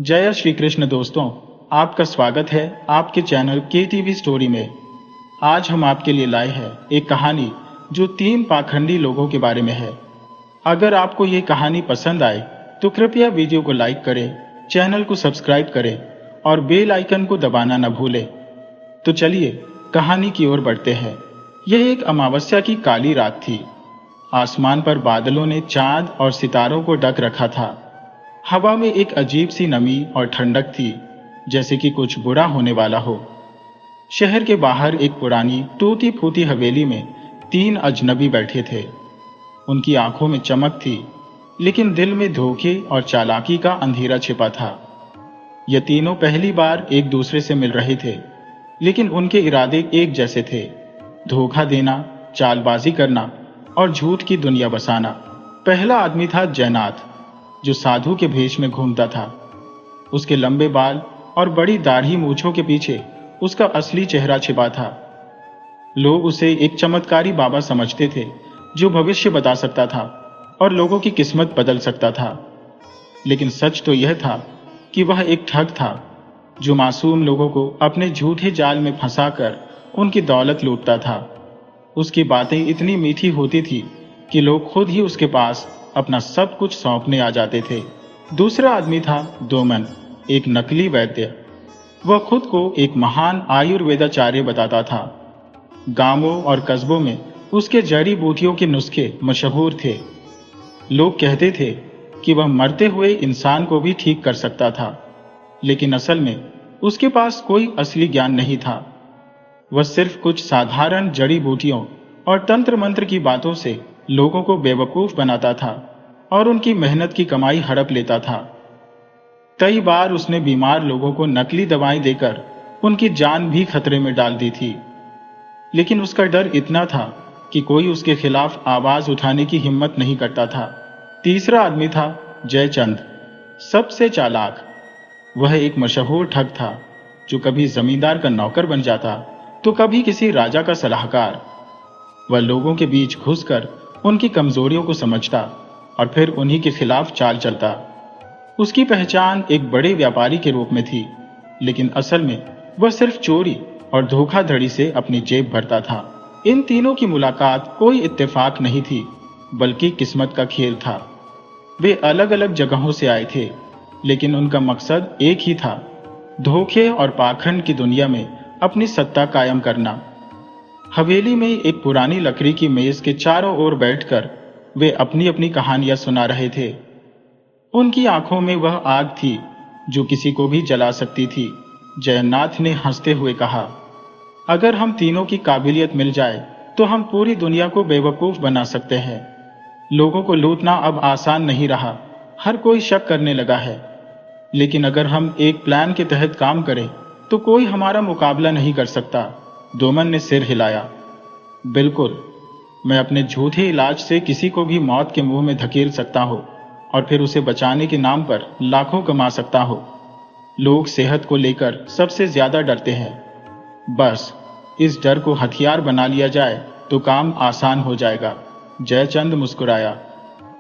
जय श्री कृष्ण दोस्तों, आपका स्वागत है आपके चैनल KTV स्टोरी में। आज हम आपके लिए लाए हैं एक कहानी जो 3 पाखंडी लोगों के बारे में है। अगर आपको ये कहानी पसंद आए तो कृपया वीडियो को लाइक करें, चैनल को सब्सक्राइब करें और बेल आइकन को दबाना न भूलें। तो चलिए कहानी की ओर बढ़ते हैं। यह एक अमावस्या की काली रात थी। आसमान पर बादलों ने चांद और सितारों को ढक रखा था। हवा में एक अजीब सी नमी और ठंडक थी, जैसे कि कुछ बुरा होने वाला हो। शहर के बाहर एक पुरानी टूटी फूटी हवेली में 3 अजनबी बैठे थे। उनकी आंखों में चमक थी, लेकिन दिल में धोखे और चालाकी का अंधेरा छिपा था। ये तीनों पहली बार एक दूसरे से मिल रहे थे, लेकिन उनके इरादे एक जैसे थे: धोखा देना, चालबाजी करना और झूठ की दुनिया बसाना। पहला आदमी था जयनाथ, जो साधु के भेष में घूमता था। उसके लंबे बाल और बड़ी दाढ़ी मूंछों के पीछे उसका असली चेहरा छिपा था। लोग उसे एक चमत्कारी बाबा समझते थे, जो भविष्य बता सकता था और लोगों की किस्मत बदल सकता था। लेकिन सच तो यह था कि वह एक ठग था, जो मासूम लोगों को अपने झूठे जाल में फंसाकर उनकी दौलत लूटता था। उसकी बातें इतनी मीठी होती थी कि लोग खुद ही उसके पास अपना सब कुछ सौंपने आ जाते थे। दूसरा आदमी था दोमन, एक नकली वैद्य। वह खुद को एक महान आयुर्वेदाचार्य बताता था। गांवों और कस्बों में उसके जड़ी बूटियों के नुस्खे मशहूर थे। लोग कहते थे कि वह मरते हुए इंसान को भी ठीक कर सकता था, लेकिन असल में उसके पास कोई असली ज्ञान नहीं था। वह सिर्फ कुछ साधारण जड़ी बूटियों और तंत्र मंत्र की बातों से लोगों को बेवकूफ बनाता था और उनकी मेहनत की कमाई हड़प लेता था। कई बार उसने बीमार लोगों को नकली दवाएं देकर उनकी जान भी खतरे में डाल दी थी। लेकिन उसका डर इतना था कि कोई उसके खिलाफ आवाज उठाने की हिम्मत नहीं करता था। तीसरा आदमी था जयचंद, सबसे चालाक। वह एक मशहूर ठग था, जो कभी जमींदार का नौकर बन जाता तो कभी किसी राजा का सलाहकार। वह लोगों के बीच घुसकर उनकी कमजोरियों को समझता और फिर उन्हीं के खिलाफ चाल चलता। उसकी पहचान एक बड़े व्यापारी के रूप में थी, लेकिन असल में वह सिर्फ चोरी और धोखाधड़ी से अपनी जेब भरता था। इन तीनों की मुलाकात कोई इत्तेफाक नहीं थी, बल्कि किस्मत का खेल था। वे अलग अलग जगहों से आए थे, लेकिन उनका मकसद एक ही था: धोखे और पाखंड की दुनिया में अपनी सत्ता कायम करना। हवेली में एक पुरानी लकड़ी की मेज के चारों ओर बैठकर वे अपनी अपनी कहानियां सुना रहे थे। उनकी आंखों में वह आग थी जो किसी को भी जला सकती थी। जयनाथ ने हंसते हुए कहा, अगर हम तीनों की काबिलियत मिल जाए तो हम पूरी दुनिया को बेवकूफ बना सकते हैं। लोगों को लूटना अब आसान नहीं रहा, हर कोई शक करने लगा है। लेकिन अगर हम एक प्लान के तहत काम करें तो कोई हमारा मुकाबला नहीं कर सकता। दोमन ने सिर हिलाया। बिल्कुल, मैं अपने झूठे इलाज से किसी को भी मौत के मुंह में धकेल सकता हूं और फिर उसे बचाने के नाम पर लाखों कमा सकता हूं। लोग सेहत को लेकर सबसे ज्यादा डरते हैं। बस इस डर को हथियार बना लिया जाए तो काम आसान हो जाएगा। जयचंद मुस्कुराया,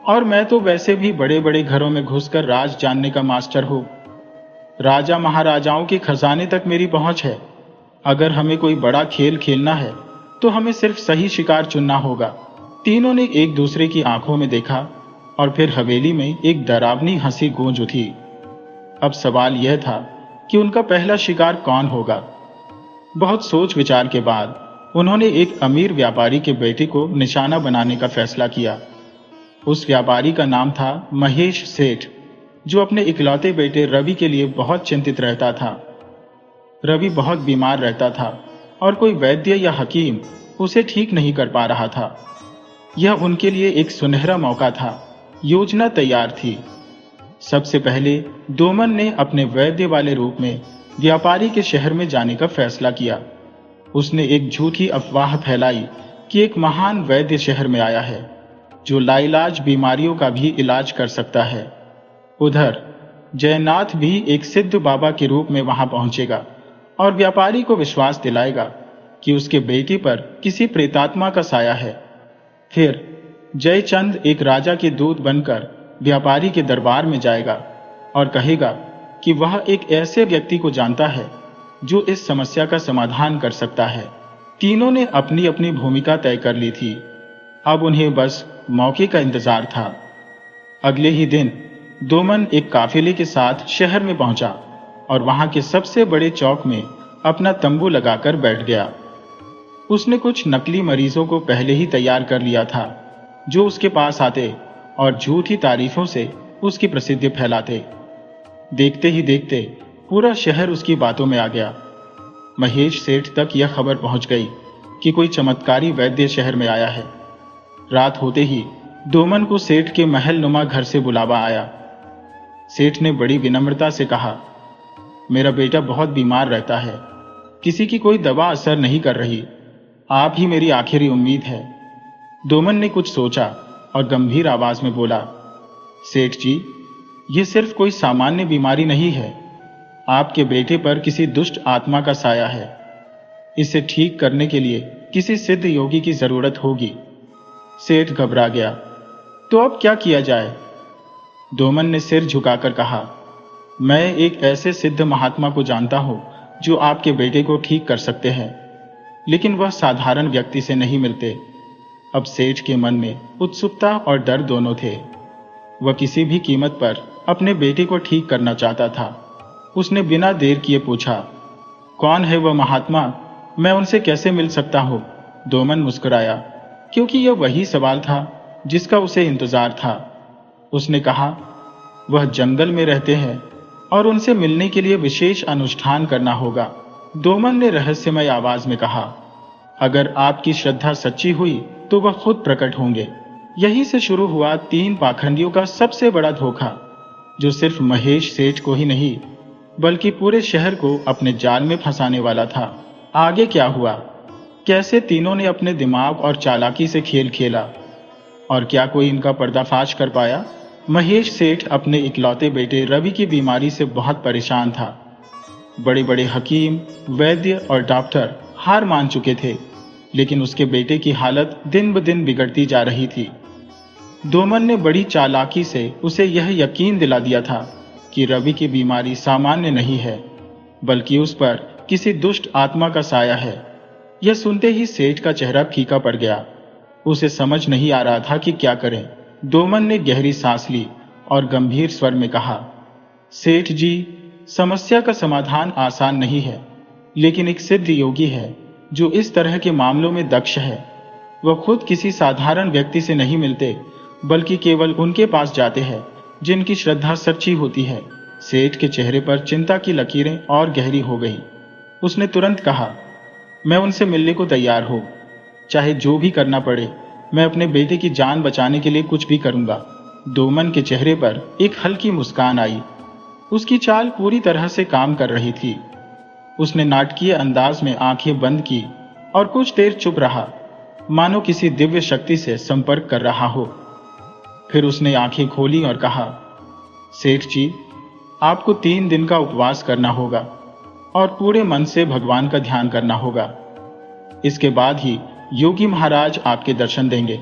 और मैं तो वैसे भी बड़े बड़े घरों में घुसकर राज जानने का मास्टर हूं। राजा महाराजाओं के खजाने तक मेरी पहुंच है। अगर हमें कोई बड़ा खेल खेलना है तो हमें सिर्फ सही शिकार चुनना होगा। तीनों ने एक दूसरे की आंखों में देखा और फिर हवेली में एक डरावनी हंसी गूंज उठी। अब सवाल यह था कि उनका पहला शिकार कौन होगा। बहुत सोच विचार के बाद उन्होंने एक अमीर व्यापारी के बेटे को निशाना बनाने का फैसला किया। उस व्यापारी का नाम था महेश सेठ, जो अपने इकलौते बेटे रवि के लिए बहुत चिंतित रहता था। रवि बहुत बीमार रहता था और कोई वैद्य या हकीम उसे ठीक नहीं कर पा रहा था। यह उनके लिए एक सुनहरा मौका था। योजना तैयार थी। सबसे पहले दोमन ने अपने वैद्य वाले रूप में व्यापारी के शहर में जाने का फैसला किया। उसने एक झूठी अफवाह फैलाई कि एक महान वैद्य शहर में आया है, जो लाइलाज बीमारियों का भी इलाज कर सकता है। उधर जयनाथ भी एक सिद्ध बाबा के रूप में वहां पहुंचेगा और व्यापारी को विश्वास दिलाएगा कि उसके बेटे पर किसी प्रेतात्मा का साया है। फिर जयचंद एक राजा के दूत बनकर व्यापारी के दरबार में जाएगा और कहेगा कि वह एक ऐसे व्यक्ति को जानता है जो इस समस्या का समाधान कर सकता है। तीनों ने अपनी अपनी भूमिका तय कर ली थी। अब उन्हें बस मौके का इंतजार था। अगले ही दिन दोमन एक काफिले के साथ शहर में पहुंचा और वहां के सबसे बड़े चौक में अपना तंबू लगाकर बैठ गया। उसने कुछ नकली मरीजों को पहले ही तैयार कर लिया था, जो उसके पास आते और झूठी तारीफों से उसकी प्रसिद्धि फैलाते। देखते ही देखते पूरा शहर उसकी बातों में आ गया। महेश सेठ तक यह खबर पहुंच गई कि कोई चमत्कारी वैद्य शहर में आया है। रात होते ही दोमन को सेठ के महल नुमा घर से बुलावा आया। सेठ ने बड़ी विनम्रता से कहा, मेरा बेटा बहुत बीमार रहता है, किसी की कोई दवा असर नहीं कर रही, आप ही मेरी आखिरी उम्मीद है। दोमन ने कुछ सोचा और गंभीर आवाज में बोला, सेठ जी, ये सिर्फ कोई सामान्य बीमारी नहीं है, आपके बेटे पर किसी दुष्ट आत्मा का साया है। इसे ठीक करने के लिए किसी सिद्ध योगी की जरूरत होगी। सेठ घबरा गया। तो अब क्या किया जाए? दोमन ने सिर झुकाकर कहा, मैं एक ऐसे सिद्ध महात्मा को जानता हूं जो आपके बेटे को ठीक कर सकते हैं, लेकिन वह साधारण व्यक्ति से नहीं मिलते। अब सेठ के मन में उत्सुकता और डर दोनों थे। वह किसी भी कीमत पर अपने बेटे को ठीक करना चाहता था। उसने बिना देर किए पूछा, कौन है वह महात्मा? मैं उनसे कैसे मिल सकता हूं? दोमन मुस्कुराया, क्योंकि यह वही सवाल था जिसका उसे इंतजार था। उसने कहा, वह जंगल में रहते हैं और उनसे मिलने के लिए विशेष अनुष्ठान करना होगा। दोमन ने रहस्यमय आवाज में कहा, अगर आपकी श्रद्धा सच्ची हुई तो वह खुद प्रकट होंगे। यहीं से शुरू हुआ 3 पाखंडियों का सबसे बड़ा धोखा, जो सिर्फ महेश सेठ को ही नहीं बल्कि पूरे शहर को अपने जाल में फंसाने वाला था। आगे क्या हुआ? कैसे तीनों ने अपने दिमाग और चालाकी से खेल खेला, और क्या कोई इनका पर्दाफाश कर पाया? महेश सेठ अपने इकलौते बेटे रवि की बीमारी से बहुत परेशान था। बड़े बड़े हकीम, वैद्य और डॉक्टर हार मान चुके थे, लेकिन उसके बेटे की हालत दिन ब दिन बिगड़ती जा रही थी। दोमन ने बड़ी चालाकी से उसे यह यकीन दिला दिया था कि रवि की बीमारी सामान्य नहीं है, बल्कि उस पर किसी दुष्ट आत्मा का साया है। यह सुनते ही सेठ का चेहरा फीका पड़ गया। उसे समझ नहीं आ रहा था कि क्या करें। दोमन ने गहरी सांस ली और गंभीर स्वर में कहा, सेठ जी, समस्या का समाधान आसान नहीं है, लेकिन एक सिद्ध योगी है जो इस तरह के मामलों में दक्ष है। वह खुद किसी साधारण व्यक्ति से नहीं मिलते, बल्कि केवल उनके पास जाते हैं जिनकी श्रद्धा सच्ची होती है। सेठ के चेहरे पर चिंता की लकीरें और गहरी हो गईं। उसने तुरंत कहा, मैं उनसे मिलने को तैयार हूं, चाहे जो भी करना पड़े। मैं अपने बेटे की जान बचाने के लिए कुछ भी करूंगा। दोमन के चेहरे पर एक हल्की मुस्कान आई। उसकी चाल पूरी तरह से काम कर रही थी। उसने नाटकीय अंदाज में आंखें बंद की और कुछ देर चुप रहा, मानो किसी दिव्य शक्ति से संपर्क कर रहा हो। फिर उसने आंखें खोली और कहा, सेठ जी, आपको 3 दिन का उपवास करना होगा और पूरे मन से भगवान का ध्यान करना होगा। इसके बाद ही योगी महाराज आपके दर्शन देंगे।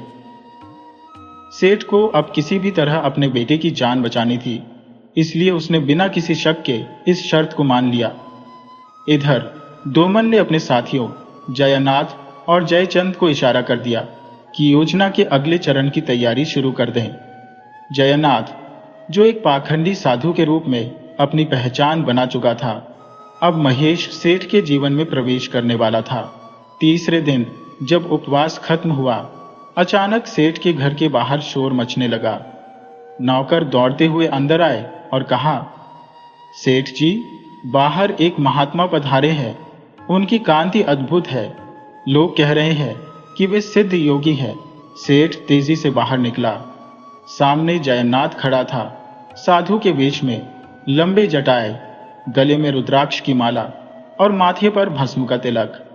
सेठ को अब किसी भी तरह अपने बेटे की जान बचानी थी, इसलिए उसने बिना किसी शक के इस शर्त को मान लिया। इधर दोमन ने अपने साथियों जयनाथ और जयचंद को इशारा कर दिया कि योजना के अगले चरण की तैयारी शुरू कर दें। जयनाथ, जो एक पाखंडी साधु के रूप में अपनी पहचान बना चुका था, अब महेश सेठ के जीवन में प्रवेश करने वाला था। तीसरे दिन जब उपवास खत्म हुआ, अचानक सेठ के घर के बाहर शोर मचने लगा। नौकर दौड़ते हुए अंदर आए और कहा, सेठ जी, बाहर एक महात्मा पधारे हैं। उनकी कांति अद्भुत है। लोग कह रहे हैं कि वे सिद्ध योगी हैं। सेठ तेजी से बाहर निकला। सामने जयनाथ खड़ा था, साधु के वेश में, लंबे जटाए, गले में रुद्राक्ष की माला और माथे पर भस्म का तिलक।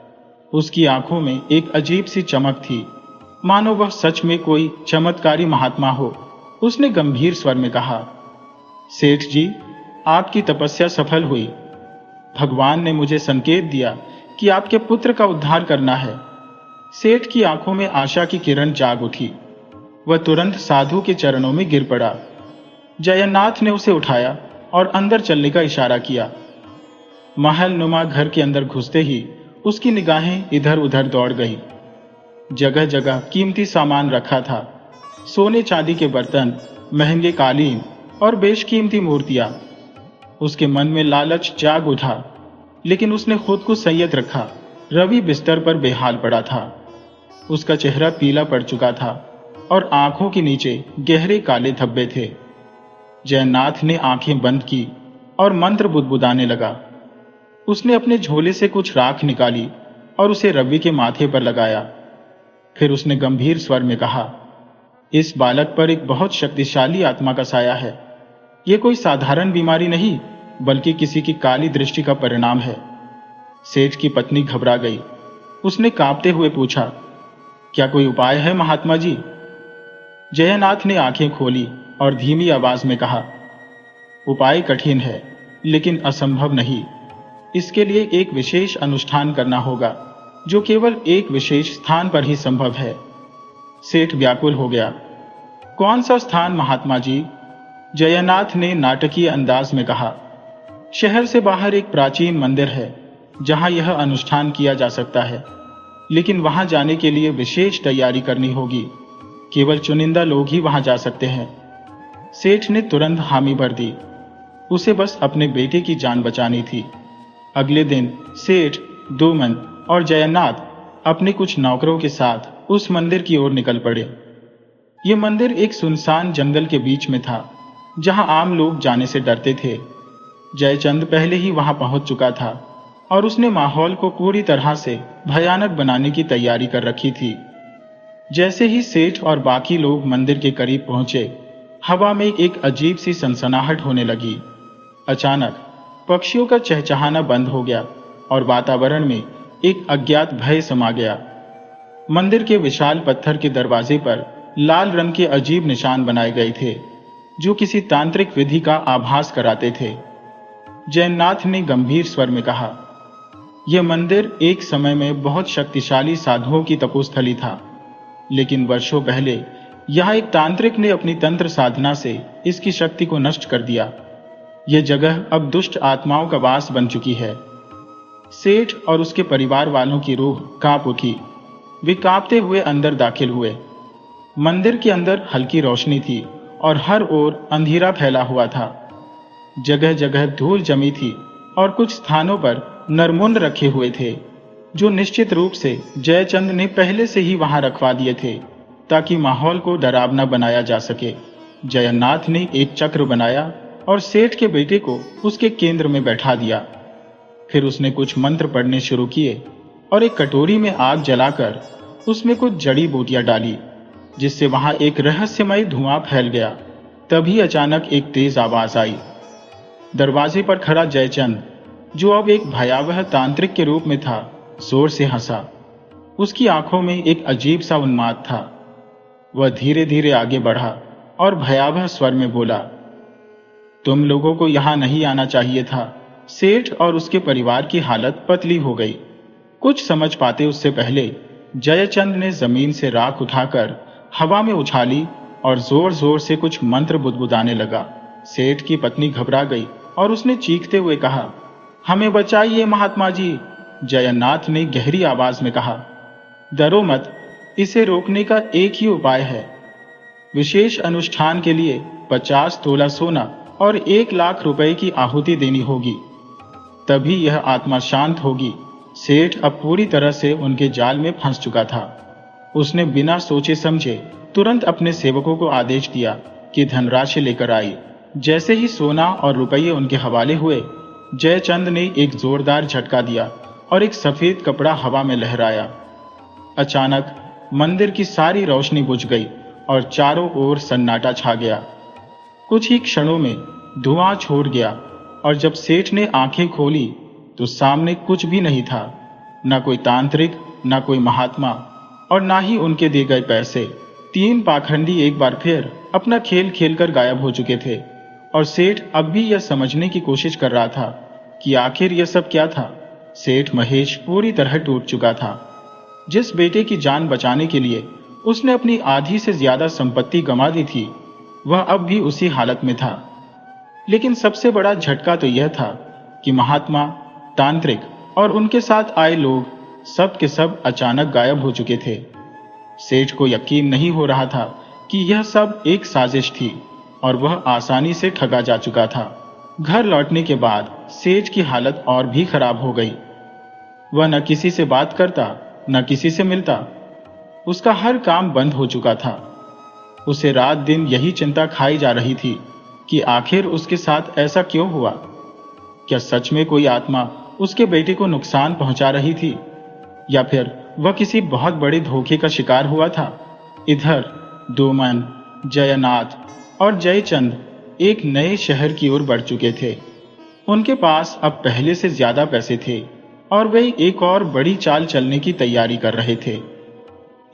उसकी आंखों में एक अजीब सी चमक थी, मानो वह सच में कोई चमत्कारी महात्मा हो। उसने गंभीर स्वर में कहा, सेठ जी, आपकी तपस्या सफल हुई। भगवान ने मुझे संकेत दिया कि आपके पुत्र का उद्धार करना है। सेठ की आंखों में आशा की किरण जाग उठी। वह तुरंत साधु के चरणों में गिर पड़ा। जयनाथ ने उसे उठाया और अंदर चलने का इशारा किया। महल नुमा घर के अंदर घुसते ही उसकी निगाहें इधर उधर दौड़ गई। जगह जगह कीमती सामान रखा था, सोने चांदी के बर्तन, महंगे कालीन और बेशकीमती मूर्तियां। उसके मन में लालच जाग उठा, लेकिन उसने खुद को संयत रखा। रवि बिस्तर पर बेहाल पड़ा था। उसका चेहरा पीला पड़ चुका था और आंखों के नीचे गहरे काले धब्बे थे। जयनाथ ने आंखें बंद की और मंत्र बुदबुदाने लगा। उसने अपने झोले से कुछ राख निकाली और उसे रवि के माथे पर लगाया। फिर उसने गंभीर स्वर में कहा, इस बालक पर एक बहुत शक्तिशाली आत्मा का साया है। यह कोई साधारण बीमारी नहीं, बल्कि किसी की काली दृष्टि का परिणाम है। सेठ की पत्नी घबरा गई। उसने कांपते हुए पूछा, क्या कोई उपाय है महात्मा जी? जयनाथ ने आंखें खोली और धीमी आवाज में कहा, उपाय कठिन है, लेकिन असंभव नहीं। इसके लिए एक विशेष अनुष्ठान करना होगा, जो केवल एक विशेष स्थान पर ही संभव है। सेठ व्याकुल हो गया। कौन सा स्थान महात्मा जी? जयनाथ ने नाटकीय अंदाज में कहा, शहर से बाहर एक प्राचीन मंदिर है जहां यह अनुष्ठान किया जा सकता है, लेकिन वहां जाने के लिए विशेष तैयारी करनी होगी। केवल चुनिंदा लोग ही वहां जा सकते हैं। सेठ ने तुरंत हामी भर दी। उसे बस अपने बेटे की जान बचानी थी। अगले दिन सेठ, दोमन और जयनाथ अपने कुछ नौकरों के साथ उस मंदिर की ओर निकल पड़े। ये मंदिर एक सुनसान जंगल के बीच में था, जहां आम लोग जाने से डरते थे। जयचंद पहले ही वहां पहुंच चुका था और उसने माहौल को पूरी तरह से भयानक बनाने की तैयारी कर रखी थी। जैसे ही सेठ और बाकी लोग मंदिर के करीब पहुंचे, हवा में एक अजीब सी सनसनाहट होने लगी। अचानक पक्षियों का चहचहाना बंद हो गया और वातावरण में एक अज्ञात भय समा गया। मंदिर के विशाल पत्थर के दरवाजे पर लाल रंग के अजीब निशान बनाए गए थे, जो किसी तांत्रिक विधि का आभास कराते थे। जयनाथ ने गंभीर स्वर में कहा, यह मंदिर एक समय में बहुत शक्तिशाली साधुओं की तपोस्थली था, लेकिन वर्षों पहले यहां एक तांत्रिक ने अपनी तंत्र साधना से इसकी शक्ति को नष्ट कर दिया। यह जगह अब दुष्ट आत्माओं का वास बन चुकी है। सेठ और उसके परिवार वालों की रूह कांप उठी। वे कांपते हुए अंदर दाखिल हुए। मंदिर के अंदर हल्की रोशनी थी और हर ओर अंधेरा फैला हुआ था। जगह जगह धूल जमी थी और कुछ स्थानों पर नरमुंड रखे हुए थे, जो निश्चित रूप से जयचंद ने पहले से ही वहां रखवा दिए थे, ताकि माहौल को डरावना बनाया जा सके। जयनाथ ने एक चक्र बनाया और सेठ के बेटे को उसके केंद्र में बैठा दिया। फिर उसने कुछ मंत्र पढ़ने शुरू किए और एक कटोरी में आग जलाकर उसमें कुछ जड़ी बूटियां डाली, जिससे वहां एक रहस्यमय धुआं फैल गया। तभी अचानक एक तेज आवाज आई। दरवाजे पर खड़ा जयचंद, जो अब एक भयावह तांत्रिक के रूप में था, जोर से हंसा। उसकी आंखों में एक अजीब सा उन्माद था। वह धीरे धीरे आगे बढ़ा और भयावह स्वर में बोला, तुम लोगों को यहां नहीं आना चाहिए था। सेठ और उसके परिवार की हालत पतली हो गई। कुछ समझ पाते उससे पहले जयचंद ने जमीन से राख उठाकर हवा में उछाली और जोर जोर से कुछ मंत्र बुदबुदाने लगा। सेठ की पत्नी घबरा गई और उसने चीखते हुए कहा, हमें बचाइए महात्मा जी। जयनाथ ने गहरी आवाज में कहा, डरो मत, इसे रोकने का एक ही उपाय है। विशेष अनुष्ठान के लिए 50 तोला सोना और 1 लाख रुपए की आहुति देनी होगी, तभी यह आत्मा शांत होगी। सेठ अब पूरी तरह से उनके जाल में फंस चुका था। उसने बिना सोचे समझे तुरंत अपने सेवकों को आदेश दिया कि धनराशि लेकर आई। जैसे ही सोना और रुपये उनके हवाले हुए, जयचंद ने एक जोरदार झटका दिया और एक सफेद कपड़ा हवा में लहराया। अचानक मंदिर की सारी रोशनी बुझ गई और चारों ओर सन्नाटा छा गया। कुछ ही क्षणों में धुआं छोड़ गया और जब सेठ ने आंखें खोली तो सामने कुछ भी नहीं था, न कोई तांत्रिक, न कोई महात्मा और ना ही उनके दिए गए पैसे। 3 पाखंडी एक बार फिर अपना खेल खेलकर गायब हो चुके थे और सेठ अब भी यह समझने की कोशिश कर रहा था कि आखिर यह सब क्या था। सेठ महेश पूरी तरह टूट चुका था। जिस बेटे की जान बचाने के लिए उसने अपनी आधी से ज्यादा संपत्ति गंवा दी थी, वह अब भी उसी हालत में था। लेकिन सबसे बड़ा झटका तो यह था कि महात्मा, तांत्रिक और उनके साथ आए लोग सब के सब अचानक गायब हो चुके थे। सेठ को यकीन नहीं हो रहा था कि यह सब एक साजिश थी और वह आसानी से ठगा जा चुका था। घर लौटने के बाद सेठ की हालत और भी खराब हो गई। वह न किसी से बात करता, न किसी से मिलता। उसका हर काम बंद हो चुका था। उसे रात दिन यही चिंता खाई जा रही थी कि आखिर उसके साथ ऐसा क्यों हुआ। क्या सच में कोई आत्मा उसके बेटे को नुकसान पहुंचा रही थी, या फिर वह किसी बहुत बड़े धोखे का शिकार हुआ था। इधर डोमन, जयनाथ और जयचंद एक नए शहर की ओर बढ़ चुके थे। उनके पास अब पहले से ज्यादा पैसे थे और वे एक और बड़ी चाल चलने की तैयारी कर रहे थे।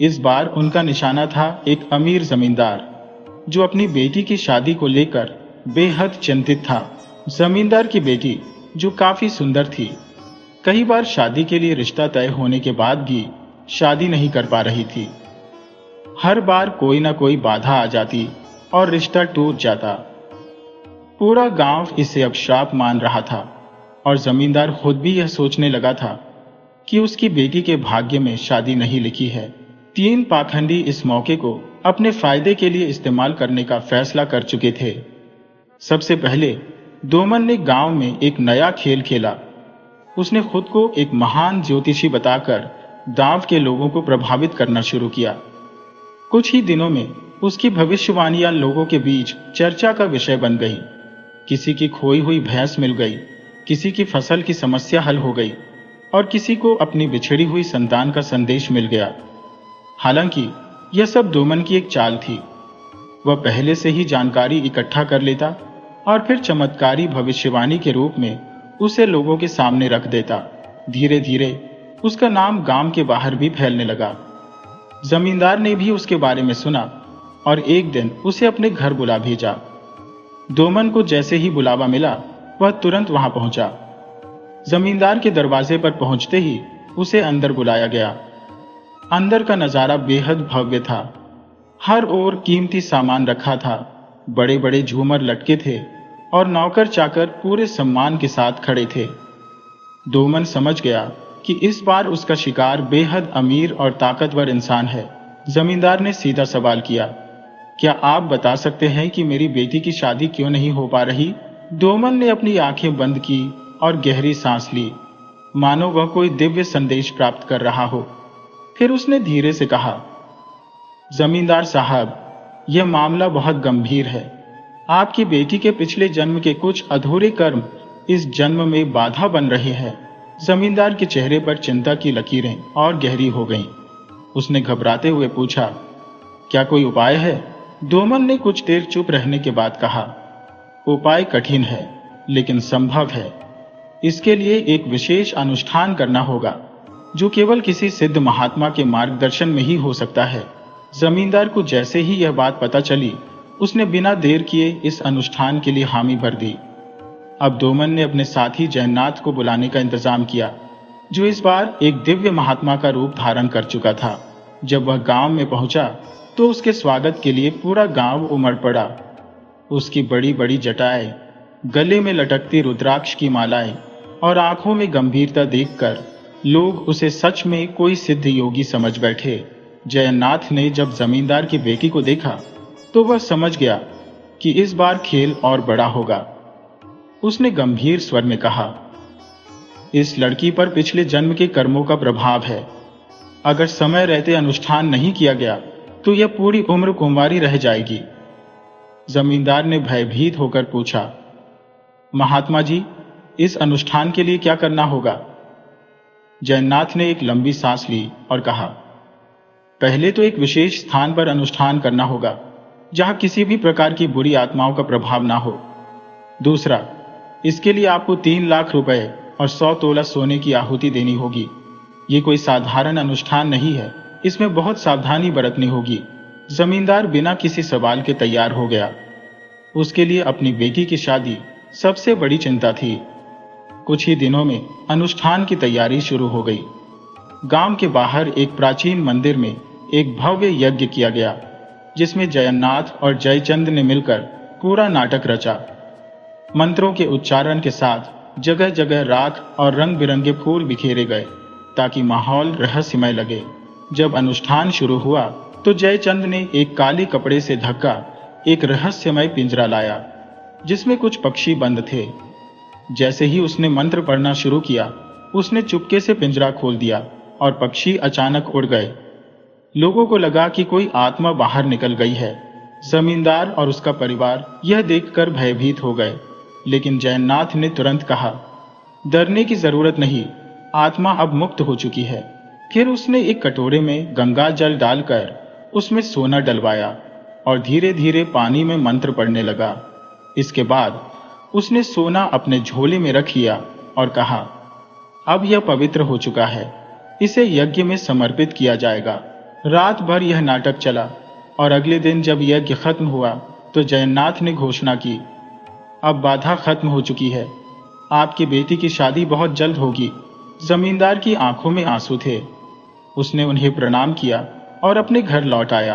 इस बार उनका निशाना था एक अमीर जमींदार, जो अपनी बेटी की शादी को लेकर बेहद चिंतित था। जमींदार की बेटी, जो काफी सुंदर थी, कई बार शादी के लिए रिश्ता तय होने के बाद भी शादी नहीं कर पा रही थी। हर बार कोई ना कोई बाधा आ जाती और रिश्ता टूट जाता। पूरा गांव इसे अब श्राप मान रहा था और जमींदार खुद भी यह सोचने लगा था कि उसकी बेटी के भाग्य में शादी नहीं लिखी है। तीन पाखंडी इस मौके को अपने फायदे के लिए इस्तेमाल करने का फैसला कर चुके थे। सबसे पहले डोमन ने गांव में एक नया खेल खेला। उसने खुद को एक महान ज्योतिषी बताकर गांव के लोगों को प्रभावित करना शुरू किया। कुछ ही दिनों में उसकी भविष्यवाणियां लोगों के बीच चर्चा का विषय बन गई। किसी की खोई हुई भैंस मिल गई, किसी की फसल की समस्या हल हो गई और किसी को अपनी बिछड़ी हुई संतान का संदेश मिल गया। हालांकि यह सब डोमन की एक चाल थी। वह पहले से ही जानकारी इकट्ठा कर लेता और फिर चमत्कारी भविष्यवाणी के रूप में उसे लोगों के सामने रख देता। धीरे धीरे उसका नाम गांव के बाहर भी फैलने लगा। जमींदार ने भी उसके बारे में सुना और एक दिन उसे अपने घर बुला भेजा। डोमन को जैसे ही बुलावा मिला, वह तुरंत वहां पहुंचा। जमींदार के दरवाजे पर पहुंचते ही उसे अंदर बुलाया गया। अंदर का नजारा बेहद भव्य था। हर ओर कीमती सामान रखा था, बड़े बड़े झूमर लटके थे और नौकर चाकर पूरे सम्मान के साथ खड़े थे। डोमन समझ गया कि इस बार उसका शिकार बेहद अमीर और ताकतवर इंसान है। जमींदार ने सीधा सवाल किया, क्या आप बता सकते हैं कि मेरी बेटी की शादी क्यों नहीं हो पा रही? डोमन ने अपनी आंखें बंद की और गहरी सांस ली, मानो वह कोई दिव्य संदेश प्राप्त कर रहा हो। फिर उसने धीरे से कहा, जमींदार साहब, यह मामला बहुत गंभीर है। आपकी बेटी के पिछले जन्म के कुछ अधूरे कर्म इस जन्म में बाधा बन रहे हैं। जमींदार के चेहरे पर चिंता की लकीरें और गहरी हो गईं। उसने घबराते हुए पूछा, क्या कोई उपाय है? डोमन ने कुछ देर चुप रहने के बाद कहा, उपाय कठिन है लेकिन संभव है। इसके लिए एक विशेष अनुष्ठान करना होगा जो केवल किसी सिद्ध महात्मा के मार्गदर्शन में ही हो सकता है। जमींदार को जैसे ही यह बात पता चली, उसने बिना देर किए इस अनुष्ठान के लिए हामी भर दी। अब डोमन ने अपने साथी जयनाथ को बुलाने का इंतजाम किया, जो इस बार एक दिव्य महात्मा का रूप धारण कर चुका था। जब वह गांव में पहुंचा तो उसके स्वागत के लिए पूरा गांव उमड़ पड़ा। उसकी बड़ी बड़ी जटाएं, गले में लटकती रुद्राक्ष की मालाएं और आंखों में गंभीरता देखकर लोग उसे सच में कोई सिद्ध योगी समझ बैठे। जयनाथ ने जब जमींदार की बेटी को देखा तो वह समझ गया कि इस बार खेल और बड़ा होगा। उसने गंभीर स्वर में कहा, इस लड़की पर पिछले जन्म के कर्मों का प्रभाव है। अगर समय रहते अनुष्ठान नहीं किया गया तो यह पूरी उम्र कुंवारी रह जाएगी। जमींदार ने भयभीत होकर पूछा, महात्मा जी, इस अनुष्ठान के लिए क्या करना होगा? जयनाथ ने एक लंबी सांस ली और कहा, पहले तो एक विशेष स्थान पर अनुष्ठान करना होगा जहां किसी भी प्रकार की बुरी आत्माओं का प्रभाव ना हो। दूसरा, इसके लिए आपको 3 लाख रुपए और 100 तोला सोने की आहुति देनी होगी। ये कोई साधारण अनुष्ठान नहीं है, इसमें बहुत सावधानी बरतनी होगी। जमींदार बिना किसी सवाल के तैयार हो गया। उसके लिए अपनी बेटी की शादी सबसे बड़ी चिंता थी। कुछ ही दिनों में अनुष्ठान की तैयारी शुरू हो गई। गांव के बाहर एक प्राचीन मंदिर में एक भव्य यज्ञ किया गया, जिसमें जयनाथ और जयचंद ने मिलकर पूरा नाटक रचा। मंत्रों के उच्चारण के साथ जगह जगह राख और रंग बिरंगे फूल बिखेरे गए ताकि माहौल रहस्यमय लगे। जब अनुष्ठान शुरू हुआ तो जयचंद ने एक काले कपड़े से ढका एक रहस्यमय पिंजरा लाया जिसमें कुछ पक्षी बंद थे। जैसे ही उसने मंत्र पढ़ना शुरू किया, उसने चुपके से पिंजरा खोल दिया और पक्षी अचानक उड़ गए। लोगों को लगा कि कोई आत्मा बाहर निकल गई है। जमींदार और उसका परिवार यह देखकर भयभीत हो गए, लेकिन जयनाथ ने तुरंत कहा, डरने की जरूरत नहीं, आत्मा अब मुक्त हो चुकी है। फिर उसने एक कटोरे में गंगा जल डालकर उसमें सोना डलवाया और धीरे धीरे पानी में मंत्र पढ़ने लगा। इसके बाद उसने सोना अपने झोले में रख लिया और कहा, अब यह पवित्र हो चुका है, इसे यज्ञ में समर्पित किया जाएगा। रात भर यह नाटक चला और अगले दिन जब यज्ञ खत्म हुआ तो जयनाथ ने घोषणा की, अब बाधा खत्म हो चुकी है, आपकी बेटी की शादी बहुत जल्द होगी। जमींदार की आंखों में आंसू थे। उसने उन्हें प्रणाम किया और अपने घर लौट आया।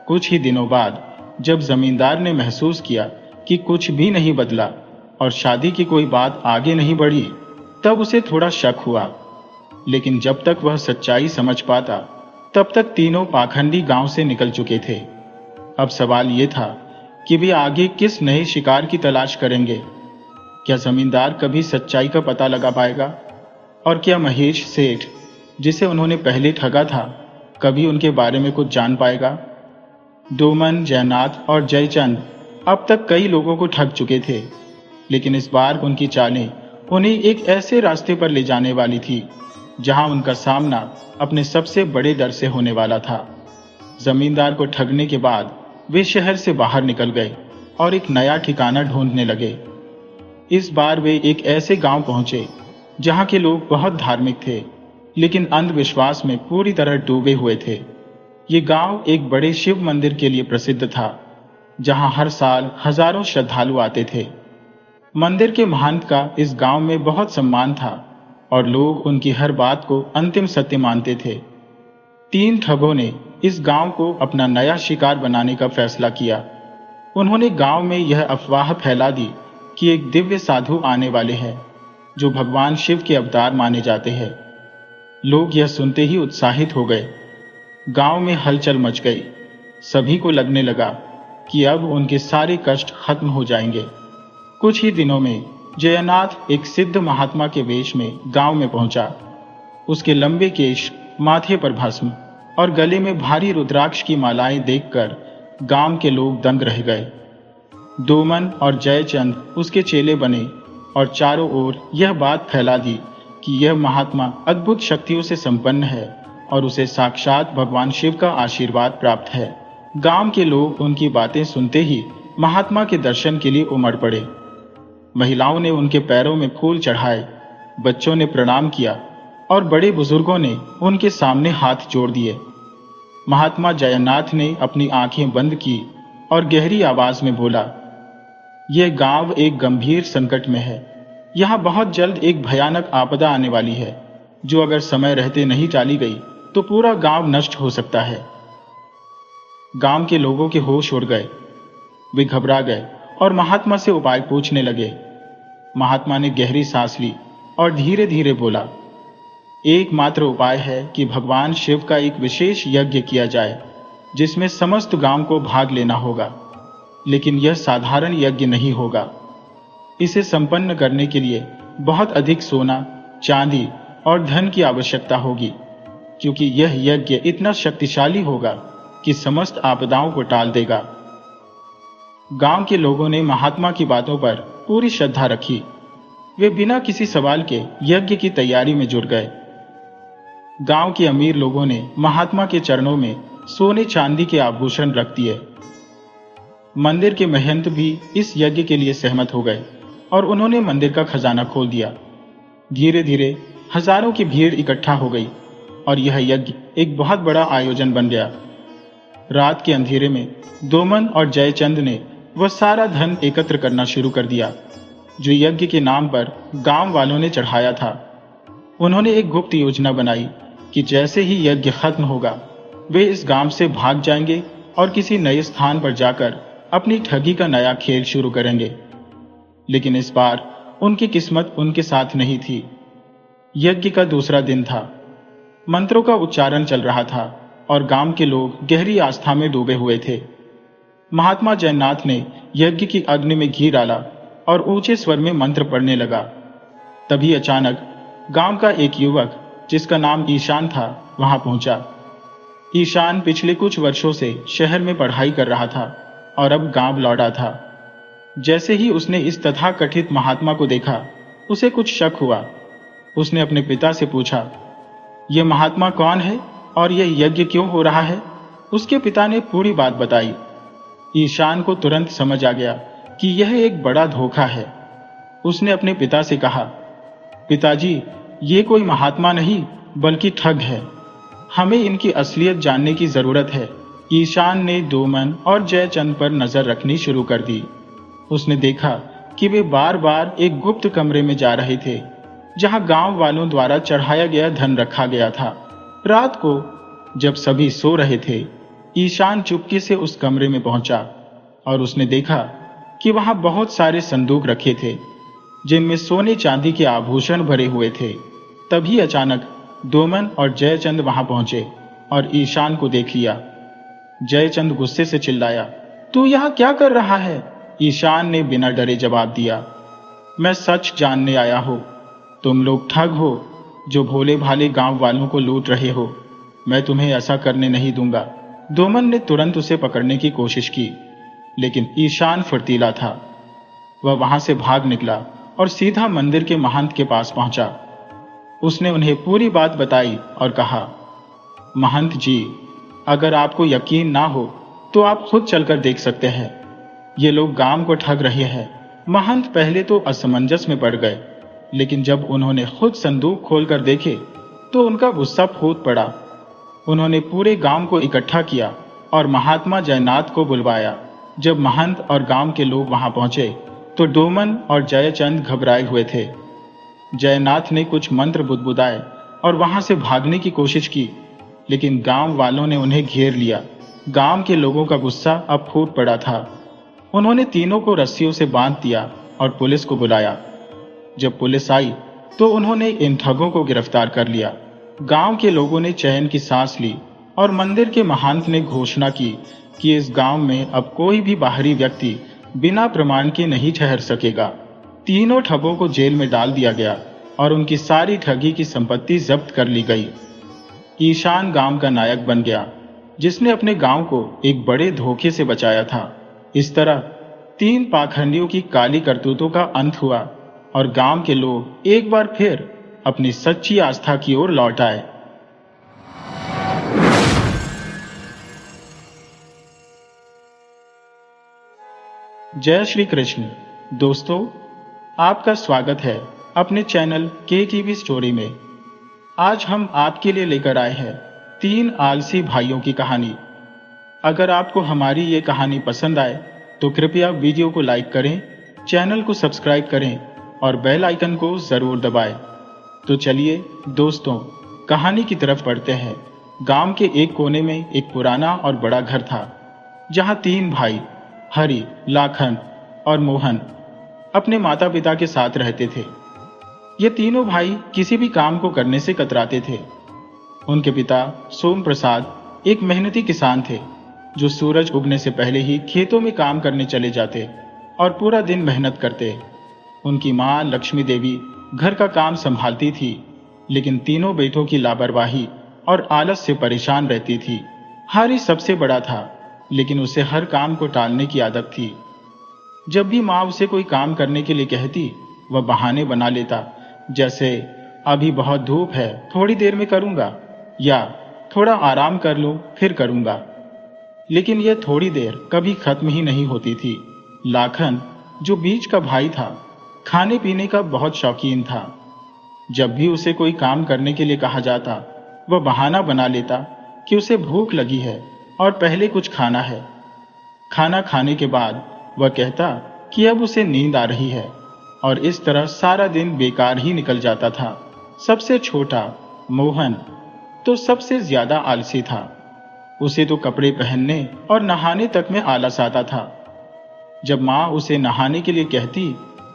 कुछ ही दिनों बाद जब जमींदार ने महसूस किया कि कुछ भी नहीं बदला और शादी की कोई बात आगे नहीं बढ़ी, तब उसे थोड़ा शक हुआ। लेकिन जब तक वह सच्चाई समझ पाता, तब तक तीनों पाखंडी गांव से निकल चुके थे। अब सवाल ये था कि वे आगे किस नए शिकार की तलाश करेंगे। क्या जमींदार कभी सच्चाई का पता लगा पाएगा? और क्या महेश सेठ, जिसे उन्होंने पहले ठगा था, कभी उनके बारे में कुछ जान पाएगा? डोमन, जयनाथ और जयचंद अब तक कई लोगों को ठग चुके थे, लेकिन इस बार उनकी चालें उन्हें एक ऐसे रास्ते पर ले जाने वाली थी जहां उनका सामना अपने सबसे बड़े डर से होने वाला था। जमींदार को ठगने के बाद वे शहर से बाहर निकल गए और एक नया ठिकाना ढूंढने लगे। इस बार वे एक ऐसे गांव पहुंचे जहां के लोग बहुत धार्मिक थे, लेकिन अंधविश्वास में पूरी तरह डूबे हुए थे। ये गांव एक बड़े शिव मंदिर के लिए प्रसिद्ध था, जहां हर साल हजारों श्रद्धालु आते थे। मंदिर के महंत का इस गांव में बहुत सम्मान था और लोग उनकी हर बात को अंतिम सत्य मानते थे। तीन ठगों ने इस गांव को अपना नया शिकार बनाने का फैसला किया। उन्होंने गांव में यह अफवाह फैला दी कि एक दिव्य साधु आने वाले हैं जो भगवान शिव के अवतार माने जाते हैं। लोग यह सुनते ही उत्साहित हो गए। गांव में हलचल मच गई। सभी को लगने लगा कि अब उनके सारे कष्ट खत्म हो जाएंगे। कुछ ही दिनों में जयनाथ एक सिद्ध महात्मा के वेश में गांव में पहुंचा। उसके लंबे केश, माथे पर भस्म और गले में भारी रुद्राक्ष की मालाएं देखकर गांव के लोग दंग रह गए। डोमन और जयचंद उसके चेले बने और चारों ओर यह बात फैला दी कि यह महात्मा अद्भुत शक्तियों से संपन्न है और उसे साक्षात भगवान शिव का आशीर्वाद प्राप्त है। गांव के लोग उनकी बातें सुनते ही महात्मा के दर्शन के लिए उमड़ पड़े। महिलाओं ने उनके पैरों में फूल चढ़ाए, बच्चों ने प्रणाम किया और बड़े बुजुर्गों ने उनके सामने हाथ जोड़ दिए। महात्मा जयनाथ ने अपनी आंखें बंद की और गहरी आवाज में बोला, यह गांव एक गंभीर संकट में है। यहाँ बहुत जल्द एक भयानक आपदा आने वाली है, जो अगर समय रहते नहीं टाली गई तो पूरा गांव नष्ट हो सकता है। गांव के लोगों के होश उड़ गए। वे घबरा गए और महात्मा से उपाय पूछने लगे। महात्मा ने गहरी सांस ली और धीरे धीरे बोला, एकमात्र उपाय है कि भगवान शिव का एक विशेष यज्ञ किया जाए, जिसमें समस्त गांव को भाग लेना होगा। लेकिन यह साधारण यज्ञ नहीं होगा। इसे संपन्न करने के लिए बहुत अधिक सोना, चांदी और धन की आवश्यकता होगी, क्योंकि यह यज्ञ इतना शक्तिशाली होगा कि समस्त आपदाओं को टाल देगा। गांव के लोगों ने महात्मा की बातों पर पूरी श्रद्धा रखी। वे बिना किसी सवाल के यज्ञ की तैयारी में जुट गए। गांव के अमीर लोगों ने महात्मा के चरणों में सोने चांदी के आभूषण रख दिए। मंदिर के महंत भी इस यज्ञ के लिए सहमत हो गए और उन्होंने मंदिर का खजाना खोल दिया। धीरे धीरे हजारों की भीड़ इकट्ठा हो गई और यह यज्ञ एक बहुत बड़ा आयोजन बन गया। रात के अंधेरे में डोमन और जयचंद ने वह सारा धन एकत्र करना शुरू कर दिया जो यज्ञ के नाम पर गांव वालों ने चढ़ाया था। उन्होंने एक गुप्त योजना बनाई कि जैसे ही यज्ञ खत्म होगा, वे इस गांव से भाग जाएंगे और किसी नए स्थान पर जाकर अपनी ठगी का नया खेल शुरू करेंगे। लेकिन इस बार उनकी किस्मत उनके साथ नहीं थी। यज्ञ का दूसरा दिन था। मंत्रों का उच्चारण चल रहा था और गांव के लोग गहरी आस्था में डूबे हुए थे। महात्मा जयनाथ ने यज्ञ की अग्नि में घी डाला और ऊंचे स्वर में मंत्र पढ़ने लगा। तभी अचानक गांव का एक युवक, जिसका नाम ईशान था, वहां पहुंचा। ईशान पिछले कुछ वर्षों से शहर में पढ़ाई कर रहा था और अब गांव लौटा था। जैसे ही उसने इस तथाकथित महात्मा को देखा, उसे कुछ शक हुआ। उसने अपने पिता से पूछा, यह महात्मा कौन है और यह यज्ञ क्यों हो रहा है? उसके पिता ने पूरी बात बताई। ईशान को तुरंत समझ आ गया कि यह एक बड़ा धोखा है। उसने अपने पिता से कहा, पिताजी, ये कोई महात्मा नहीं बल्कि ठग है। हमें इनकी असलियत जानने की जरूरत है। ईशान ने डोमन और जयचंद पर नजर रखनी शुरू कर दी। उसने देखा कि वे बार बार एक गुप्त कमरे में जा रहे थे, जहां गांव वालों द्वारा चढ़ाया गया धन रखा गया था। रात को जब सभी सो रहे थे, ईशान चुपके से उस कमरे में पहुंचा और उसने देखा कि वहां बहुत सारे संदूक रखे थे, जिनमें सोने चांदी के आभूषण भरे हुए थे। तभी अचानक डोमन और जयचंद वहां पहुंचे और ईशान को देख लिया। जयचंद गुस्से से चिल्लाया, तू यहां क्या कर रहा है? ईशान ने बिना डरे जवाब दिया, मैं सच जानने आया हूं। तुम लोग ठग हो जो भोले भाले गांव वालों को लूट रहे हो। मैं तुम्हें ऐसा करने नहीं दूंगा। डोमन ने तुरंत उसे पकड़ने की कोशिश की, लेकिन ईशान फुर्तीला था। वह वहां से भाग निकला और सीधा मंदिर के महंत के पास पहुंचा। उसने उन्हें पूरी बात बताई और कहा, महंत जी, अगर आपको यकीन ना हो तो आप खुद चलकर देख सकते हैं। ये लोग गांव को ठग रहे हैं। महंत पहले तो असमंजस में पड़ गए, लेकिन जब उन्होंने खुद संदूक खोलकर देखे तो उनका गुस्सा फूट पड़ा। उन्होंने पूरे गांव को इकट्ठा किया और महात्मा जयनाथ को बुलवाया। जब महंत और गांव के लोग वहां पहुंचे तो डोमन और जयचंद घबराए हुए थे। जयनाथ ने कुछ मंत्र बुदबुदाए और वहां से भागने की कोशिश की, लेकिन गांव वालों ने उन्हें घेर लिया। गांव के लोगों का गुस्सा अब फूट पड़ा था। उन्होंने तीनों को रस्सियों से बांध दिया और पुलिस को बुलाया। जब पुलिस आई तो उन्होंने इन ठगों को गिरफ्तार कर लिया। गांव के लोगों ने चैन की सांस ली और मंदिर के महंत ने घोषणा की कि इस गांव में अब कोई भी बाहरी व्यक्ति बिना प्रमाण के नहीं ठहर सकेगा। तीनों ठगों को जेल में डाल दिया गया और उनकी सारी ठगी की संपत्ति जब्त कर ली गई। ईशान गांव का नायक बन गया, जिसने अपने गांव को एक बड़े धोखे से बचाया था। इस तरह 3 पाखंडियों की काली करतूतों का अंत हुआ और गांव के लोग एक बार फिर अपनी सच्ची आस्था की ओर लौट आए। जय श्री कृष्ण। दोस्तों, आपका स्वागत है अपने चैनल KTV स्टोरी में। आज हम आपके लिए लेकर आए हैं 3 आलसी भाइयों की कहानी। अगर आपको हमारी ये कहानी पसंद आए तो कृपया वीडियो को लाइक करें, चैनल को सब्सक्राइब करें और बेल आइकन को जरूर दबाएं। तो चलिए दोस्तों, कहानी की तरफ बढ़ते हैं। गांव के एक कोने में एक पुराना और बड़ा घर था, जहां 3 भाई हरि, लाखन और मोहन अपने माता पिता के साथ रहते थे। ये तीनों भाई किसी भी काम को करने से कतराते थे। उनके पिता सोम प्रसाद एक मेहनती किसान थे, जो सूरज उगने से पहले ही खेतों में काम करने चले जाते और पूरा दिन मेहनत करते। उनकी मां लक्ष्मी देवी घर का काम संभालती थी, लेकिन तीनों बेटों की लापरवाही और आलस से परेशान रहती थी। हरि सबसे बड़ा था, लेकिन उसे हर काम को टालने की आदत थी। जब भी मां उसे कोई काम करने के लिए कहती, वह बहाने बना लेता, जैसे अभी बहुत धूप है, थोड़ी देर में करूंगा, या थोड़ा आराम कर लो फिर करूंगा। लेकिन यह थोड़ी देर कभी खत्म ही नहीं होती थी। लाखन, जो बीच का भाई था, खाने पीने का बहुत शौकीन था। जब भी उसे कोई काम करने के लिए कहा जाता, वह बहाना बना लेता कि उसे भूख लगी है और पहले कुछ खाना है। खाना खाने के बाद वह कहता कि अब उसे नींद आ रही है, और इस तरह सारा दिन बेकार ही निकल जाता था। सबसे छोटा मोहन तो सबसे ज्यादा आलसी था। उसे तो कपड़े पहनने और नहाने तक में आलस आता था। जब मां उसे नहाने के लिए कहती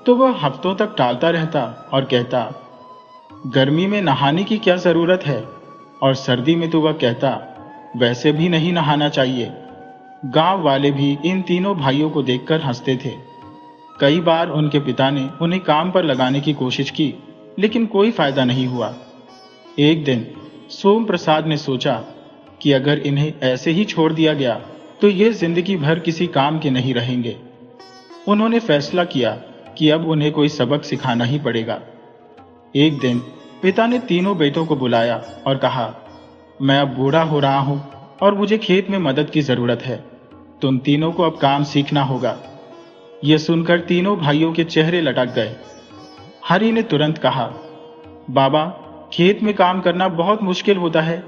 तो वह हफ्तों तक टालता रहता और कहता, गर्मी में नहाने की क्या जरूरत है, और सर्दी में तो वह कहता, वैसे भी नहीं नहाना चाहिए। गांव वाले भी इन तीनों भाइयों को देखकर हंसते थे। कई बार उनके पिता ने उन्हें काम पर लगाने की कोशिश की, लेकिन कोई फायदा नहीं हुआ। एक दिन सोम प्रसाद ने सोचा कि अगर इन्हें ऐसे ही छोड़ दिया गया तो ये जिंदगी भर किसी काम के नहीं रहेंगे। उन्होंने फैसला किया कि अब उन्हें कोई सबक सिखाना ही पड़ेगा। एक दिन पिता ने तीनों बेटों को बुलाया और कहा, मैं अब बूढ़ा हो रहा हूं और मुझे खेत में मदद की जरूरत है। तुम तीनों को अब काम सीखना होगा। यह सुनकर तीनों भाइयों के चेहरे लटक गए। हरि ने तुरंत कहा, बाबा, खेत में काम करना बहुत मुश्किल होता है,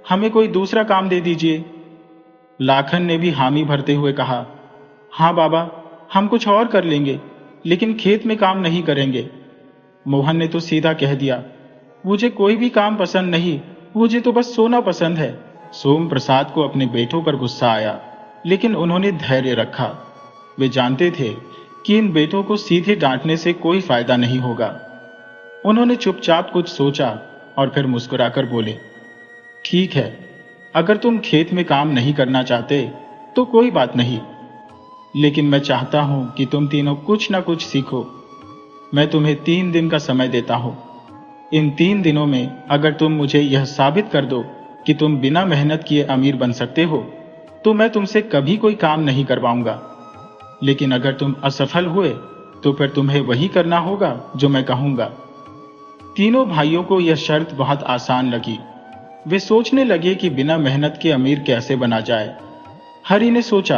हमें कोई दूसरा काम दे दीजिए। लाखन ने भी हामी भरते हुए कहा, हाँ बाबा, हम कुछ और कर लेंगे, लेकिन खेत में काम नहीं करेंगे। मोहन ने तो सीधा कह दिया, मुझे कोई भी काम पसंद नहीं, मुझे तो बस सोना पसंद है। सोम प्रसाद को अपने बेटों पर गुस्सा आया, लेकिन उन्होंने धैर्य रखा। वे जानते थे कि इन बेटों को सीधे डांटने से कोई फायदा नहीं होगा। उन्होंने चुपचाप कुछ सोचा और फिर मुस्कुराकर बोले, ठीक है, अगर तुम खेत में काम नहीं करना चाहते तो कोई बात नहीं, लेकिन मैं चाहता हूं कि तुम तीनों कुछ ना कुछ सीखो। मैं तुम्हें 3 दिन का समय देता हूं। इन 3 दिनों में अगर तुम मुझे यह साबित कर दो कि तुम बिना मेहनत किए अमीर बन सकते हो, तो मैं तुमसे कभी कोई काम नहीं करवाऊंगा। लेकिन अगर तुम असफल हुए तो फिर तुम्हें वही करना होगा जो मैं कहूंगा। तीनों भाइयों को यह शर्त बहुत आसान लगी। वे सोचने लगे कि बिना मेहनत के अमीर कैसे बना जाए। हरि ने सोचा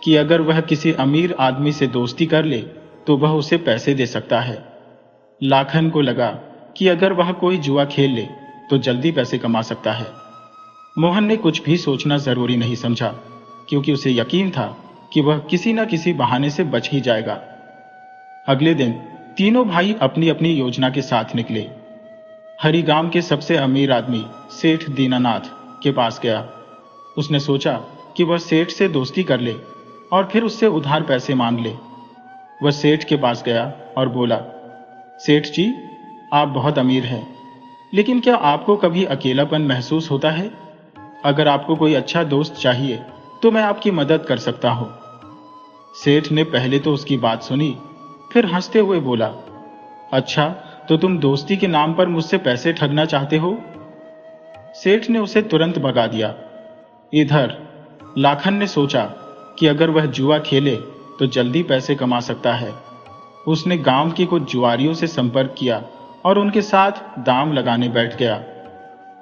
कि अगर वह किसी अमीर आदमी से दोस्ती कर ले तो वह उसे पैसे दे सकता है। लाखन को लगा कि अगर वह कोई जुआ खेल ले तो जल्दी पैसे कमा सकता है। मोहन ने कुछ भी सोचना जरूरी नहीं समझा, क्योंकि उसे यकीन था कि वह किसी न किसी बहाने से बच ही जाएगा। अगले दिन तीनों भाई अपनी अपनी योजना के साथ निकले। हरि गांव के सबसे अमीर आदमी सेठ दीनानाथ के पास गया। उसने सोचा कि वह सेठ से दोस्ती कर ले और फिर उससे उधार पैसे मांग ले। वह सेठ के पास गया और बोला, सेठ जी, आप बहुत अमीर हैं, लेकिन क्या आपको कभी अकेलापन महसूस होता है? अगर आपको कोई अच्छा दोस्त चाहिए तो मैं आपकी मदद कर सकता हूं। सेठ ने पहले तो उसकी बात सुनी, फिर हंसते हुए बोला, अच्छा, तो तुम दोस्ती के नाम पर मुझसे पैसे ठगना चाहते हो? सेठ ने उसे तुरंत भगा दिया। इधर लाखन ने सोचा कि अगर वह जुआ खेले तो जल्दी पैसे कमा सकता है। उसने गांव की कुछ जुआरियों से संपर्क किया और उनके साथ दांव लगाने बैठ गया।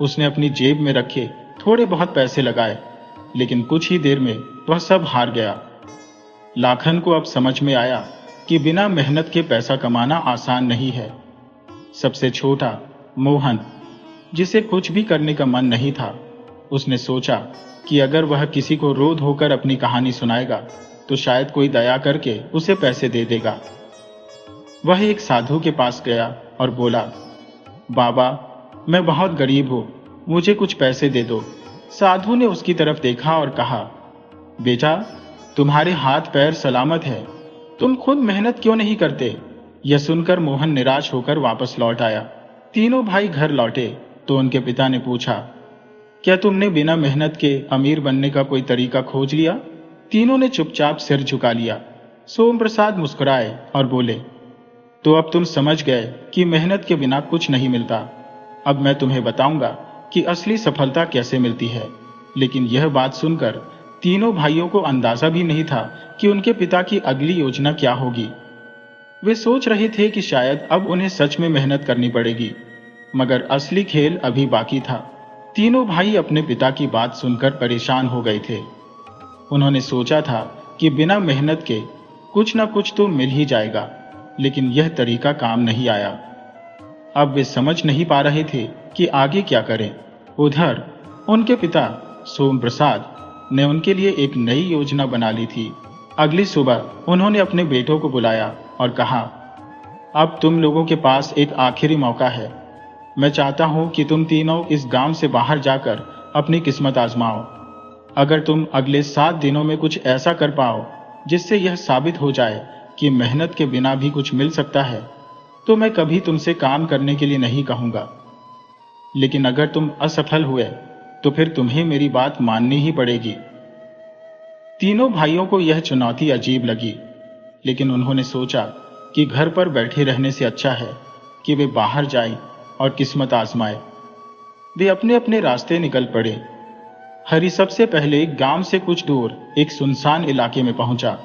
उसने अपनी जेब में रखे थोड़े बहुत पैसे लगाए, लेकिन कुछ ही देर में वह सब हार गया। लाखन को अब समझ में आया कि बिना मेहनत के पैसा कमाना आसान नहीं है। सबसे छोटा मोहन, जिसे कुछ भी करने का मन नहीं था, उसने सोचा कि अगर वह किसी को रो धोकर अपनी कहानी सुनाएगा तो शायद कोई दया करके उसे पैसे दे देगा। वह एक साधु के पास गया और बोला, बाबा, मैं बहुत गरीब हूं, मुझे कुछ पैसे दे दो। साधु ने उसकी तरफ देखा और कहा, बेटा, तुम्हारे हाथ पैर सलामत है, तुम खुद मेहनत क्यों नहीं करते? यह सुनकर मोहन निराश होकर वापस लौट आया। तीनों भाई घर लौटे तो उनके पिता ने पूछा, क्या तुमने बिना मेहनत के अमीर बनने का कोई तरीका खोज लिया? तीनों ने चुपचाप सिर झुका लिया। सोम प्रसाद मुस्कुराए और बोले, तो अब तुम समझ गए कि मेहनत के बिना कुछ नहीं मिलता। अब मैं तुम्हें बताऊंगा कि असली सफलता कैसे मिलती है। लेकिन यह बात सुनकर तीनों भाइयों को अंदाजा भी नहीं था कि उनके पिता की अगली योजना क्या होगी। वे सोच रहे थे कि शायद अब उन्हें सच में मेहनत करनी पड़ेगी, मगर असली खेल अभी बाकी था। तीनों भाई अपने पिता की बात सुनकर परेशान हो गए थे। उन्होंने सोचा था कि बिना मेहनत के कुछ ना कुछ तो मिल ही जाएगा, लेकिन यह तरीका काम नहीं आया। अब वे समझ नहीं पा रहे थे कि आगे क्या करें। उधर उनके पिता सोम प्रसाद ने उनके लिए एक नई योजना बना ली थी। अगली सुबह उन्होंने अपने बेटों को बुलाया और कहा, अब तुम लोगों के पास एक आखिरी मौका है। मैं चाहता हूं कि तुम तीनों इस गांव से बाहर जाकर अपनी किस्मत आजमाओ। अगर तुम अगले 7 दिनों में कुछ ऐसा कर पाओ जिससे यह साबित हो जाए कि मेहनत के बिना भी कुछ मिल सकता है, तो मैं कभी तुमसे काम करने के लिए नहीं कहूंगा। लेकिन अगर तुम असफल हुए तो फिर तुम्हें मेरी बात माननी ही पड़ेगी। तीनों भाइयों को यह चुनौती अजीब लगी, लेकिन उन्होंने सोचा कि घर पर बैठे रहने से अच्छा है कि वे बाहर जाएं और किस्मत आजमाएं। वे अपने अपने रास्ते निकल पड़े। हरि सबसे पहले गांव से कुछ दूर एक सुनसान इलाके में पहुंचा।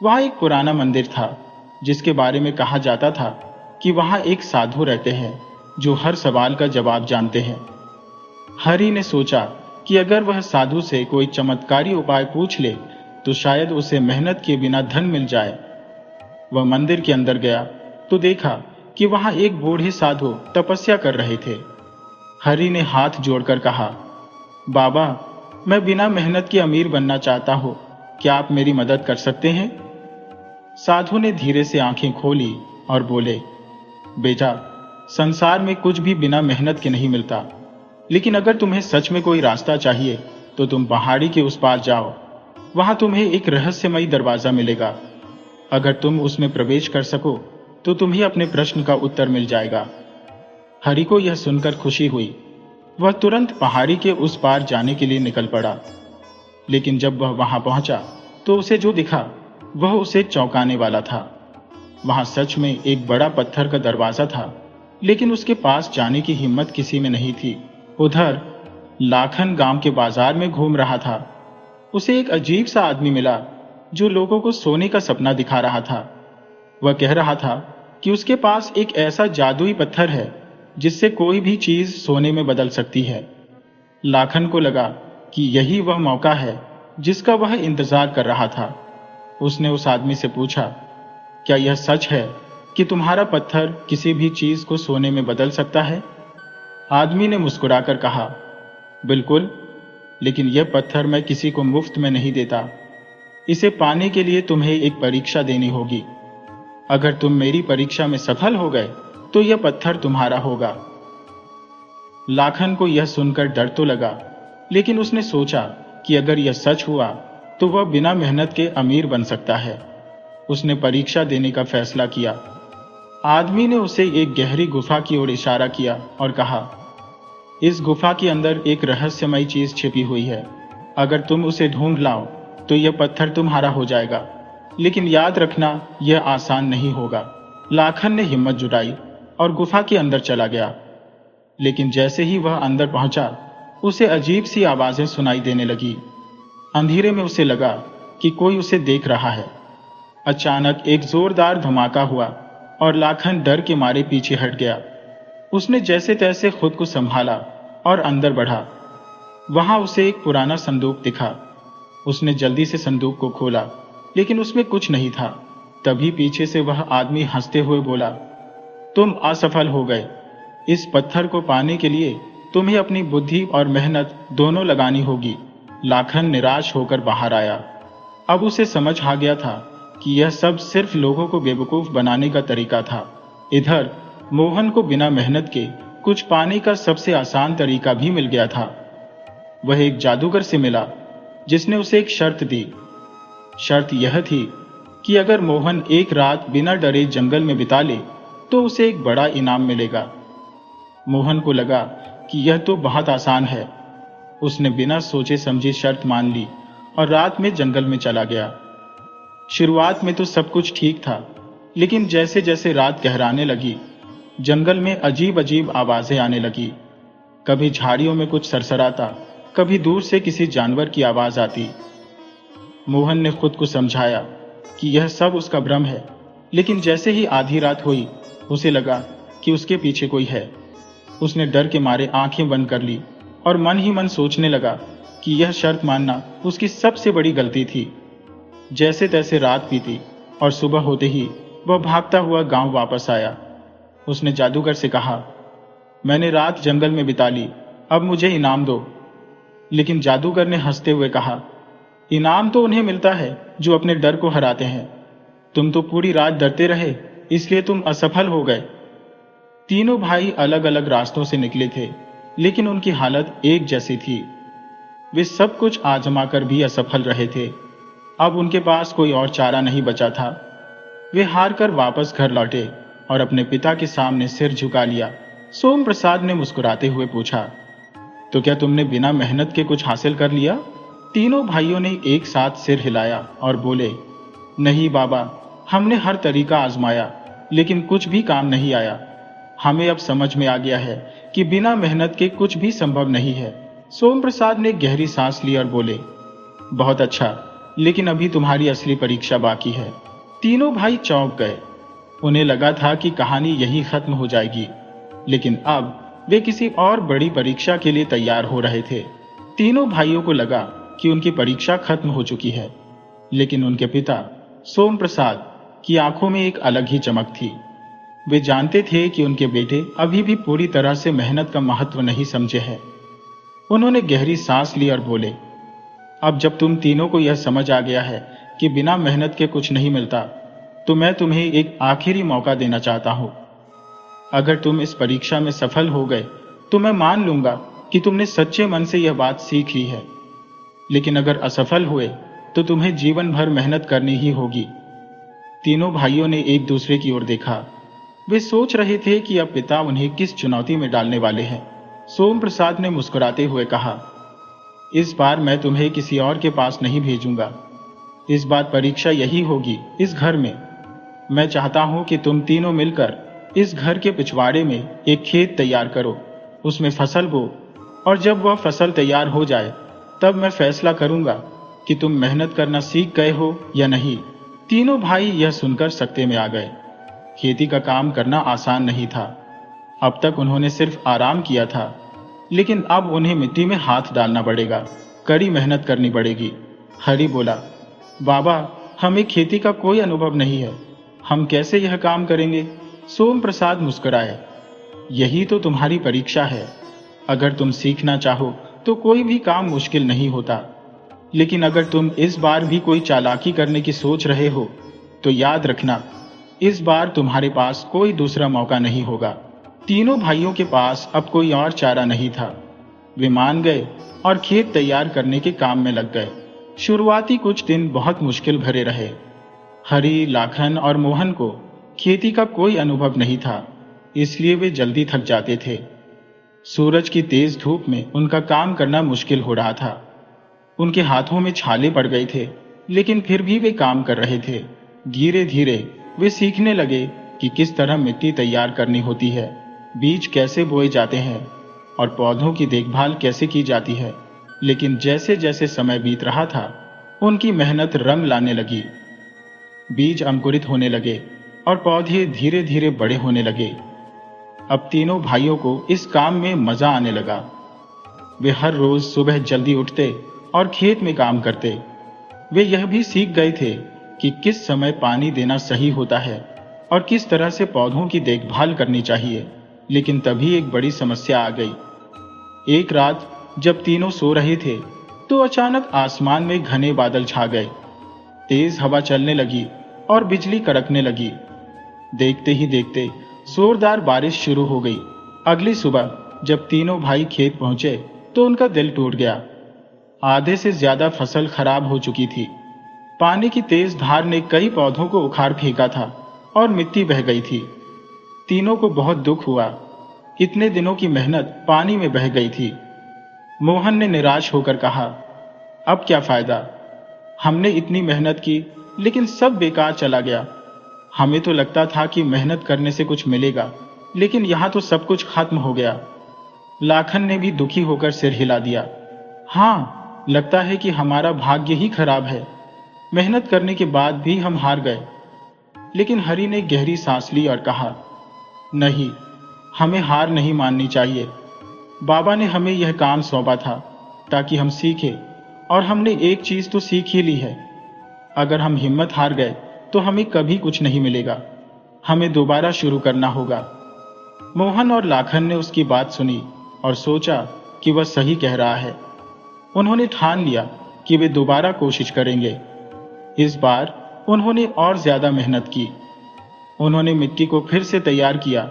वहां एक पुराना मंदिर था, जिसके बारे में कहा जाता था कि वहां एक साधु रहते हैं जो हर सवाल का जवाब जानते हैं। हरि ने सोचा कि अगर वह साधु से कोई चमत्कारी उपाय पूछ ले तो शायद उसे मेहनत के बिना धन मिल जाए। वह मंदिर के अंदर गया तो देखा कि वहां एक बूढ़े साधु तपस्या कर रहे थे। हरि ने हाथ जोड़कर कहा, बाबा, मैं बिना मेहनत के अमीर बनना चाहता हूं, क्या आप मेरी मदद कर सकते हैं? साधु ने धीरे से आंखें खोली और बोले, बेटा, संसार में कुछ भी बिना मेहनत के नहीं मिलता, लेकिन अगर तुम्हें सच में कोई रास्ता चाहिए तो तुम पहाड़ी के उस पार जाओ। वहां तुम्हें एक रहस्यमयी दरवाजा मिलेगा। अगर तुम उसमें प्रवेश कर सको तो तुम्हें अपने प्रश्न का उत्तर मिल जाएगा। हरि को यह सुनकर खुशी हुई। वह तुरंत पहाड़ी के उस पार जाने के लिए निकल पड़ा। लेकिन जब वह वहां पहुंचा तो उसे जो दिखा वह उसे चौंकाने वाला था। वहां सच में एक बड़ा पत्थर का दरवाजा था, लेकिन उसके पास जाने की हिम्मत किसी में नहीं थी। उधर लाखन गांव के बाजार में घूम रहा था। उसे एक अजीब सा आदमी मिला जो लोगों को सोने का सपना दिखा रहा था। वह कह रहा था कि उसके पास एक ऐसा जादुई पत्थर है जिससे कोई भी चीज सोने में बदल सकती है। लाखन को लगा कि यही वह मौका है जिसका वह इंतजार कर रहा था। उसने उस आदमी से पूछा, क्या यह सच है कि तुम्हारा पत्थर किसी भी चीज को सोने में बदल सकता है? आदमी ने मुस्कुराकर कहा, बिल्कुल, लेकिन यह पत्थर मैं किसी को मुफ्त में नहीं देता। इसे पाने के लिए तुम्हें एक परीक्षा देनी होगी। अगर तुम मेरी परीक्षा में सफल हो गए तो यह पत्थर तुम्हारा होगा। लाखन को यह सुनकर डर तो लगा, लेकिन उसने सोचा कि अगर यह सच हुआ तो वह बिना मेहनत के अमीर बन सकता है। उसने परीक्षा देने का फैसला किया। आदमी ने उसे एक गहरी गुफा की ओर इशारा किया और कहा, इस गुफा के अंदर एक रहस्यमयी चीज छिपी हुई है। अगर तुम उसे ढूंढ लाओ तो यह पत्थर तुम्हारा हो जाएगा, लेकिन याद रखना यह आसान नहीं होगा। लाखन ने हिम्मत जुटाई और गुफा के अंदर चला गया। लेकिन जैसे ही वह अंदर पहुंचा, उसे अजीब सी आवाजें सुनाई देने लगी। अंधेरे में उसे लगा कि कोई उसे देख रहा है। अचानक एक जोरदार धमाका हुआ और लाखन डर के मारे पीछे हट गया। उसने जैसे तैसे खुद को संभाला और अंदर बढ़ा। वहां उसे एक पुराना संदूक दिखा। उसने जल्दी से संदूक को खोला, लेकिन उसमें कुछ नहीं था। तभी पीछे से वह आदमी हंसते हुए बोला, तुम असफल हो गए। इस पत्थर को पाने के लिए तुम्हें अपनी बुद्धि और मेहनत दोनों लगानी होगी। लाखन निराश होकर बाहर आया। अब उसे समझ आ गया था कि यह सब सिर्फ लोगों को बेवकूफ बनाने का तरीका था। इधर मोहन को बिना मेहनत के कुछ पाने का सबसे आसान तरीका भी मिल गया था। वह एक जादूगर से मिला जिसने उसे एक शर्त दी। शर्त यह थी कि अगर मोहन एक रात बिना डरे जंगल में बिता ले तो उसे एक बड़ा इनाम मिलेगा। मोहन को लगा कि यह तो बहुत आसान है। उसने बिना सोचे समझे शर्त मान ली और रात में जंगल में चला गया। शुरुआत में तो सब कुछ ठीक था, लेकिन जैसे जैसे रात गहराने लगी, जंगल में अजीब अजीब आवाजें आने लगी। कभी झाड़ियों में कुछ सरसराता, कभी दूर से किसी जानवर की आवाज आती। मोहन ने खुद को समझाया कि यह सब उसका भ्रम है, लेकिन जैसे ही आधी रात हुई, उसे लगा कि उसके पीछे कोई है। उसने डर के मारे आंखें बंद कर ली और मन ही मन सोचने लगा कि यह शर्त मानना उसकी सबसे बड़ी गलती थी। जैसे तैसे रात बीती और सुबह होते ही वह भागता हुआ गांव वापस आया। उसने जादूगर से कहा, मैंने रात जंगल में बिता ली, अब मुझे इनाम दो। लेकिन जादूगर ने हंसते हुए कहा, इनाम तो उन्हें मिलता है जो अपने डर को हराते हैं। तुम तो पूरी रात डरते रहे, इसलिए तुम असफल हो गए। तीनों भाई अलग अलग रास्तों से निकले थे, लेकिन उनकी हालत एक जैसी थी। वे सब कुछ आजमा कर भी असफल रहे थे। अब उनके पास कोई और चारा नहीं बचा था। वे हार कर वापस घर लौटे और अपने पिता के सामने सिर झुका लिया। सोम प्रसाद ने मुस्कुराते हुए पूछा, तो क्या तुमने बिना मेहनत के कुछ हासिल कर लिया? तीनों भाइयों ने एक साथ सिर हिलाया और बोले, नहीं बाबा, हमने हर तरीका आजमाया लेकिन कुछ भी काम नहीं आया। हमें अब समझ में आ गया है कि बिना मेहनत के कुछ भी संभव नहीं है। सोम प्रसाद ने गहरी सांस ली और बोले, बहुत अच्छा, लेकिन अभी तुम्हारी असली परीक्षा बाकी है। तीनों भाई चौंक गए। उन्हें लगा था कि कहानी यही खत्म हो जाएगी, लेकिन अब वे किसी और बड़ी परीक्षा के लिए तैयार हो रहे थे। तीनों भाइयों को लगा कि उनकी परीक्षा खत्म हो चुकी है, लेकिन उनके पिता सोम प्रसाद की आंखों में एक अलग ही चमक थी। वे जानते थे कि उनके बेटे अभी भी पूरी तरह से मेहनत का महत्व नहीं समझे हैं। उन्होंने गहरी सांस ली और बोले, अब जब तुम तीनों को यह समझ आ गया है कि बिना मेहनत के कुछ नहीं मिलता, तो मैं तुम्हें एक आखिरी मौका देना चाहता हूं। अगर तुम इस परीक्षा में सफल हो गए तो मैं मान लूंगा कि तुमने सच्चे मन से यह बात सीख ली है, लेकिन अगर असफल हुए तो तुम्हें जीवन भर मेहनत करनी ही होगी। तीनों भाइयों ने एक दूसरे की ओर देखा। वे सोच रहे थे कि अब पिता उन्हें किस चुनौती में डालने वाले हैं। सोम प्रसाद ने मुस्कुराते हुए कहा, इस बार मैं तुम्हें किसी और के पास नहीं भेजूंगा। इस बार परीक्षा यही होगी, इस घर में। मैं चाहता हूं कि तुम तीनों मिलकर इस घर के पिछवाड़े में एक खेत तैयार करो, उसमें फसल बो, और जब वह फसल तैयार हो जाए तब मैं फैसला करूंगा कि तुम मेहनत करना सीख गए हो या नहीं। तीनों भाई यह सुनकर सकते में आ गए। खेती का काम करना आसान नहीं था। अब तक उन्होंने सिर्फ आराम किया था, लेकिन अब उन्हें मिट्टी में हाथ डालना पड़ेगा, कड़ी मेहनत करनी पड़ेगी। हरि बोला, बाबा, हमें खेती का कोई अनुभव नहीं है, हम कैसे यह काम करेंगे? सोम प्रसाद मुस्कुराए, यही तो तुम्हारी परीक्षा है। अगर तुम सीखना चाहो तो कोई भी काम मुश्किल नहीं होता, लेकिन अगर तुम इस बार भी कोई चालाकी करने की सोच रहे हो तो याद रखना, इस बार तुम्हारे पास कोई दूसरा मौका नहीं होगा। तीनों भाइयों के पास अब कोई और चारा नहीं था। वे मान गए और खेत तैयार करने के काम में लग गए। शुरुआती कुछ दिन बहुत मुश्किल भरे रहे। हरि, लाखन और मोहन को खेती का कोई अनुभव नहीं था, इसलिए वे जल्दी थक जाते थे। सूरज की तेज धूप में उनका काम करना मुश्किल हो रहा था। उनके हाथों में छाले पड़ गए थे, लेकिन फिर भी वे काम कर रहे थे। धीरे धीरे वे सीखने लगे कि किस तरह मिट्टी तैयार करनी होती है, बीज कैसे बोए जाते हैं और पौधों की देखभाल कैसे की जाती है। लेकिन जैसे जैसे समय बीत रहा था, उनकी मेहनत रंग लाने लगी। बीज अंकुरित होने लगे और पौधे धीरे धीरे बड़े होने लगे। अब तीनों भाइयों को इस काम में मजा आने लगा। वे हर रोज सुबह जल्दी उठते और खेत में काम करते। वे यह भी सीख गए थे कि किस समय पानी देना सही होता है और किस तरह से पौधों की देखभाल करनी चाहिए। लेकिन तभी एक बड़ी समस्या आ गई। एक रात जब तीनों सो रहे थे तो अचानक आसमान में घने बादल छा गए। तेज हवा चलने लगी और बिजली कड़कने लगी। देखते ही देखते जोरदार बारिश शुरू हो गई। अगली सुबह जब तीनों भाई खेत पहुंचे तो उनका दिल टूट गया। आधे से ज्यादा फसल खराब हो चुकी थी। पानी की तेज धार ने कई पौधों को उखाड़ फेंका था और मिट्टी बह गई थी। तीनों को बहुत दुख हुआ। इतने दिनों की मेहनत पानी में बह गई थी। मोहन ने निराश होकर कहा, अब क्या फायदा? हमने इतनी मेहनत की लेकिन सब बेकार चला गया। हमें तो लगता था कि मेहनत करने से कुछ मिलेगा, लेकिन यहां तो सब कुछ खत्म हो गया। लाखन ने भी दुखी होकर सिर हिला दिया। हाँ, लगता है कि हमारा भाग्य ही खराब है। मेहनत करने के बाद भी हम हार गए। लेकिन हरि ने गहरी सांस ली और कहा, नहीं, हमें हार नहीं माननी चाहिए। बाबा ने हमें यह काम सौंपा था ताकि हम सीखें, और हमने एक चीज तो सीख ही ली है। अगर हम हिम्मत हार गए तो हमें कभी कुछ नहीं मिलेगा। हमें दोबारा शुरू करना होगा। मोहन और लाखन ने उसकी बात सुनी और सोचा कि वह सही कह रहा है। उन्होंने ठान लिया कि वे दोबारा कोशिश करेंगे। इस बार उन्होंने और ज्यादा मेहनत की। उन्होंने मिट्टी को फिर से तैयार किया,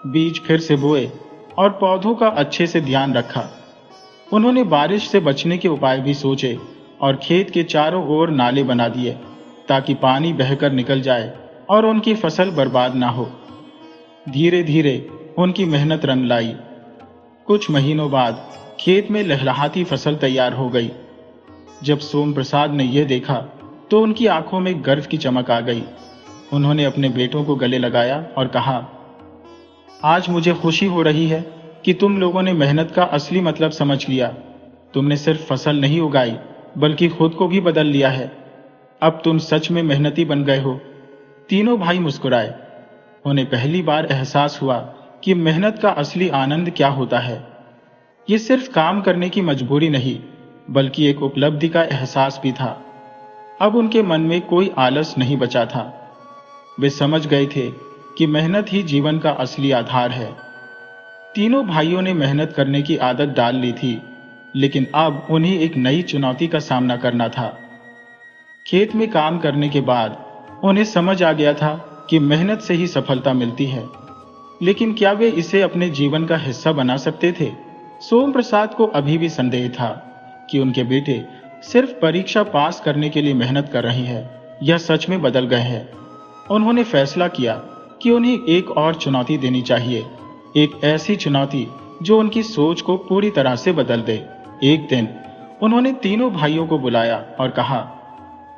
बीज फिर से बोए और पौधों का अच्छे से ध्यान रखा। उन्होंने बारिश से बचने के उपाय भी सोचे और खेत के चारों ओर नाले बना दिए ताकि पानी बहकर निकल जाए और उनकी फसल बर्बाद ना हो। धीरे धीरे उनकी मेहनत रंग लाई। कुछ महीनों बाद खेत में लहलहाती फसल तैयार हो गई। जब सोम प्रसाद ने यह देखा तो उनकी आंखों में गर्व की चमक आ गई। उन्होंने अपने बेटों को गले लगाया और कहा, आज मुझे खुशी हो रही है कि तुम लोगों ने मेहनत का असली मतलब समझ लिया। तुमने सिर्फ फसल नहीं उगाई बल्कि खुद को भी बदल लिया है। अब तुम सच में मेहनती बन गए हो। तीनों भाई मुस्कुराए। उन्हें पहली बार एहसास हुआ कि मेहनत का असली आनंद क्या होता है। ये सिर्फ काम करने की मजबूरी नहीं बल्कि एक उपलब्धि का एहसास भी था। अब उनके मन में कोई आलस नहीं बचा था। वे समझ गए थे कि मेहनत ही जीवन का असली आधार है। तीनों भाइयों ने मेहनत करने की आदत डाल ली थी, लेकिन अब उन्हें एक नई चुनौती का सामना करना था। खेत में काम करने के बाद उन्हें समझ आ गया था कि मेहनत से ही सफलता मिलती है, लेकिन क्या वे इसे अपने जीवन का हिस्सा बना सकते थे? सोम प्रसाद को अभी भी संदेह था कि उनके बेटे सिर्फ परीक्षा पास करने के लिए मेहनत कर रहे हैं या सच में बदल गए हैं। उन्होंने फैसला किया कि उन्हें एक और चुनौती देनी चाहिए, एक ऐसी चुनौती जो उनकी सोच को पूरी तरह से बदल दे। एक दिन उन्होंने तीनों भाइयों को बुलाया और कहा,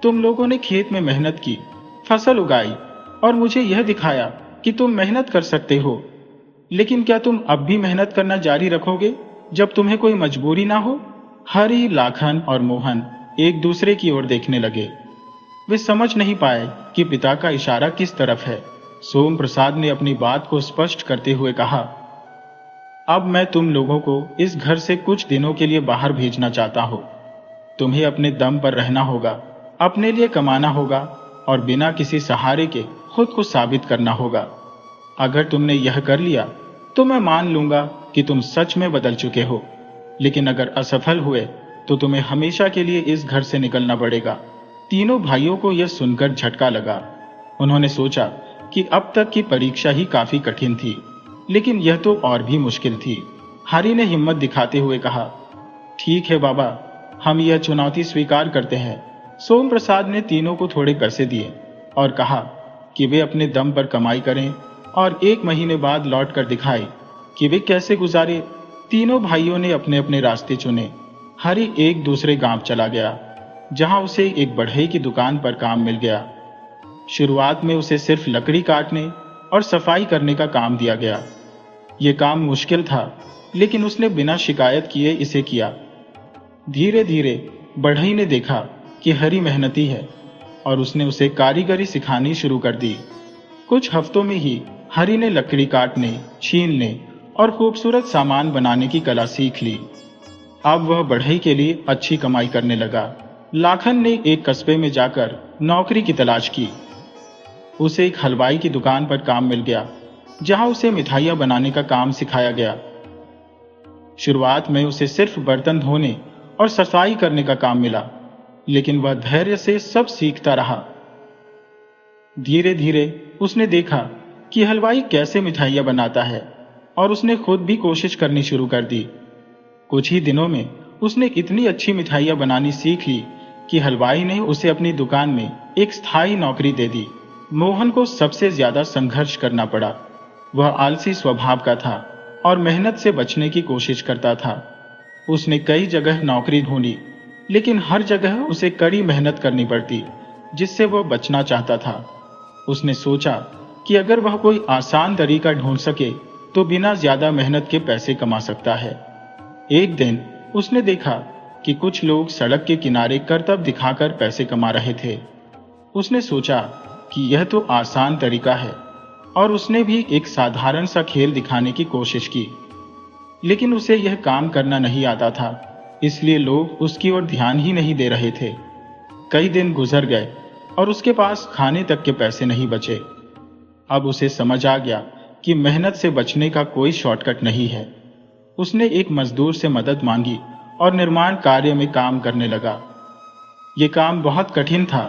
तुम लोगों ने खेत में मेहनत की, फसल उगाई और मुझे यह दिखाया कि तुम मेहनत कर सकते हो, लेकिन क्या तुम अब भी मेहनत करना जारी रखोगे जब तुम्हें कोई मजबूरी ना हो? हरि, लाखन और मोहन एक दूसरे की ओर देखने लगे। वे समझ नहीं पाए कि पिता का इशारा किस तरफ है। सोम प्रसाद ने अपनी बात को स्पष्ट करते हुए कहा, अब मैं तुम लोगों को इस घर से कुछ दिनों के लिए बाहर भेजना चाहता हूं। तुम्हें अपने दम पर रहना होगा, अपने लिए कमाना होगा और बिना किसी सहारे के खुद को साबित करना होगा। अगर तुमने यह कर लिया तो मैं मान लूंगा कि तुम सच में बदल चुके हो, लेकिन अगर असफल हुए तो तुम्हें हमेशा के लिए इस घर से निकलना पड़ेगा। तीनों भाइयों को यह सुनकर झटका लगा। उन्होंने सोचा कि अब तक की परीक्षा ही काफी कठिन थी, लेकिन यह तो और भी मुश्किल थी। हरि ने हिम्मत दिखाते हुए कहा, ठीक है बाबा, हम यह चुनौती स्वीकार करते हैं। सोम प्रसाद ने तीनों को थोड़े पैसे दिए और कहा कि वे अपने दम पर कमाई करें और 1 महीने बाद लौट कर दिखाए कि वे कैसे गुजारे। तीनों भाइयों ने अपने अपने रास्ते चुने। हरि एक दूसरे गांव चला गया, जहां उसे एक बढ़ई की दुकान पर काम मिल गया। शुरुआत में उसे सिर्फ लकड़ी काटने और सफाई करने का काम दिया गया। यह काम मुश्किल था, लेकिन उसने बिना शिकायत किए इसे किया। धीरे धीरे बढ़ई ने देखा कि हरि मेहनती है और उसने उसे कारीगरी सिखानी शुरू कर दी। कुछ हफ्तों में ही हरि ने लकड़ी काटने, छीलने और खूबसूरत सामान बनाने की कला सीख ली। अब वह बढ़ई के लिए अच्छी कमाई करने लगा। लाखन ने एक कस्बे में जाकर नौकरी की तलाश की। उसे एक हलवाई की दुकान पर काम मिल गया, जहां उसे मिठाइयां बनाने का काम सिखाया गया। शुरुआत में उसे सिर्फ बर्तन धोने और सफाई करने का काम मिला, लेकिन वह धैर्य से सब सीखता रहा। धीरे धीरे उसने देखा कि हलवाई कैसे मिठाइयां बनाता है और उसने खुद भी कोशिश करनी शुरू कर दी। कुछ ही दिनों में उसने इतनी अच्छी मिठाइयां बनानी सीख ली कि हलवाई ने उसे अपनी दुकान में एक स्थायी नौकरी दे दी। मोहन को सबसे ज्यादा संघर्ष करना पड़ा। वह आलसी स्वभाव का था और मेहनत से बचने की कोशिश करता था। उसने कई जगह नौकरी ढूंढी, लेकिन हर जगह उसे कड़ी मेहनत करनी पड़ती, जिससे वह बचना चाहता था। उसने सोचा कि अगर वह कोई आसान तरीका ढूंढ सके तो बिना ज्यादा मेहनत के पैसे कमा सकता है। एक दिन उसने देखा कि कुछ लोग सड़क के किनारे करतब दिखाकर पैसे कमा रहे थे। उसने सोचा कि यह तो आसान तरीका है और उसने भी एक साधारण सा खेल दिखाने की कोशिश की, लेकिन उसे यह काम करना नहीं आता था, इसलिए लोग उसकी ओर ध्यान ही नहीं दे रहे थे। कई दिन गुजर गए और उसके पास खाने तक के पैसे नहीं बचे। अब उसे समझ आ गया कि मेहनत से बचने का कोई शॉर्टकट नहीं है। उसने एक मजदूर से मदद मांगी और निर्माण कार्य में काम करने लगा। यह काम बहुत कठिन था,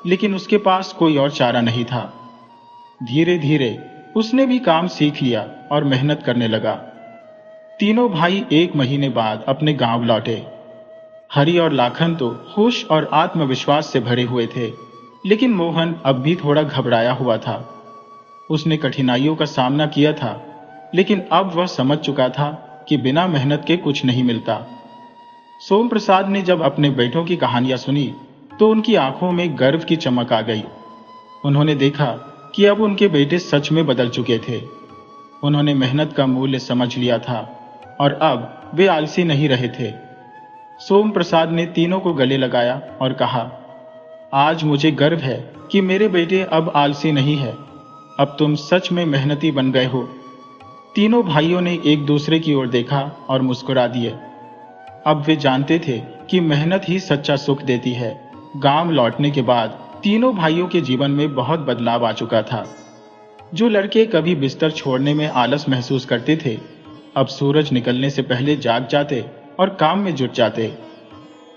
लेकिन उसके पास कोई और चारा नहीं था। धीरे धीरे उसने भी काम सीख लिया और मेहनत करने लगा। तीनों भाई 1 महीने बाद अपने गांव लौटे। हरि और लाखन तो खुश और आत्मविश्वास से भरे हुए थे। लेकिन मोहन अब भी थोड़ा घबराया हुआ था। उसने कठिनाइयों का सामना किया था, लेकिन अब वह समझ चुका था कि बिना मेहनत के कुछ नहीं मिलता। सोम प्रसाद ने जब अपने बेटों की कहानियां सुनी तो उनकी आंखों में गर्व की चमक आ गई। उन्होंने देखा कि अब उनके बेटे सच में बदल चुके थे। उन्होंने मेहनत का मूल्य समझ लिया था और अब वे आलसी नहीं रहे थे। सोम प्रसाद ने तीनों को गले लगाया और कहा, आज मुझे गर्व है कि मेरे बेटे अब आलसी नहीं है। अब तुम सच में मेहनती बन गए हो। तीनों भाइयों ने एक दूसरे की ओर देखा और मुस्कुरा दिए। अब वे जानते थे कि मेहनत ही सच्चा सुख देती है। गांव लौटने के बाद तीनों भाइयों के जीवन में बहुत बदलाव आ चुका था। जो लड़के कभी बिस्तर छोड़ने में आलस महसूस करते थे, अब सूरज निकलने से पहले जाग जाते और काम में जुट जाते।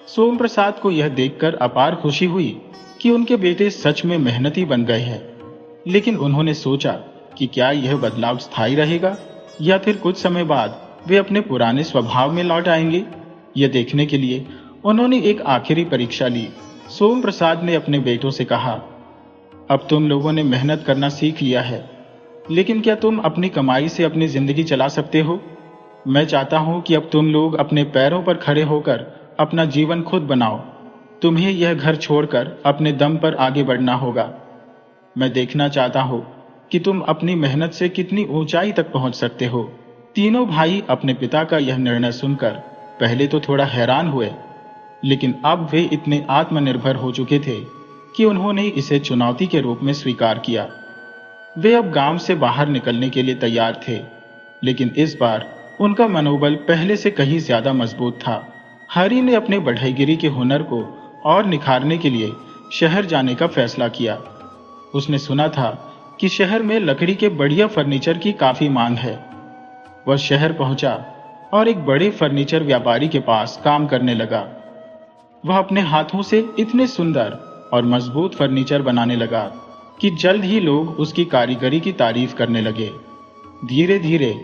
सोम प्रसाद को यह देखकर अपार खुशी हुई कि उनके बेटे सच में मेहनती बन गए हैं। लेकिन उन्होंने सोचा कि क्या यह बदलाव स्थायी रहेगा या फिर कुछ समय बाद वे अपने पुराने स्वभाव में लौट आएंगे। यह देखने के लिए उन्होंने एक आखिरी परीक्षा ली। सोम प्रसाद ने अपने बेटों से कहा, अब तुम लोगों ने मेहनत करना सीख लिया है, लेकिन क्या तुम अपनी कमाई से अपनी जिंदगी चला सकते हो? मैं चाहता हूं कि अब तुम लोग अपने पैरों पर खड़े होकर अपना जीवन खुद बनाओ। तुम्हें यह घर छोड़कर अपने दम पर आगे बढ़ना होगा। मैं देखना चाहता हूं कि तुम अपनी मेहनत से कितनी ऊंचाई तक पहुंच सकते हो। तीनों भाई अपने पिता का यह निर्णय सुनकर पहले तो थोड़ा हैरान हुए, लेकिन अब वे इतने आत्मनिर्भर हो चुके थे कि उन्होंने इसे चुनौती के रूप में स्वीकार किया। वे अब गांव से बाहर निकलने के लिए तैयार थे, लेकिन इस बार उनका मनोबल पहले से कहीं ज्यादा मजबूत था। हरि ने अपने बढ़ईगिरी के हुनर को और निखारने के लिए शहर जाने का फैसला किया। उसने सुना था कि शहर में लकड़ी के बढ़िया फर्नीचर की काफी मांग है। वह शहर पहुंचा और एक बड़े फर्नीचर व्यापारी के पास काम करने लगा। वह अपने हाथों से इतने सुंदर और मजबूत फर्नीचर बनाने लगा कि जल्द ही लोग उसकी कारीगरी की तारीफ करने लगे। धीरे धीरे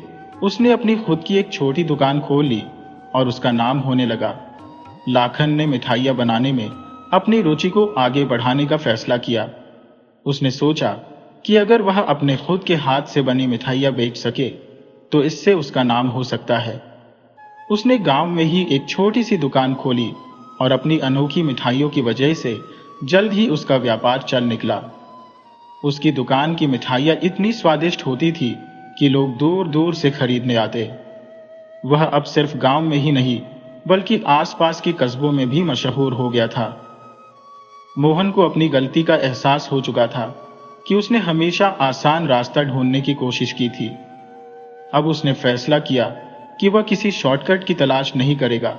उसने अपनी खुद की एक छोटी दुकान खोल ली और उसका नाम होने लगा। लाखन ने मिठाइयाँ बनाने में अपनी रुचि को आगे बढ़ाने का फैसला किया। उसने सोचा कि अगर वह अपने खुद के हाथ से बनी मिठाइयाँ बेच सके तो इससे उसका नाम हो सकता है। उसने गांव में ही एक छोटी सी दुकान खोली और अपनी अनोखी मिठाइयों की वजह से जल्द ही उसका व्यापार चल निकला। उसकी दुकान की मिठाइयाँ इतनी स्वादिष्ट होती थी कि लोग दूर दूर से खरीदने आते। वह अब सिर्फ गांव में ही नहीं बल्कि आसपास के कस्बों में भी मशहूर हो गया था। मोहन को अपनी गलती का एहसास हो चुका था कि उसने हमेशा आसान रास्ता ढूंढने की कोशिश की थी। अब उसने फैसला किया कि वह किसी शॉर्टकट की तलाश नहीं करेगा,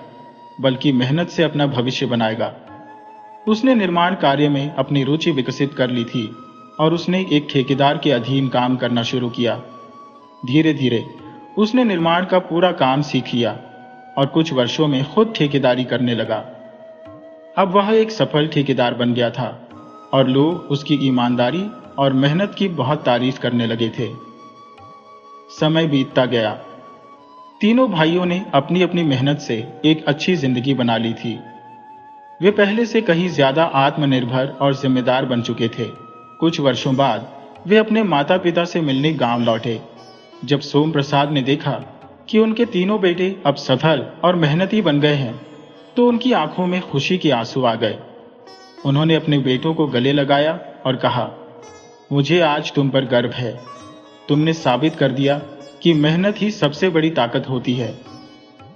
बल्कि मेहनत से अपना भविष्य बनाएगा। उसने निर्माण कार्य में अपनी रुचि विकसित कर ली थी और उसने एक ठेकेदार के अधीन काम करना शुरू किया। धीरे धीरे उसने निर्माण का पूरा काम सीख लिया और कुछ वर्षों में खुद ठेकेदारी करने लगा। अब वह एक सफल ठेकेदार बन गया था और लोग उसकी ईमानदारी और मेहनत की बहुत तारीफ करने लगे थे। समय बीतता गया। तीनों भाइयों ने अपनी अपनी मेहनत से एक अच्छी जिंदगी बना ली थी। वे पहले से कहीं ज्यादा आत्मनिर्भर और जिम्मेदार बन चुके थे। कुछ वर्षों बाद वे अपने माता पिता से मिलने गांव लौटे। जब सोम प्रसाद ने देखा कि उनके तीनों बेटे अब सफल और मेहनती बन गए हैं, तो उनकी आंखों में खुशी के आंसू आ गए। उन्होंने अपने बेटों को गले लगाया और कहा, मुझे आज तुम पर गर्व है। तुमने साबित कर दिया कि मेहनत ही सबसे बड़ी ताकत होती है।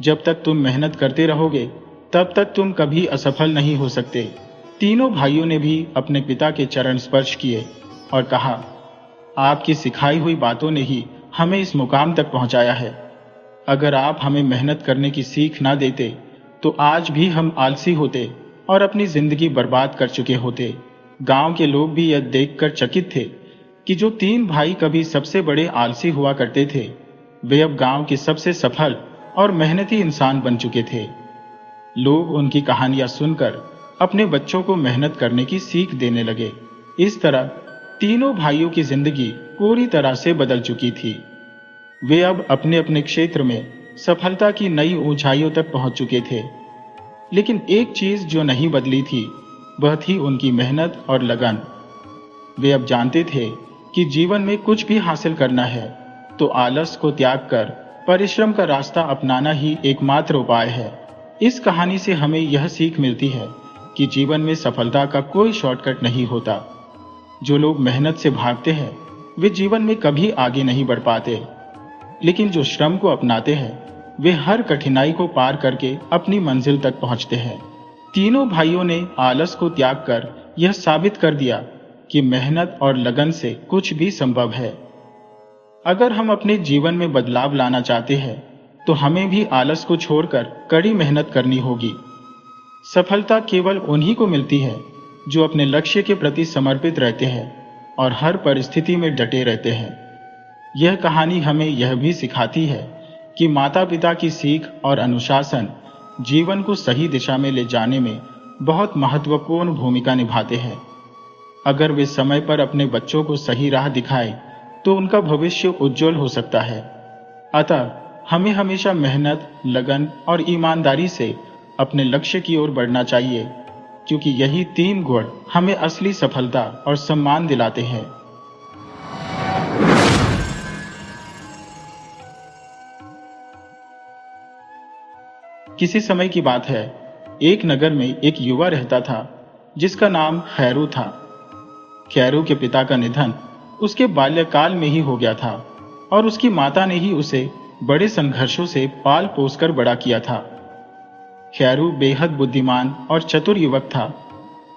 जब तक तुम मेहनत करते रहोगे, तब तक तुम कभी असफल नहीं हो सकते। तीनों भाइयों ने भी अपने पिता के चरण स्पर्श किए और कहा, आपकी सिखाई हुई बातों ने ही हमें इस मुकाम तक पहुंचाया है। अगर आप हमें मेहनत करने की सीख ना देते तो आज भी हम आलसी होते और अपनी जिंदगी बर्बाद कर चुके होते। गांव के लोग भी यह देखकर चकित थे कि जो तीन भाई कभी सबसे बड़े आलसी हुआ करते थे, वे अब गांव के सबसे सफल और मेहनती इंसान बन चुके थे। लोग उनकी कहानियां सुनकर अपने बच्चों को मेहनत करने की सीख देने लगे। इस तरह तीनों भाइयों की जिंदगी पूरी तरह से बदल चुकी थी। वे अब अपने अपने क्षेत्र में सफलता की नई ऊंचाइयों तक पहुंच चुके थे। लेकिन एक चीज जो नहीं बदली थी, वह थी उनकी मेहनत और लगन। वे अब जानते थे कि जीवन में कुछ भी हासिल करना है तो आलस को त्याग कर परिश्रम का रास्ता अपनाना ही एकमात्र उपाय है। इस कहानी से हमें यह सीख मिलती है कि जीवन में सफलता का कोई शॉर्टकट नहीं होता। जो लोग मेहनत से भागते हैं वे जीवन में कभी आगे नहीं बढ़ पाते, लेकिन जो श्रम को अपनाते हैं वे हर कठिनाई को पार करके अपनी मंजिल तक पहुंचते हैं। तीनों भाइयों ने आलस को त्याग कर यह साबित कर दिया कि मेहनत और लगन से कुछ भी संभव है। अगर हम अपने जीवन में बदलाव लाना चाहते हैं तो हमें भी आलस को छोड़कर कड़ी मेहनत करनी होगी। सफलता केवल उन्हीं को मिलती है जो अपने लक्ष्य के प्रति समर्पित रहते हैं और हर परिस्थिति में डटे रहते हैं। यह कहानी हमें यह भी सिखाती है कि माता पिता की सीख और अनुशासन जीवन को सही दिशा में ले जाने में बहुत महत्वपूर्ण भूमिका निभाते हैं। अगर वे समय पर अपने बच्चों को सही राह दिखाएं तो उनका भविष्य उज्जवल हो सकता है। अतः हमें हमेशा मेहनत, लगन और ईमानदारी से अपने लक्ष्य की ओर बढ़ना चाहिए, क्योंकि यही 3 गुण हमें असली सफलता और सम्मान दिलाते हैं। किसी समय की बात है, एक नगर में एक युवा रहता था जिसका नाम खैरू था। खैरू के पिता का निधन उसके बाल्यकाल में ही हो गया था और उसकी माता ने ही उसे बड़े संघर्षों से पाल पोस कर बड़ा किया था। खैरू बेहद बुद्धिमान और चतुर युवक था।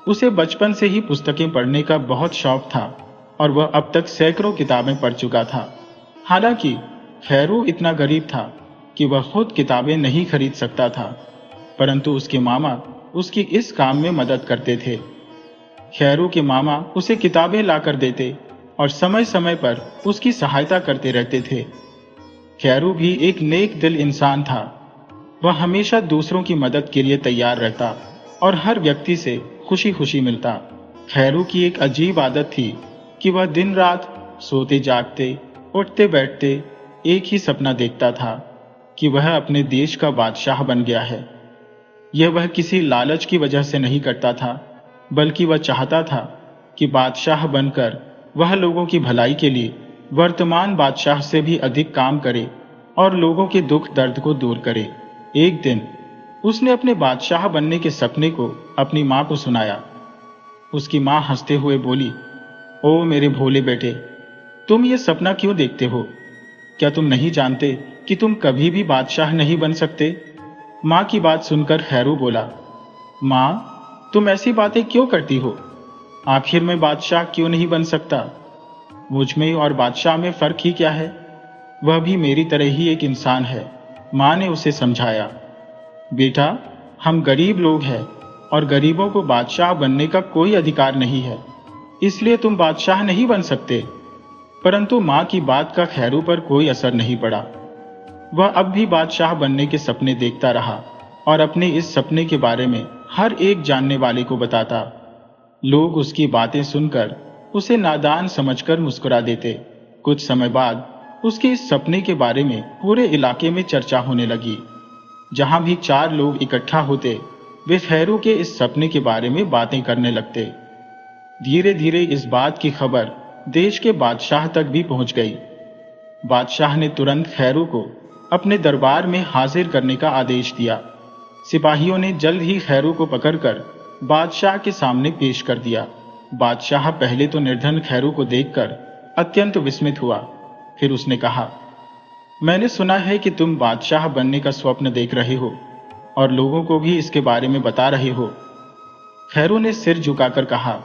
उसे बचपन से ही पुस्तकें पढ़ने का बहुत शौक था और वह अब तक सैकड़ों किताबें पढ़ चुका था। हालांकि खैरू इतना गरीब था कि वह खुद किताबें नहीं खरीद सकता था, परंतु उसके मामा उसकी इस काम में मदद करते थे। खैरू के मामा उसे किताबें लाकर देते और समय समय पर उसकी सहायता करते रहते थे। खैरू भी एक नेक दिल इंसान था। वह हमेशा दूसरों की मदद के लिए तैयार रहता और हर व्यक्ति से खुशी खुशी मिलता। खैरू की एक अजीब आदत थी कि वह दिन रात सोते जागते, उठते बैठते एक ही सपना देखता था कि वह अपने देश का बादशाह बन गया है। यह वह किसी लालच की वजह से नहीं करता था, बल्कि वह चाहता था कि बादशाह बनकर वह लोगों की भलाई के लिए वर्तमान बादशाह से भी अधिक काम करे और लोगों के दुख दर्द को दूर करे। एक दिन उसने अपने बादशाह बनने के सपने को अपनी मां को सुनाया। उसकी मां हंसते हुए बोली, ओ मेरे भोले बेटे, तुम ये सपना क्यों देखते हो? क्या तुम नहीं जानते कि तुम कभी भी बादशाह नहीं बन सकते? मां की बात सुनकर खैरू बोला, मां, तुम ऐसी बातें क्यों करती हो? आखिर मैं बादशाह क्यों नहीं बन सकता? मुझ में और बादशाह में फर्क ही क्या है? वह भी मेरी तरह ही एक इंसान है। मां ने उसे समझाया, बेटा, हम गरीब लोग हैं और गरीबों को बादशाह बनने का कोई अधिकार नहीं है, इसलिए तुम बादशाह नहीं बन सकते। परंतु मां की बात का खैरू पर कोई असर नहीं पड़ा। वह अब भी बादशाह बनने के सपने देखता रहा और अपने इस सपने के बारे में हर एक जानने वाले को बताता। लोग उसकी बातें सुनकर उसे नादान समझकर मुस्कुरा देते। कुछ समय बाद उसके इस सपने के बारे में पूरे इलाके में चर्चा होने लगी। जहां भी 4 लोग इकट्ठा होते, वे खैरू के इस सपने के बारे में बातें करने लगते। धीरे धीरे इस बात की खबर देश के बादशाह तक भी पहुंच गई। बादशाह ने तुरंत खैरू को अपने दरबार में हाजिर करने का आदेश दिया। सिपाहियों ने जल्द ही खैरू को पकड़कर बादशाह के सामने पेश कर दिया। बादशाह पहले तो निर्धन खैरू को देखकर अत्यंत विस्मित हुआ। फिर उसने कहा, मैंने सुना है कि तुम बादशाह बनने का स्वप्न देख रहे हो और लोगों को भी इसके बारे में बता रहे हो। खैरू ने सिर झुकाकर कहा,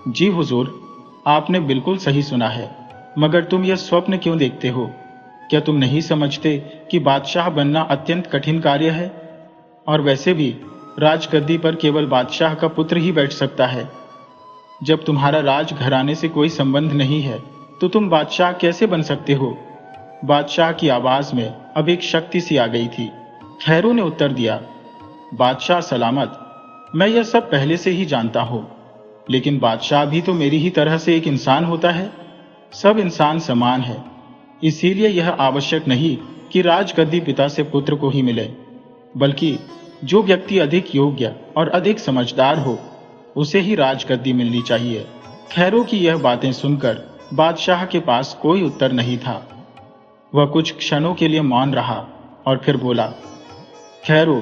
जी हुजूर, आपने बिल्कुल सही सुना है, मगर तुम यह स्वप्न क्यों देखते हो? क्या तुम नहीं समझते कि बादशाह बनना अत्यंत कठिन कार्य है? और वैसे भी राजगद्दी पर केवल बादशाह का पुत्र ही बैठ सकता है। जब तुम्हारा राज घराने से कोई संबंध नहीं है तो तुम बादशाह कैसे बन सकते हो? बादशाह की आवाज में अब एक शक्ति सी आ गई थी। खैरू ने उत्तर दिया, बादशाह सलामत, मैं यह सब पहले से ही जानता हूं, लेकिन बादशाह भी तो मेरी ही तरह से एक इंसान होता है। सब इंसान समान है, इसीलिए यह आवश्यक नहीं कि राजगद्दी पिता से पुत्र को ही मिले, बल्कि जो व्यक्ति अधिक योग्य और अधिक समझदार हो उसे ही राजगद्दी मिलनी चाहिए। खैरू की यह बातें सुनकर बादशाह के पास कोई उत्तर नहीं था। वह कुछ क्षणों के लिए मौन रहा और फिर बोला, खैरू,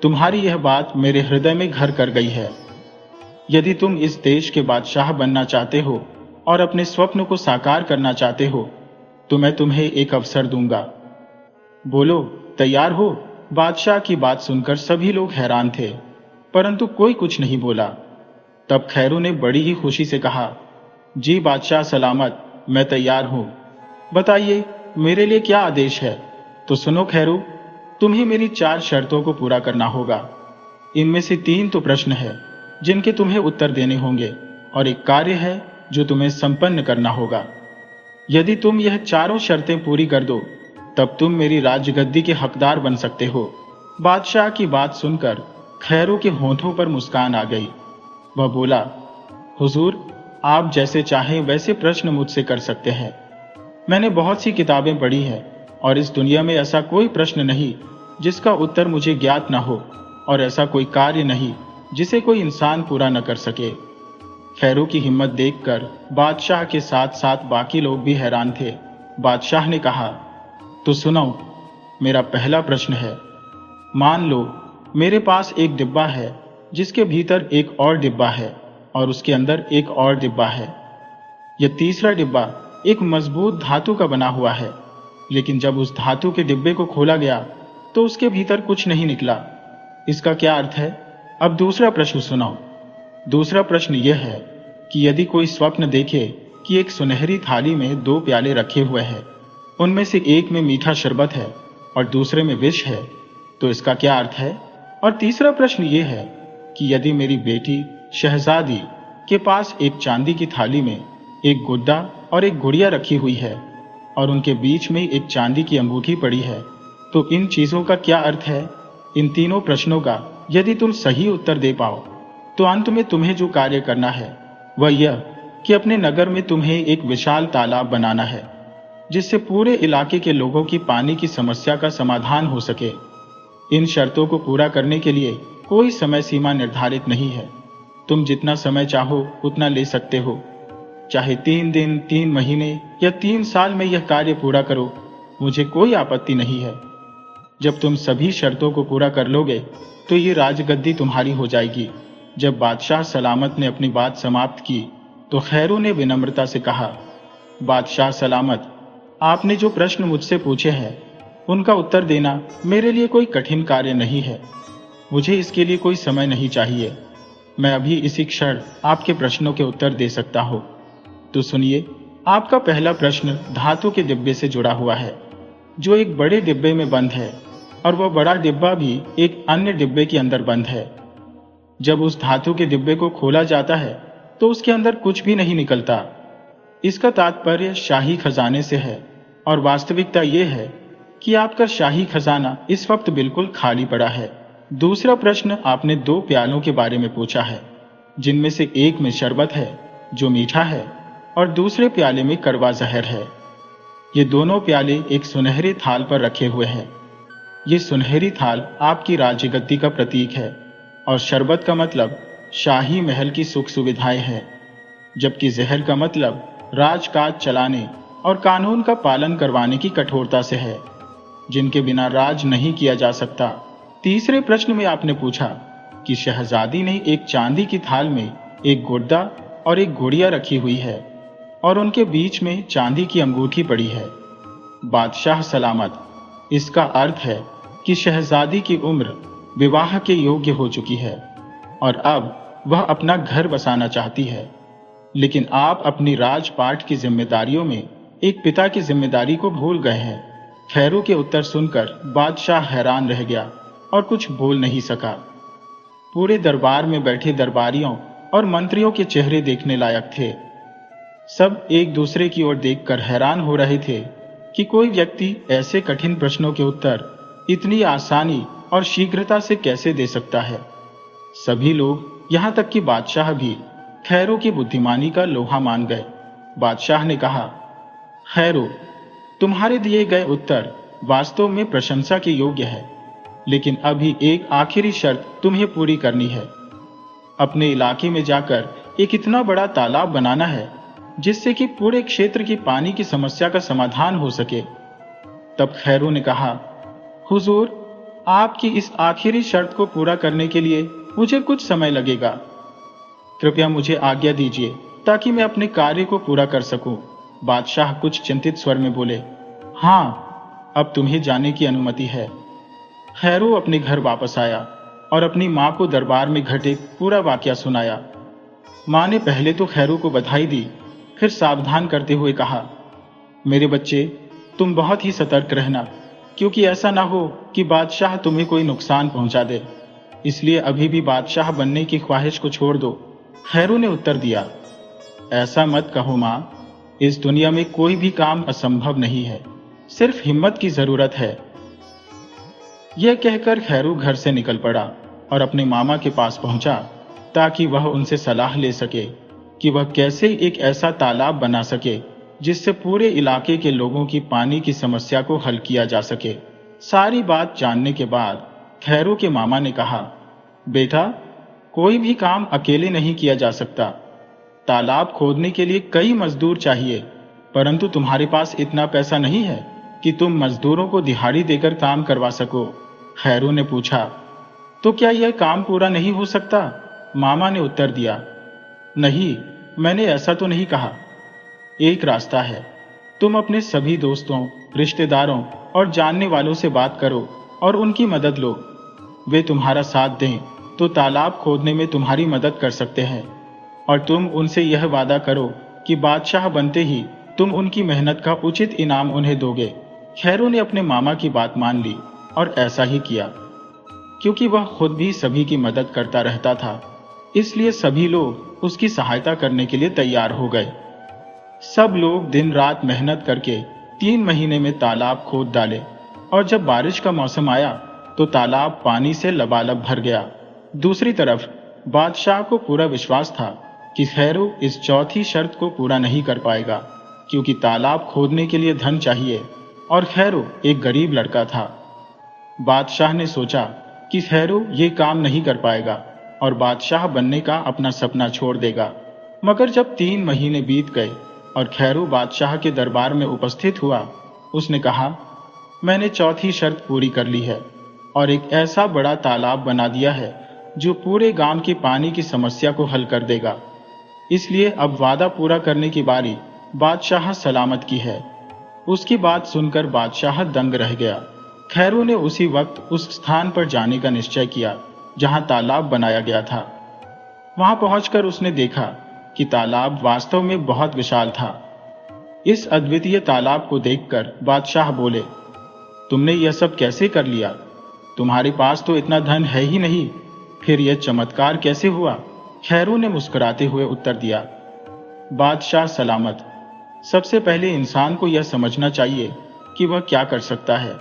तुम्हारी यह बात मेरे हृदय में घर कर गई है। यदि तुम इस देश के बादशाह बनना चाहते हो और अपने स्वप्न को साकार करना चाहते हो तो मैं तुम्हें एक अवसर दूंगा। बोलो, तैयार हो? बादशाह की बात सुनकर सभी लोग हैरान थे, परंतु कोई कुछ नहीं बोला। तब खैरू ने बड़ी ही खुशी से कहा, जी बादशाह सलामत, मैं तैयार हूं। बताइए, मेरे लिए क्या आदेश है? तो सुनो खैरू, तुम्हें मेरी 4 शर्तों को पूरा करना होगा। इनमें से 3 तो प्रश्न है जिनके तुम्हें उत्तर देने होंगे और एक कार्य है जो तुम्हें संपन्न करना होगा। यदि तुम यह चारों शर्तें पूरी कर दो तब तुम मेरी राजगद्दी के हकदार बन सकते हो। बादशाह की बात सुनकर खैरू के होठों पर मुस्कान आ गई। वह बोला, हुजूर, आप जैसे चाहें वैसे प्रश्न मुझसे कर सकते हैं। मैंने बहुत सी किताबें पढ़ी हैं और इस दुनिया में ऐसा कोई प्रश्न नहीं जिसका उत्तर मुझे ज्ञात न हो और ऐसा कोई कार्य नहीं जिसे कोई इंसान पूरा न कर सके। खैरू की हिम्मत देखकर बादशाह के साथ साथ बाकी लोग भी हैरान थे। बादशाह ने कहा, तो सुनो, मेरा पहला प्रश्न है। मान लो मेरे पास एक डिब्बा है जिसके भीतर एक और डिब्बा है और उसके अंदर एक और डिब्बा है। यह तीसरा डिब्बा एक मजबूत धातु का बना हुआ है, लेकिन जब उस धातु के डिब्बे को खोला गया तो उसके भीतर कुछ नहीं निकला। इसका क्या अर्थ है? अब दूसरा प्रश्न सुनाओ। दूसरा प्रश्न यह है कि यदि कोई स्वप्न देखे कि एक सुनहरी थाली में 2 प्याले रखे हुए हैं, उनमें से एक में मीठा शरबत है और दूसरे में विष है, तो इसका क्या अर्थ है? और तीसरा प्रश्न यह है कि यदि मेरी बेटी शहजादी के पास एक चांदी की थाली में एक गुड्डा और एक गुड़िया रखी हुई है और उनके बीच में एक चांदी की अंगूठी पड़ी है, तो इन चीजों का क्या अर्थ है? इन तीनों प्रश्नों का यदि तुम सही उत्तर दे पाओ तो अंत में तुम्हें जो कार्य करना है वह यह कि अपने नगर में तुम्हें एक विशाल तालाब बनाना है जिससे पूरे इलाके के लोगों की पानी की समस्या का समाधान हो सके। इन शर्तों को पूरा करने के लिए कोई समय सीमा निर्धारित नहीं है। तुम जितना समय चाहो उतना ले सकते हो। चाहे 3 दिन, 3 महीने या 3 साल में यह कार्य पूरा करो, मुझे कोई आपत्ति नहीं है। जब तुम सभी शर्तों को पूरा कर लोगे तो ये राजगद्दी तुम्हारी हो जाएगी। जब बादशाह सलामत ने अपनी बात समाप्त की तो खैरू ने विनम्रता से कहा, बादशाह सलामत, आपने जो प्रश्न मुझसे पूछे हैं उनका उत्तर देना मेरे लिए कोई कठिन कार्य नहीं है। मुझे इसके लिए कोई समय नहीं चाहिए। मैं अभी इसी क्षण आपके प्रश्नों के उत्तर दे सकता हूं। तो सुनिए, आपका पहला प्रश्न धातु के डिब्बे से जुड़ा हुआ है जो एक बड़े डिब्बे में बंद है और वह बड़ा डिब्बा भी एक अन्य डिब्बे के अंदर बंद है। जब उस धातु के डिब्बे को खोला जाता है तो उसके अंदर कुछ भी नहीं निकलता। इसका तात्पर्य शाही खजाने से है और वास्तविकता यह है कि आपका शाही खजाना इस वक्त बिल्कुल खाली पड़ा है। दूसरा प्रश्न आपने 2 प्यालों के बारे में पूछा है जिनमें से एक में शरबत है जो मीठा है और दूसरे प्याले में कड़वा जहर है। ये दोनों प्याले एक सुनहरे थाल पर रखे हुए हैं। ये सुनहरी थाल आपकी राजगद्दी का प्रतीक है और शरबत का मतलब शाही महल की सुख सुविधाएं हैं, जबकि जहर का मतलब राजकाज चलाने और कानून का पालन करवाने की कठोरता से है, जिनके बिना राज नहीं किया जा सकता। तीसरे प्रश्न में आपने पूछा कि शहजादी ने एक चांदी की थाल में एक गुड्डा और एक गुड़िया रखी हुई है और उनके बीच में चांदी की अंगूठी पड़ी है। बादशाह सलामत, इसका अर्थ है कि शहजादी की उम्र विवाह के योग्य हो चुकी है और अब वह अपना घर बसाना चाहती है, लेकिन आप अपनी राजपाट की जिम्मेदारियों में एक पिता की जिम्मेदारी को भूल गए हैं। खैरू के उत्तर सुनकर बादशाह हैरान रह गया और कुछ बोल नहीं सका। पूरे दरबार में बैठे दरबारियों और मंत्रियों के चेहरे देखने लायक थे। सब एक दूसरे की ओर देखकर हैरान हो रहे थे कि कोई व्यक्ति ऐसे कठिन प्रश्नों के उत्तर इतनी आसानी और शीघ्रता से कैसे दे सकता है। सभी लोग, यहां तक कि बादशाह भी खैरू की बुद्धिमानी का लोहा मान गए। बादशाह ने कहा, खैरू, तुम्हारे दिए गए उत्तर वास्तव में प्रशंसा के योग्य है, लेकिन अभी एक आखिरी शर्त तुम्हें पूरी करनी है। अपने इलाके में जाकर एक इतना बड़ा तालाब बनाना है जिससे कि पूरे क्षेत्र की पानी की समस्या का समाधान हो सके। तब खैरू ने कहा, हुजूर, आपकी इस आखिरी शर्त को पूरा करने के लिए मुझे कुछ समय लगेगा। कृपया मुझे आज्ञा दीजिए ताकि मैं अपने कार्य को पूरा कर सकूं। बादशाह कुछ चिंतित स्वर में बोले, हाँ, अब तुम्हें जाने की अनुमति है। खैरू अपने घर वापस आया और अपनी मां को दरबार में घटे पूरा वाकया सुनाया। मां ने पहले तो खैरू को बधाई दी, फिर सावधान करते हुए कहा, मेरे बच्चे, तुम बहुत ही सतर्क रहना, क्योंकि ऐसा ना हो कि बादशाह तुम्हें कोई नुकसान पहुंचा दे। इसलिए अभी भी बादशाह बनने की ख्वाहिश को छोड़ दो। खैरू ने उत्तर दिया, ऐसा मत कहो मां, इस दुनिया में कोई भी काम असंभव नहीं है, सिर्फ हिम्मत की जरूरत है। यह कहकर खैरू घर से निकल पड़ा और अपने मामा के पास पहुंचा ताकि वह उनसे सलाह ले सके कि वह कैसे एक ऐसा तालाब बना सके जिससे पूरे इलाके के लोगों की पानी की समस्या को हल किया जा सके। सारी बात जानने के बाद खैरू के मामा ने कहा, बेटा, कोई भी काम अकेले नहीं किया जा सकता। तालाब खोदने के लिए कई मजदूर चाहिए, परंतु तुम्हारे पास इतना पैसा नहीं है कि तुम मजदूरों को दिहाड़ी देकर काम करवा सको। खैरू ने पूछा, तो क्या यह काम पूरा नहीं हो सकता? मामा ने उत्तर दिया, नहीं, मैंने ऐसा तो नहीं कहा। एक रास्ता है, तुम अपने सभी दोस्तों, रिश्तेदारों और जानने वालों से बात करो और उनकी मदद लो। वे तुम्हारा साथ दें तो तालाब खोदने में तुम्हारी मदद कर सकते हैं, और तुम उनसे यह वादा करो कि बादशाह बनते ही तुम उनकी मेहनत का उचित इनाम उन्हें दोगे। खैरू ने अपने मामा की बात मान ली और ऐसा ही किया। क्योंकि वह खुद भी सभी की मदद करता रहता था, इसलिए सभी लोग उसकी सहायता करने के लिए तैयार हो गए। सब लोग दिन रात मेहनत करके 3 महीने में तालाब खोद डाले, और जब बारिश का मौसम आया तो तालाब पानी से लबालब भर गया। दूसरी तरफ बादशाह को पूरा विश्वास था कि खैरू इस चौथी शर्त को पूरा नहीं कर पाएगा, क्योंकि तालाब खोदने के लिए धन चाहिए और खैरू एक गरीब लड़का था। बादशाह ने सोचा कि खैरू ये काम नहीं कर पाएगा और बादशाह बनने का अपना सपना छोड़ देगा। मगर जब 3 महीने बीत गए और खैरू बादशाह के दरबार में उपस्थित हुआ, उसने कहा, मैंने चौथी शर्त पूरी कर ली है और एक ऐसा बड़ा तालाब बना दिया है जो पूरे गांव की पानी की समस्या को हल कर देगा। इसलिए अब वादा पूरा करने की बारी बादशाह सलामत की है। उसकी बात सुनकर बादशाह दंग रह गया। खैरू ने उसी वक्त उस स्थान पर जाने का निश्चय किया जहां तालाब बनाया गया था। वहां पहुंचकर उसने देखा कि तालाब वास्तव में बहुत विशाल था। इस अद्वितीय तालाब को देखकर बादशाह बोले, तुमने यह सब कैसे कर लिया? तुम्हारे पास तो इतना धन है ही नहीं, फिर यह चमत्कार कैसे हुआ? खैरू ने मुस्कुराते हुए उत्तर दिया, बादशाह सलामत, सबसे पहले इंसान को यह समझना चाहिए कि वह क्या कर सकता है,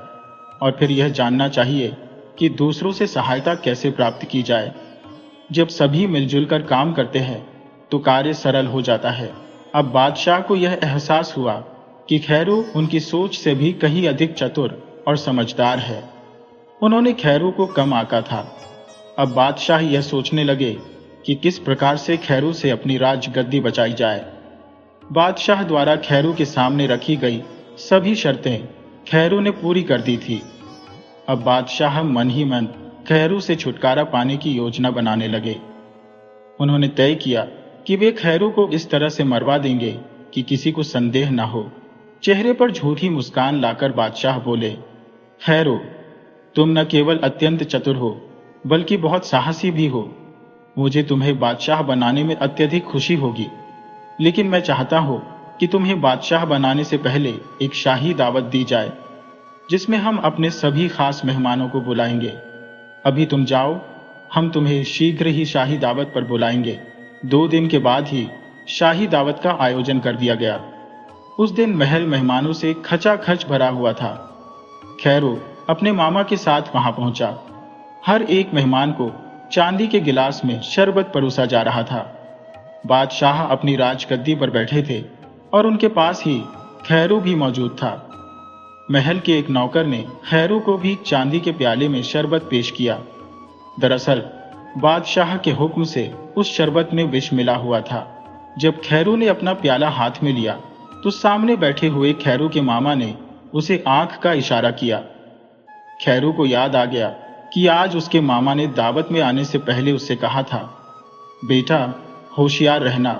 और फिर यह जानना चाहिए कि दूसरों से सहायता कैसे प्राप्त की जाए। जब सभी मिलजुल कर काम करते हैं तो कार्य सरल हो जाता है। अब बादशाह को यह एहसास हुआ कि खैरू उनकी सोच से भी कहीं अधिक चतुर और समझदार है। उन्होंने खैरू को कम आंका था। अब बादशाह यह सोचने लगे कि किस प्रकार से खैरू से अपनी राजगद्दी बचाई जाए। बादशाह द्वारा खैरू के सामने रखी गई सभी शर्तें खैरू ने पूरी कर दी थी। अब बादशाह मन ही मन खैरू से छुटकारा पाने की योजना बनाने लगे। उन्होंने तय किया कि वे खैरू को इस तरह से मरवा देंगे कि किसी को संदेह न हो। चेहरे पर झूठी मुस्कान लाकर बादशाह बोले, खैरू, तुम न केवल अत्यंत चतुर हो बल्कि बहुत साहसी भी हो। मुझे तुम्हें बादशाह बनाने में अत्यधिक खुशी होगी, लेकिन मैं चाहता हूं कि तुम्हें बादशाह बनाने से पहले एक शाही दावत दी जाए, जिसमें हम अपने सभी खास मेहमानों को बुलाएंगे। अभी तुम जाओ, हम तुम्हें शीघ्र ही शाही दावत पर बुलाएंगे। 2 दिन के बाद ही शाही दावत का आयोजन कर दिया गया। उस दिन महल मेहमानों से खचाखच भरा हुआ था। खैरू अपने मामा के साथ वहां पहुंचा। हर एक मेहमान को चांदी के गिलास में शरबत परोसा जा रहा था। बादशाह अपनी राजगद्दी पर बैठे थे और उनके पास ही खैरू भी मौजूद था। महल के एक नौकर ने खैरू को भी चांदी के प्याले में शरबत पेश किया। दरअसल बादशाह के हुक्म से उस शरबत में विष मिला हुआ था। जब खैरू ने अपना प्याला हाथ में लिया तो सामने बैठे हुए खैरू के मामा ने उसे आंख का इशारा किया। खैरू को याद आ गया कि आज उसके मामा ने दावत में आने से पहले उससे कहा था, बेटा होशियार रहना,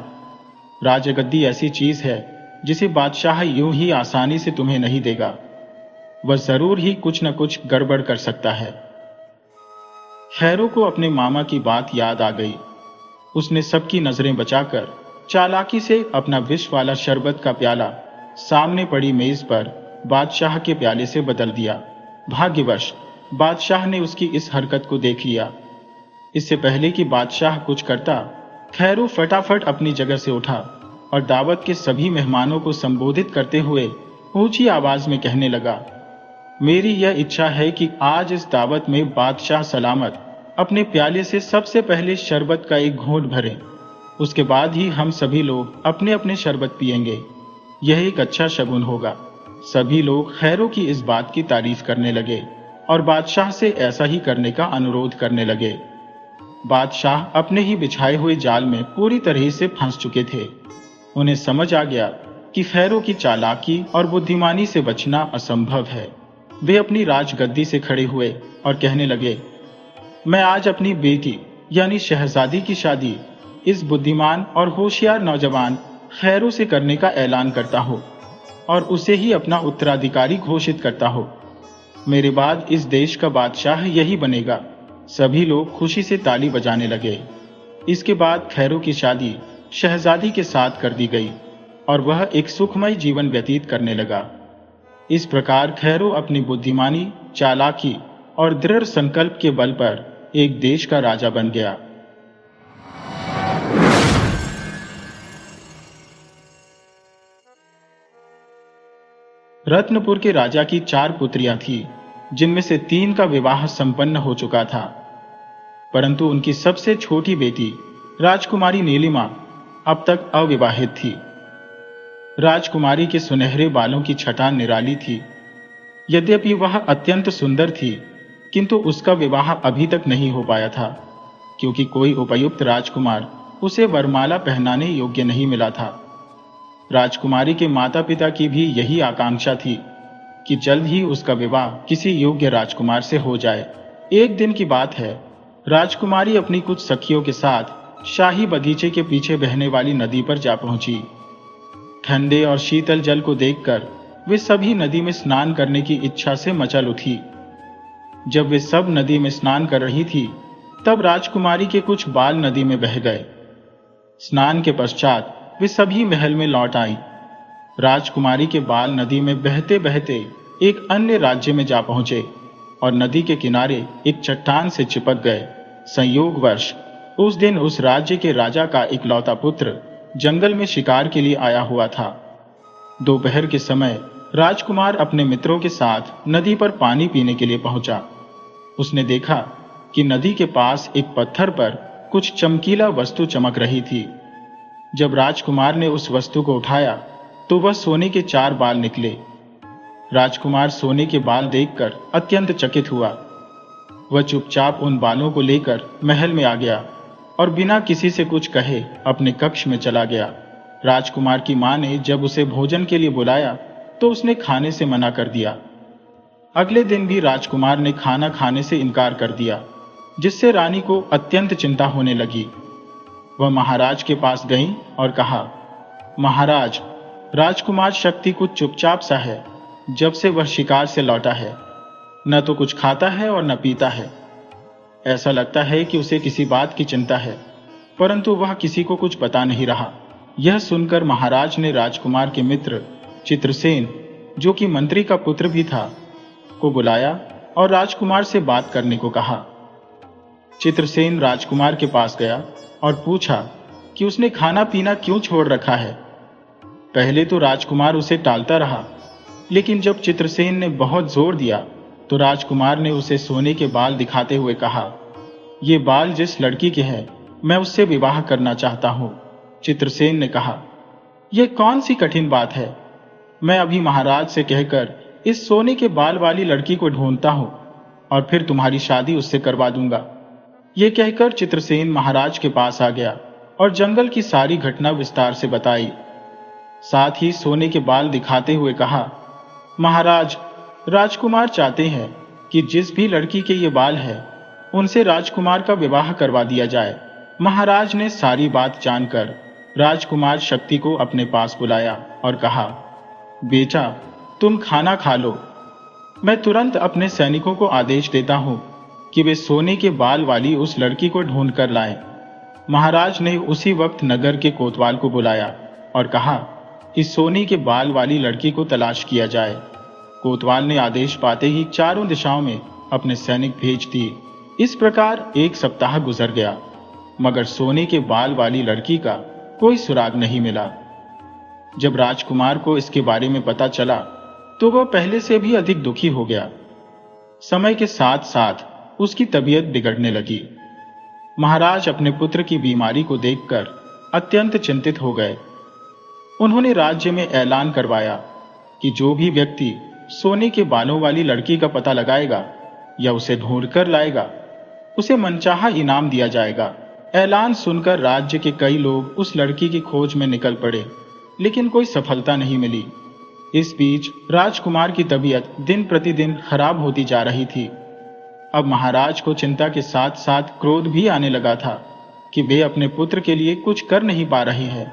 राजगद्दी ऐसी चीज है जिसे बादशाह यूं ही आसानी से तुम्हें नहीं देगा, वह जरूर ही कुछ न कुछ गड़बड़ कर सकता है। खैरू को अपने मामा की बात याद आ गई। उसने सबकी नजरें बचाकर चालाकी से अपना विष वाला शरबत का प्याला सामने पड़ी मेज पर बादशाह के प्याले से बदल दिया। भाग्यवश बादशाह ने उसकी इस हरकत को देख लिया। इससे पहले कि बादशाह कुछ करता, खैरू फटाफट अपनी जगह से उठा और दावत के सभी मेहमानों को संबोधित करते हुए ऊंची आवाज में कहने लगा, मेरी यह इच्छा है कि आज इस दावत में बादशाह सलामत अपने प्याले से सबसे पहले शरबत का एक घूंट भरे, उसके बाद ही हम सभी लोग अपने अपने शरबत पिएंगे। यह एक अच्छा शगुन होगा। सभी लोग खैरू की इस बात की तारीफ करने लगे और बादशाह से ऐसा ही करने का अनुरोध करने लगे। बादशाह अपने ही बिछाए हुए जाल में पूरी तरह से फंस चुके थे। उन्हें समझ आ गया कि खैरू की चालाकी और बुद्धिमानी से बचना असंभव है। वे अपनी राजगद्दी से खड़े हुए और कहने लगे, मैं आज अपनी बेटी यानी शहजादी की शादी इस बुद्धिमान और होशियार नौजवान खैरू से करने का ऐलान करता हूं और उसे ही अपना उत्तराधिकारी घोषित करता हूं। मेरे बाद इस देश का बादशाह यही बनेगा। सभी लोग खुशी से ताली बजाने लगे। इसके बाद खैरू की शादी शहजादी के साथ कर दी गई और वह एक सुखमय जीवन व्यतीत करने लगा। इस प्रकार खैरू अपनी बुद्धिमानी, चालाकी और दृढ़ संकल्प के बल पर एक देश का राजा बन गया। रत्नपुर के राजा की 4 पुत्रियां थीं, जिनमें से 3 का विवाह संपन्न हो चुका था, परंतु उनकी सबसे छोटी बेटी राजकुमारी नीलिमा अब तक अविवाहित थी। राजकुमारी के सुनहरे बालों की छटा निराली थी। यद्यपि वह अत्यंत सुंदर थी, किंतु उसका विवाह अभी तक नहीं हो पाया था, क्योंकि कोई उपयुक्त राजकुमार उसे वरमाला पहनाने योग्य नहीं मिला था। राजकुमारी के माता पिता की भी यही आकांक्षा थी कि जल्द ही उसका विवाह किसी योग्य राजकुमार से हो जाए। एक दिन की बात है, राजकुमारी अपनी कुछ सखियों के साथ शाही बगीचे के पीछे बहने वाली नदी पर जा पहुंची। ठंडे और शीतल जल को देखकर वे सभी नदी में स्नान करने की इच्छा से मचल उठी। जब वे सब नदी में स्नान कर रही थी, तब राजकुमारी के कुछ बाल नदी में बह गए। स्नान के पश्चात वे सभी महल में लौट आई। राजकुमारी के बाल नदी में बहते बहते एक अन्य राज्य में जा पहुंचे और नदी के किनारे एक चट्टान से चिपक गए। संयोगवश उस दिन उस राज्य के राजा का इकलौता पुत्र जंगल में शिकार के लिए आया हुआ था। दोपहर के समय राजकुमार अपने मित्रों के साथ नदी पर पानी पीने के लिए पहुंचा। उसने देखा कि नदी के पास एक पत्थर पर कुछ चमकीला वस्तु चमक रही थी। जब राजकुमार ने उस वस्तु को उठाया तो वह सोने के 4 बाल निकले। राजकुमार सोने के बाल देखकर अत्यंत चकित हुआ। वह चुपचाप उन बालों को लेकर महल में आ गया और बिना किसी से कुछ कहे अपने कक्ष में चला गया। राजकुमार की मां ने जब उसे भोजन के लिए बुलाया तो उसने खाने से मना कर दिया। अगले दिन भी राजकुमार ने खाना खाने से इनकार कर दिया, जिससे रानी को अत्यंत चिंता होने लगी। वह महाराज के पास गई और कहा, महाराज, राजकुमार शक्ति कुछ चुपचाप सा है। जब से वह शिकार से लौटा है, न तो कुछ खाता है और न पीता है। ऐसा लगता है कि उसे किसी बात की चिंता है, परंतु वह किसी को कुछ बता नहीं रहा। यह सुनकर महाराज ने राजकुमार के मित्र चित्रसेन, जो कि मंत्री का पुत्र भी था, को बुलाया और राजकुमार से बात करने को कहा। चित्रसेन राजकुमार के पास गया और पूछा कि उसने खाना पीना क्यों छोड़ रखा है। पहले तो राजकुमार उसे टालता रहा, लेकिन जब चित्रसेन ने बहुत जोर दिया तो राजकुमार ने उसे सोने के बाल दिखाते हुए कहा, ये बाल जिस लड़की के हैं, मैं उससे विवाह करना चाहता हूं। चित्रसेन ने कहा, यह कौन सी कठिन बात है। मैं अभी महाराज से कहकर इस सोने के बाल वाली लड़की को ढूंढता हूं और फिर तुम्हारी शादी उससे करवा दूंगा। ये कहकर चित्रसेन महाराज के पास आ गया और जंगल की सारी घटना विस्तार से बताई। साथ ही सोने के बाल दिखाते हुए कहा, महाराज, राजकुमार चाहते हैं कि जिस भी लड़की के ये बाल है उनसे राजकुमार का विवाह करवा दिया जाए। महाराज ने सारी बात जानकर राजकुमार शक्ति को अपने पास बुलाया और कहा, बेटा, तुम खाना खा लो। मैं तुरंत अपने सैनिकों को आदेश देता हूं कि वे सोने के बाल वाली उस लड़की को ढूंढ कर लाएं। महाराज ने उसी वक्त नगर के कोतवाल को बुलाया और कहा कि सोने के बाल वाली लड़की को तलाश किया जाए। कोतवाल ने आदेश पाते ही चारों दिशाओं में अपने सैनिक भेज दिए। इस प्रकार 1 सप्ताह गुजर गया, मगर सोने के बाल वाली लड़की का कोई सुराग नहीं मिला। जब राजकुमार को इसके बारे में पता चला तो वह पहले से भी अधिक दुखी हो गया। समय के साथ साथ उसकी तबीयत बिगड़ने लगी। महाराज अपने पुत्र की बीमारी को देखकर अत्यंत चिंतित हो गए। उन्होंने राज्य में ऐलान करवाया कि जो भी व्यक्ति सोने के बालों वाली लड़की का पता लगाएगा या उसे ढूंढकर लाएगा, उसे मनचाहा इनाम दिया जाएगा। ऐलान सुनकर राज्य के कई लोग उस लड़की की खोज में निकल पड़े, लेकिन कोई सफलता नहीं मिली। इस बीच राजकुमार की तबीयत दिन प्रतिदिन खराब होती जा रही थी। अब महाराज को चिंता के साथ साथ क्रोध भी आने लगा था कि वे अपने पुत्र के लिए कुछ कर नहीं पा रहे हैं।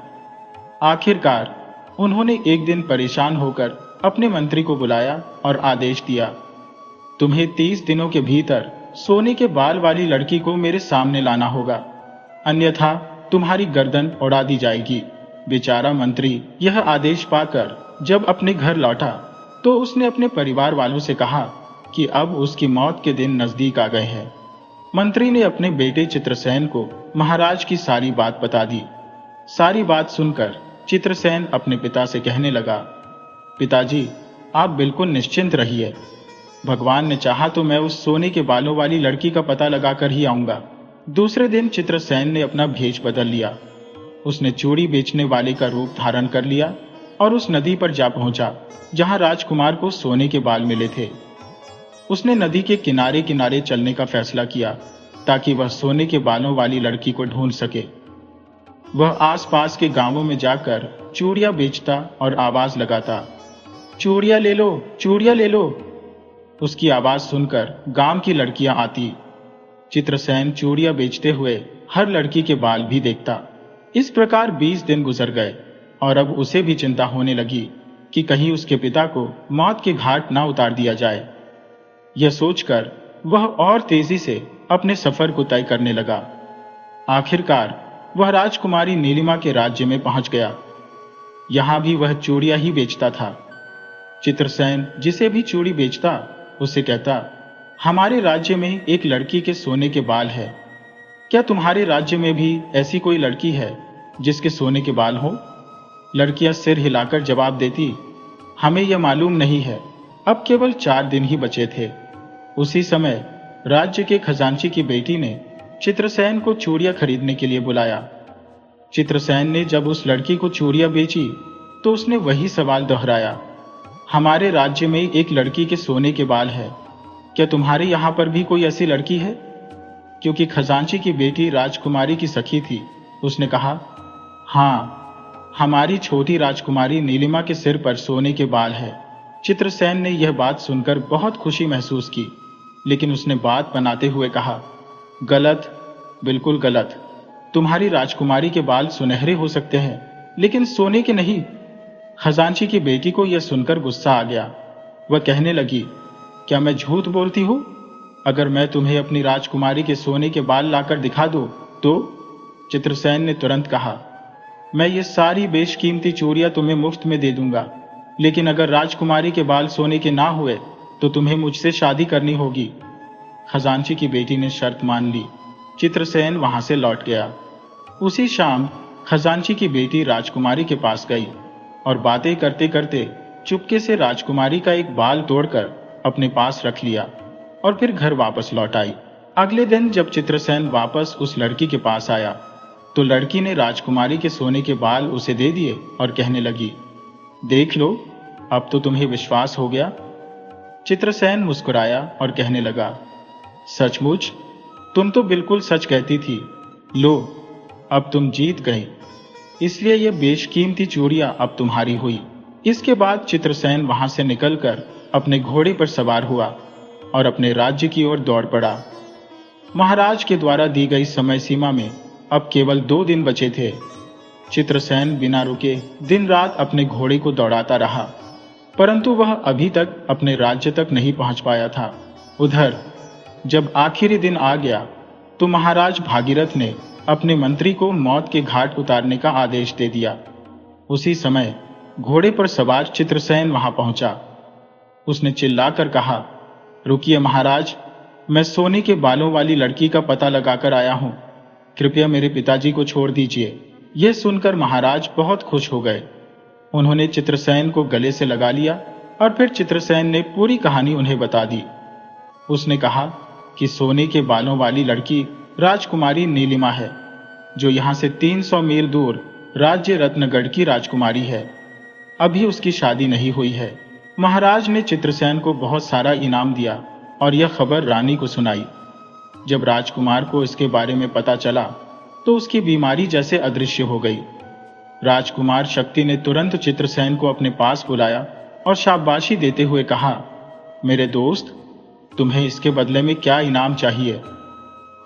आखिरकार उन्होंने एक दिन परेशान होकर अपने मंत्री को बुलाया और आदेश दिया, तुम्हें 30 दिनों के भीतर सोने के बाल वाली लड़की को मेरे सामने लाना होगा, अन्यथा तुम्हारी गर्दन उड़ा दी जाएगी। बेचारा मंत्री यह आदेश पाकर जब अपने घर लौटा तो उसने अपने परिवार वालों से कहा कि अब उसकी मौत के दिन नजदीक आ गए हैं। मंत्री ने अपने बेटे चित्रसेन को महाराज की सारी बात बता दी। सारी बात सुनकर चित्रसेन अपने पिता से कहने लगा, पिताजी, आप बिल्कुल निश्चिंत रहिए। भगवान ने चाहा तो मैं उस सोने के बालों वाली लड़की का पता लगाकर ही आऊंगा। दूसरे दिन चित्रसेन ने अपना भेष बदल लिया। उसने चूड़ी बेचने वाले का रूप धारण कर लिया और उस नदी पर जा पहुंचा जहां राजकुमार को सोने के बाल मिले थे। उसने नदी के किनारे किनारे चलने का फैसला किया ताकि वह सोने के बालों वाली लड़की को ढूंढ सके। वह आसपास के गांवों में जाकर चूड़ियां बेचता और आवाज लगाता, चूड़ियां ले लो, चूड़ियां ले लो। उसकी आवाज सुनकर गांव की लड़कियां आती। चित्रसेन चूड़ियां बेचते हुए हर लड़की के बाल भी देखता। इस प्रकार 20 दिन गुजर गए और अब उसे भी चिंता होने लगी कि कहीं उसके पिता को मौत के घाट ना उतार दिया जाए। यह सोचकर वह और तेजी से अपने सफर को तय करने लगा। आखिरकार वह राजकुमारी नीलिमा के राज्य में पहुंच गया। यहां भी वह चूड़ियां ही बेचता था। चित्रसेन जिसे भी चूड़ी बेचता उसे कहता, हमारे राज्य में एक लड़की के सोने के बाल है। क्या तुम्हारे राज्य में भी ऐसी कोई लड़की है जिसके सोने के बाल हो? लड़कियां सिर हिलाकर जवाब देती, हमें यह मालूम नहीं है। अब केवल 4 दिन ही बचे थे। उसी समय राज्य के खजांची की बेटी ने चित्रसेन को चूड़ियां खरीदने के लिए बुलाया। चित्रसेन ने जब उस लड़की को चूड़ियां बेची तो उसने वही सवाल दोहराया, हमारे राज्य में एक लड़की के सोने के बाल है। क्या तुम्हारे यहां पर भी कोई ऐसी लड़की है? क्योंकि खजांची की बेटी राजकुमारी की सखी थी, उसने कहा, हाँ, हमारी छोटी राजकुमारी नीलिमा के सिर पर सोने के बाल है। चित्रसेन ने यह बात सुनकर बहुत खुशी महसूस की, लेकिन उसने बात बनाते हुए कहा, गलत, बिल्कुल गलत। तुम्हारी राजकुमारी के बाल सुनहरे हो सकते हैं लेकिन सोने के नहीं। खजांची की बेटी को यह सुनकर गुस्सा आ गया। वह कहने लगी, क्या मैं झूठ बोलती हूं? अगर मैं तुम्हें अपनी राजकुमारी के सोने के बाल लाकर दिखा दूं तो? चित्रसेन ने तुरंत कहा, मैं ये सारी बेशकीमती चूड़ियां तुम्हें मुफ्त में दे दूंगा, लेकिन अगर राजकुमारी के बाल सोने के ना हुए तो तुम्हें मुझसे शादी करनी होगी। खजांची की बेटी ने शर्त मान ली। चित्रसेन वहां से लौट गया। उसी शाम खजांची की बेटी राजकुमारी के पास गई और बातें करते करते चुपके से राजकुमारी का एक बाल तोड़कर अपने पास रख लिया और फिर घर वापस लौट आई। अगले दिन जब चित्रसेन वापस उस लड़की के पास आया तो लड़की ने राजकुमारी के सोने के बाल उसे दे दिए और कहने लगी, देख लो, अब तो तुम्हें विश्वास हो गया। चित्रसेन मुस्कुराया और कहने लगा, सचमुच? तुम तो बिल्कुल सच कहती थी। लो, अब तुम जीत गए, इसलिए ये बेशकीमती चूड़ियां अब तुम्हारी हुई। इसके बाद चित्रसेन वहां से निकलकर अपने घोड़े पर सवार हुआ और अपने राज्य की ओर दौड़ पड़ा। महाराज के द्वारा दी गई समय सीमा में अब केवल 2 दिन बचे थे। चित्रसेन बिना रुके दिन रात अपने घोड़े को दौड़ाता रहा, परंतु वह अभी तक अपने राज्य तक नहीं पहुंच पाया था। उधर जब आखिरी दिन आ गया तो महाराज भागीरथ ने अपने मंत्री को मौत के घाट उतारने का आदेश दे दिया। उसी समय घोड़े पर सवार चित्रसेन वहां पहुंचा। उसने चिल्लाकर कहा, रुकिए महाराज, मैं सोने के बालों वाली लड़की का पता लगाकर आया हूं। कृपया मेरे पिताजी को छोड़ दीजिए। यह सुनकर महाराज बहुत खुश हो गए। उन्होंने चित्रसेन को गले से लगा लिया और फिर चित्रसेन ने पूरी कहानी उन्हें बता दी। उसने कहा कि सोने के बालों वाली लड़की राजकुमारी नीलिमा है, जो यहां से 300 मील दूर राज्य रत्नगढ़ की राजकुमारी है। अभी उसकी शादी नहीं हुई है। महाराज ने चित्रसेन को बहुत सारा इनाम दिया और यह खबर रानी को सुनाई। जब राजकुमार को इसके बारे में पता चला तो उसकी बीमारी जैसे अदृश्य हो गई। राजकुमार शक्ति ने तुरंत चित्रसेन को अपने पास बुलाया और शाबाशी देते हुए कहा, मेरे दोस्त, तुम्हें इसके बदले में क्या इनाम चाहिए?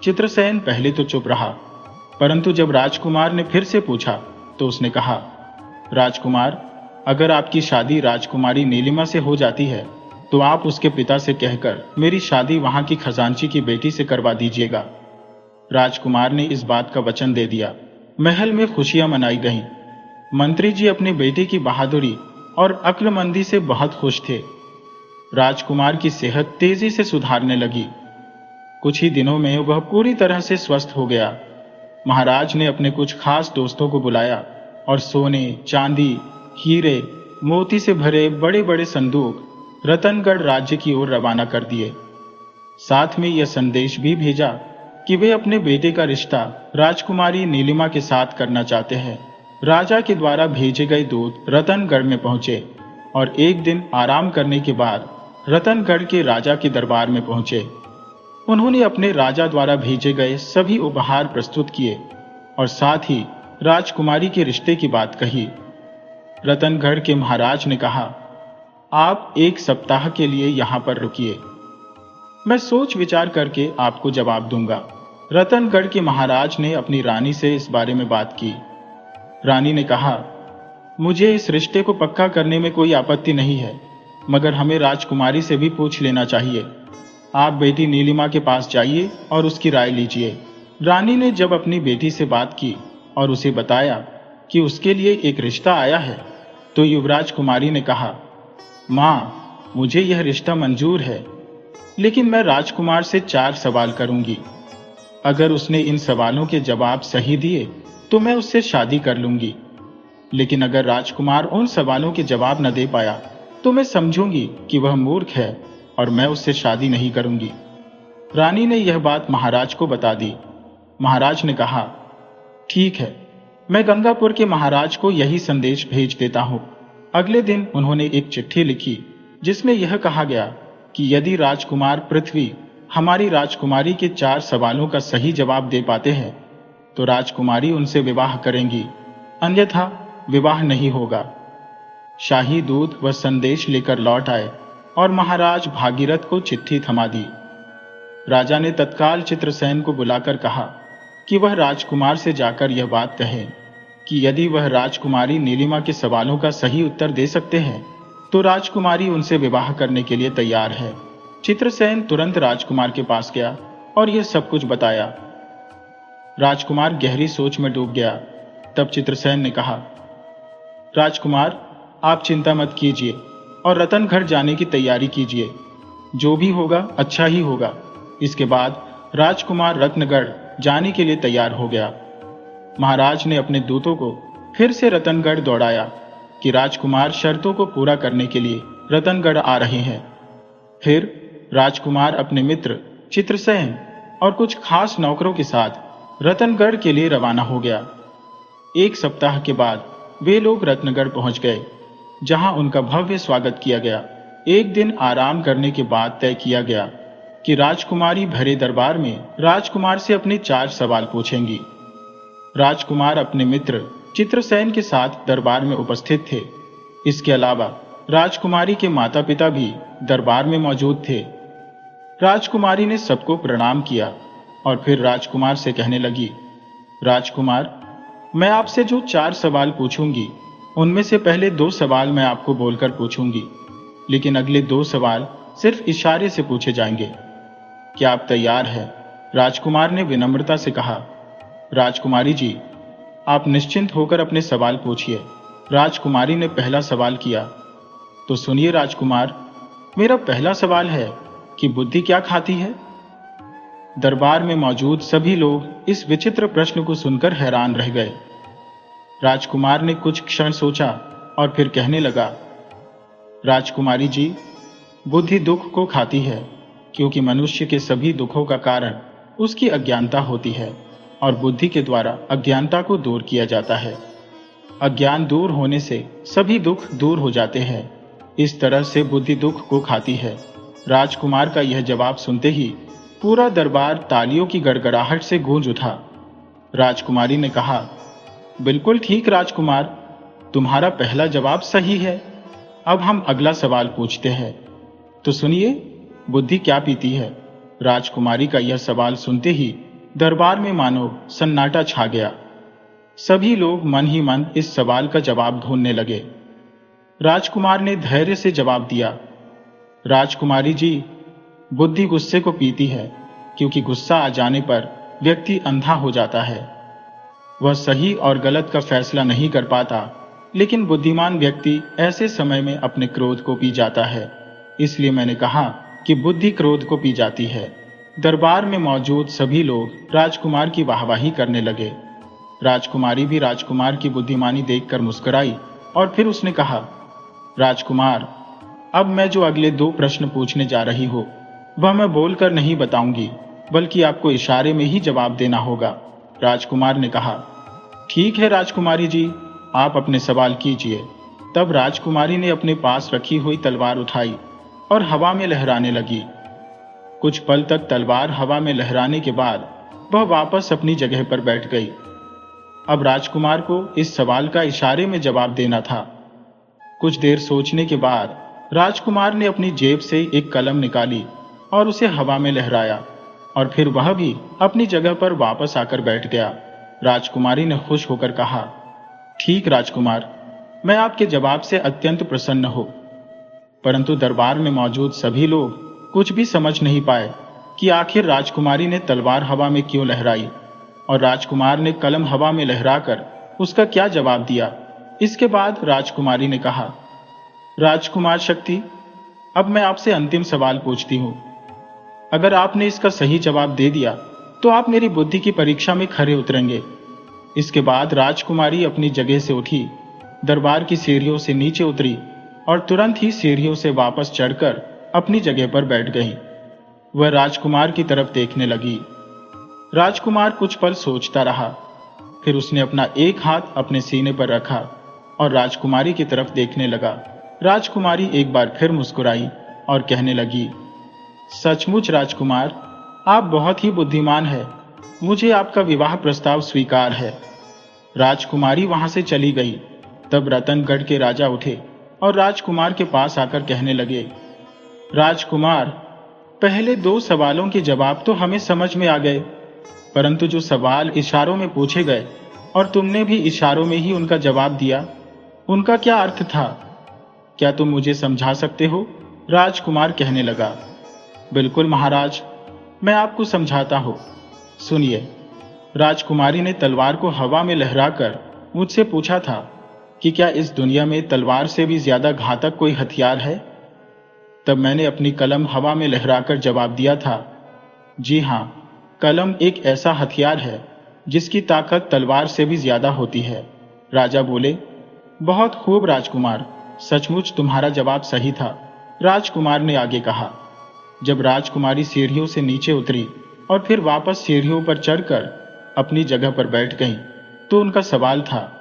चित्रसेन पहले तो चुप रहा, परंतु जब राजकुमार ने फिर से पूछा तो उसने कहा, राजकुमार, अगर आपकी शादी राजकुमारी नीलिमा से हो जाती है तो आप उसके पिता से कहकर मेरी शादी वहां की खजांची की बेटी से करवा दीजिएगा। राजकुमार ने इस बात का वचन दे दिया। महल में खुशियां मनाई गईं। मंत्री जी अपने बेटे की बहादुरी और अक्लमंदी से बहुत खुश थे। राजकुमार की सेहत तेजी से सुधारने लगी। कुछ ही दिनों में वह पूरी तरह से स्वस्थ हो गया। महाराज ने अपने कुछ खास दोस्तों को बुलाया और सोने, चांदी, हीरे, मोती से भरे बड़े बड़े संदूक रतनगढ़ राज्य की ओर रवाना कर दिए। साथ में यह संदेश भी भेजा कि वे अपने बेटे का रिश्ता राजकुमारी नीलिमा के साथ करना चाहते हैं। राजा के द्वारा भेजे गए दूत रतनगढ़ में पहुंचे और एक दिन आराम करने के बाद रतनगढ़ के राजा के दरबार में पहुंचे। उन्होंने अपने राजा द्वारा भेजे गए सभी उपहार प्रस्तुत किए और साथ ही राजकुमारी के रिश्ते की बात कही। रतनगढ़ के महाराज ने कहा, आप 1 सप्ताह के लिए यहां पर रुकिए, मैं सोच विचार करके आपको जवाब दूंगा। रतनगढ़ के महाराज ने अपनी रानी से इस बारे में बात की। रानी ने कहा, मुझे इस रिश्ते को पक्का करने में कोई आपत्ति नहीं है, मगर हमें राजकुमारी से भी पूछ लेना चाहिए। आप बेटी नीलिमा के पास जाइए और उसकी राय लीजिए। रानी ने जब अपनी बेटी से बात की और उसे बताया कि उसके लिए एक रिश्ता आया है, तो युवराज कुमारी ने कहा, माँ, मुझे यह रिश्ता मंजूर है, लेकिन मैं राजकुमार से 4 सवाल करूंगी। अगर उसने इन सवालों के जवाब सही दिए तो मैं उससे शादी कर लूंगी, लेकिन अगर राजकुमार उन सवालों के जवाब न दे पाया तो मैं समझूंगी कि वह मूर्ख है और मैं उससे शादी नहीं करूंगी। रानी ने यह बात महाराज को बता दी। महाराज ने कहा, ठीक है, मैं गंगापुर के महाराज को यही संदेश भेज देता हूं। अगले दिन उन्होंने एक चिट्ठी लिखी जिसमें यह कहा गया कि यदि राजकुमार पृथ्वी हमारी राजकुमारी के 4 सवालों का सही जवाब दे पाते हैं तो राजकुमारी उनसे विवाह करेंगी, अन्यथा विवाह नहीं होगा। शाही दूत वह संदेश लेकर लौट आए और महाराज भागीरथ को चिट्ठी थमा दी। राजा ने तत्काल चित्रसेन को बुलाकर कहा कि वह राजकुमार से जाकर यह बात कहे कि यदि वह राजकुमारी नीलिमा के सवालों का सही उत्तर दे सकते हैं तो राजकुमारी उनसे विवाह करने के लिए तैयार है। चित्रसेन तुरंत राजकुमार के पास गया और यह सब कुछ बताया। राजकुमार गहरी सोच में डूब गया। तब चित्रसेन ने कहा, राजकुमार, आप चिंता मत कीजिए और रतनगढ़ जाने की तैयारी कीजिए। जो भी होगा अच्छा ही होगा। इसके बाद राजकुमार रत्नगढ़ जाने के लिए तैयार हो गया। महाराज ने अपने दूतों को फिर से रतनगढ़ दौड़ाया कि राजकुमार शर्तों को पूरा करने के लिए रतनगढ़ आ रहे हैं। फिर राजकुमार अपने मित्र चित्रसेन और कुछ खास नौकरों के साथ रतनगढ़ के लिए रवाना हो गया। 1 सप्ताह के बाद वे लोग रत्नगढ़ पहुंच गए, जहां उनका भव्य स्वागत किया गया। एक दिन आराम करने के बाद तय किया गया कि राजकुमारी भरे दरबार में राजकुमार से अपने 4 सवाल पूछेंगी। राजकुमार अपने मित्र चित्रसेन के साथ दरबार में उपस्थित थे। इसके अलावा राजकुमारी के माता पिता भी दरबार में मौजूद थे। राजकुमारी ने सबको प्रणाम किया और फिर राजकुमार से कहने लगी, राजकुमार, मैं आपसे जो 4 सवाल पूछूंगी उनमें से पहले 2 सवाल मैं आपको बोलकर पूछूंगी, लेकिन अगले 2 सवाल सिर्फ इशारे से पूछे जाएंगे। क्या आप तैयार हैं? राजकुमार ने विनम्रता से कहा। राजकुमारी जी, आप निश्चिंत होकर अपने सवाल पूछिए। राजकुमारी ने पहला सवाल किया। तो सुनिए राजकुमार, मेरा पहला सवाल है कि बुद्धि क्या खाती है? दरबार में मौजूद सभी लोग इस विचित्र प्रश्न को सुनकर हैरान रह गए। राजकुमार ने कुछ क्षण सोचा और फिर कहने लगा, राजकुमारी जी, बुद्धि दुख को खाती है, क्योंकि मनुष्य के सभी दुखों का कारण उसकी अज्ञानता होती है और बुद्धि के द्वारा अज्ञानता को दूर किया जाता है। अज्ञान दूर होने से सभी दुख दूर हो जाते हैं। इस तरह से बुद्धि दुख को खाती है। राजकुमार का यह जवाब सुनते ही पूरा दरबार तालियों की गड़गड़ाहट से गूंज उठा। राजकुमारी ने कहा, बिल्कुल ठीक राजकुमार, तुम्हारा पहला जवाब सही है। अब हम अगला सवाल पूछते हैं। तो सुनिए, बुद्धि क्या पीती है? राजकुमारी का यह सवाल सुनते ही दरबार में मानो सन्नाटा छा गया। सभी लोग मन ही मन इस सवाल का जवाब ढूंढने लगे। राजकुमार ने धैर्य से जवाब दिया, राजकुमारी जी, बुद्धि गुस्से को पीती है, क्योंकि गुस्सा आ जाने पर व्यक्ति अंधा हो जाता है। वह सही और गलत का फैसला नहीं कर पाता, लेकिन बुद्धिमान व्यक्ति ऐसे समय में अपने क्रोध को पी जाता है। इसलिए मैंने कहा कि बुद्धि क्रोध को पी जाती है। दरबार में मौजूद सभी लोग राजकुमार की वाहवाही करने लगे। राजकुमारी भी राजकुमार की बुद्धिमानी देखकर मुस्कुराई और फिर उसने कहा, राजकुमार, अब मैं जो अगले 2 प्रश्न पूछने जा रही हूं वह मैं बोलकर नहीं बताऊंगी, बल्कि आपको इशारे में ही जवाब देना होगा। राजकुमार ने कहा, ठीक है राजकुमारी जी, आप अपने सवाल कीजिए। तब राजकुमारी ने अपने पास रखी हुई तलवार उठाई और हवा में लहराने लगी। कुछ पल तक तलवार हवा में लहराने के बाद वह वापस अपनी जगह पर बैठ गई। अब राजकुमार को इस सवाल का इशारे में जवाब देना था। कुछ देर सोचने के बाद राजकुमार ने अपनी जेब से एक कलम निकाली और उसे हवा में लहराया और फिर वह भी अपनी जगह पर वापस आकर बैठ गया। राजकुमारी ने खुश होकर कहा, ठीक राजकुमार, मैं आपके जवाब से अत्यंत प्रसन्न हूं। परंतु दरबार में मौजूद सभी लोग कुछ भी समझ नहीं पाए कि आखिर राजकुमारी ने तलवार हवा में क्यों लहराई और राजकुमार ने कलम हवा में लहराकर उसका क्या जवाब दिया। इसके बाद राजकुमारी ने कहा, राजकुमार शक्ति, अब मैं आपसे अंतिम सवाल पूछती हूं। अगर आपने इसका सही जवाब दे दिया तो आप मेरी बुद्धि की परीक्षा में खरे उतरेंगे। इसके बाद राजकुमारी अपनी जगह से उठी, दरबार की सीढ़ियों से नीचे उतरी और तुरंत ही सीढ़ियों से वापस चढ़कर अपनी जगह पर बैठ गई। वह राजकुमार की तरफ देखने लगी। राजकुमार कुछ पल सोचता रहा, फिर उसने अपना एक हाथ अपने सीने पर रखा और राजकुमारी की तरफ देखने लगा। राजकुमारी एक बार फिर मुस्कुराई और कहने लगी, सचमुच राजकुमार, आप बहुत ही बुद्धिमान हैं। मुझे आपका विवाह प्रस्ताव स्वीकार है। राजकुमारी वहां से चली गई। तब रतनगढ़ के राजा उठे और राजकुमार के पास आकर कहने लगे, राजकुमार, पहले 2 सवालों के जवाब तो हमें समझ में आ गए, परंतु जो सवाल इशारों में पूछे गए और तुमने भी इशारों में ही उनका जवाब दिया, उनका क्या अर्थ था? क्या तुम मुझे समझा सकते हो? राजकुमार कहने लगा, बिल्कुल महाराज, मैं आपको समझाता हूं। सुनिए। राजकुमारी ने तलवार को हवा में लहराकर मुझसे पूछा था कि क्या इस दुनिया में तलवार से भी ज्यादा घातक कोई हथियार है? तब मैंने अपनी कलम हवा में लहराकर जवाब दिया था, जी हां, कलम एक ऐसा हथियार है जिसकी ताकत तलवार से भी ज्यादा होती है। राजा बोले, बहुत खूब राजकुमार, सचमुच तुम्हारा जवाब सही था। राजकुमार ने आगे कहा, जब राजकुमारी सीढ़ियों से नीचे उतरी और फिर वापस सीढ़ियों पर चढ़कर अपनी जगह पर बैठ गईं, तो उनका सवाल था,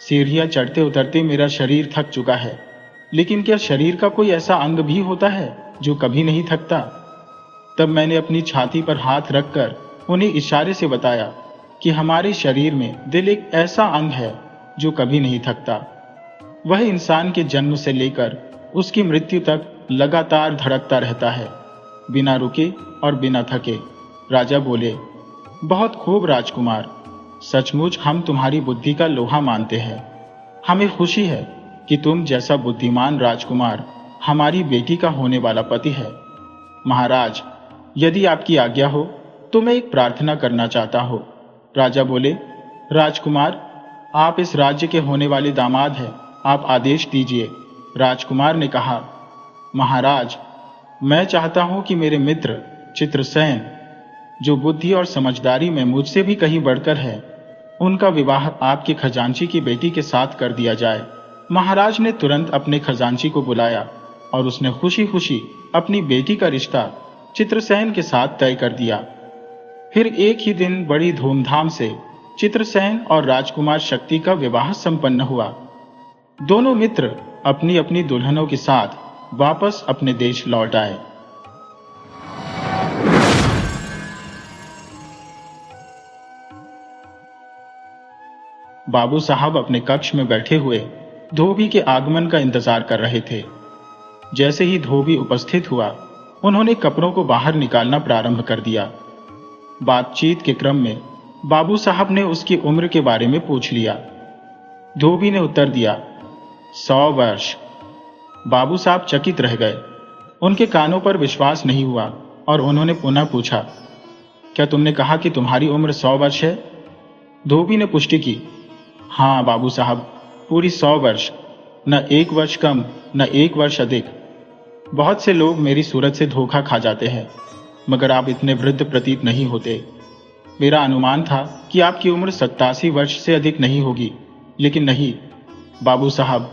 सीढ़ियां चढ़ते उतरते मेरा शरीर थक चुका है, लेकिन क्या शरीर का कोई ऐसा अंग भी होता है जो कभी नहीं थकता? तब मैंने अपनी छाती पर हाथ रखकर उन्हें इशारे से बताया कि हमारे शरीर में दिल एक ऐसा अंग है जो कभी नहीं थकता। वह इंसान के जन्म से लेकर उसकी मृत्यु तक लगातार धड़कता रहता है, बिना रुके और बिना थके। राजा बोले, बहुत खूब राजकुमार, सचमुच हम तुम्हारी बुद्धि का लोहा मानते हैं। हमें खुशी है कि तुम जैसा बुद्धिमान राजकुमार हमारी बेटी का होने वाला पति है। महाराज, यदि आपकी आज्ञा हो तो मैं एक प्रार्थना करना चाहता हूं। राजा बोले, राजकुमार, आप इस राज्य के होने वाले दामाद हैं, आप आदेश दीजिए। राजकुमार ने कहा, महाराज, मैं चाहता हूं कि मेरे मित्र चित्रसेन, जो बुद्धि और समझदारी में मुझसे भी कहीं बढ़कर है, उनका विवाह आपके खजांची की बेटी के साथ कर दिया जाए। महाराज ने तुरंत अपने खजांची को बुलाया और उसने खुशी खुशी अपनी बेटी का रिश्ता चित्रसेन के साथ तय कर दिया। फिर एक ही दिन बड़ी धूमधाम से चित्रसेन और राजकुमार शक्ति का विवाह संपन्न हुआ। दोनों मित्र अपनी अपनी दुल्हनों के साथ वापस अपने देश लौट आए। बाबू साहब अपने कक्ष में बैठे हुए धोबी के आगमन का इंतजार कर रहे थे। जैसे ही धोबी उपस्थित हुआ, उन्होंने कपड़ों को बाहर निकालना प्रारंभ कर दिया। बातचीत के क्रम में बाबू साहब ने उसकी उम्र के बारे में पूछ लिया। धोबी ने उत्तर दिया, 100 वर्ष। बाबू साहब चकित रह गए। उनके कानों पर विश्वास नहीं हुआ और उन्होंने पुनः पूछा, क्या तुमने कहा कि तुम्हारी उम्र 100 वर्ष है? धोबी ने पुष्टि की, हाँ बाबू साहब, पूरी 100 वर्ष, न 1 वर्ष कम न 1 वर्ष अधिक। बहुत से लोग मेरी सूरत से धोखा खा जाते हैं, मगर आप इतने वृद्ध प्रतीत नहीं होते। मेरा अनुमान था कि आपकी उम्र 87 वर्ष से अधिक नहीं होगी, लेकिन नहीं बाबू साहब,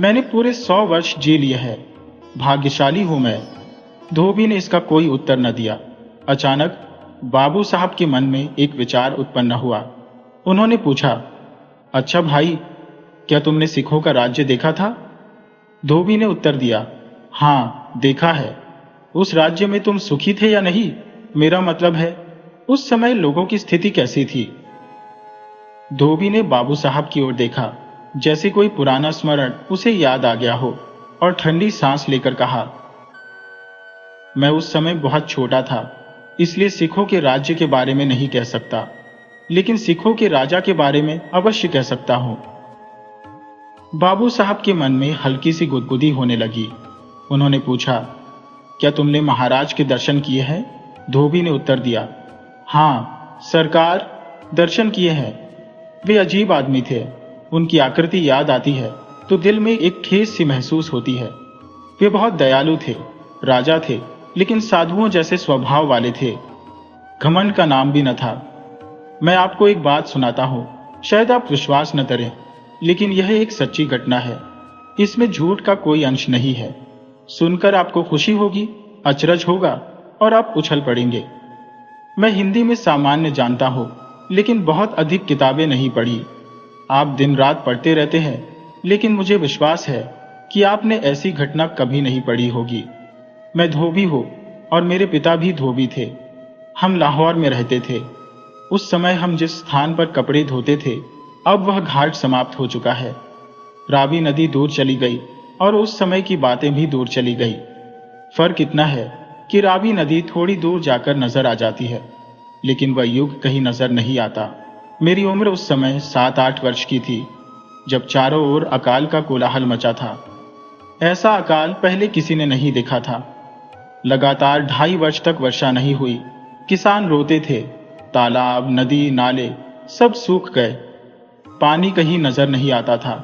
मैंने पूरे 100 वर्ष जी लिए हैं। भाग्यशाली हूं मैं। धोबी ने इसका कोई उत्तर न दिया। अचानक बाबू साहब के मन में एक विचार उत्पन्न हुआ। उन्होंने पूछा, अच्छा भाई, क्या तुमने सिखों का राज्य देखा था? धोबी ने उत्तर दिया, हाँ देखा है। उस राज्य में तुम सुखी थे या नहीं? मेरा मतलब है, उस समय लोगों की स्थिति कैसी थी? धोबी ने बाबू साहब की ओर देखा, जैसे कोई पुराना स्मरण उसे याद आ गया हो, और ठंडी सांस लेकर कहा, मैं उस समय बहुत छोटा था, इसलिए सिखों के राज्य के बारे में नहीं कह सकता, लेकिन सिखों के राजा के बारे में अवश्य कह सकता हूं। बाबू साहब के मन में हल्की सी गुदगुदी होने लगी। उन्होंने पूछा, क्या तुमने महाराज के दर्शन किए हैं? धोबी ने उत्तर दिया, हाँ सरकार, दर्शन किए हैं। वे अजीब आदमी थे। उनकी आकृति याद आती है तो दिल में एक ठेस सी महसूस होती है। वे बहुत दयालु थे, राजा थे, लेकिन साधुओं जैसे स्वभाव वाले थे। घमंड का नाम भी न था। मैं आपको एक बात सुनाता हूं, शायद आप विश्वास न करें, लेकिन यह एक सच्ची घटना है। इसमें झूठ का कोई अंश नहीं है। सुनकर आपको खुशी होगी, अचरज होगा और आप उछल पड़ेंगे। मैं हिंदी में सामान्य जानता हूं, लेकिन बहुत अधिक किताबें नहीं पढ़ी। आप दिन रात पढ़ते रहते हैं, लेकिन मुझे विश्वास है कि आपने ऐसी घटना कभी नहीं पढ़ी होगी। मैं धोबी हूं और मेरे पिता भी धोबी थे। हम लाहौर में रहते थे। उस समय हम जिस स्थान पर कपड़े धोते थे, अब वह घाट समाप्त हो चुका है। रावी नदी दूर चली गई और उस समय की बातें भी दूर चली गई। फर्क इतना है कि रावी नदी थोड़ी दूर जाकर नजर आ जाती है, लेकिन वह युग कहीं नजर नहीं आता। मेरी उम्र उस समय 7-8 वर्ष की थी, जब चारों ओर अकाल का कोलाहल मचा था। ऐसा अकाल पहले किसी ने नहीं देखा था। लगातार 2.5 वर्ष तक वर्षा नहीं हुई। किसान रोते थे। तालाब, नदी, नाले सब सूख गए। पानी कहीं नजर नहीं आता था।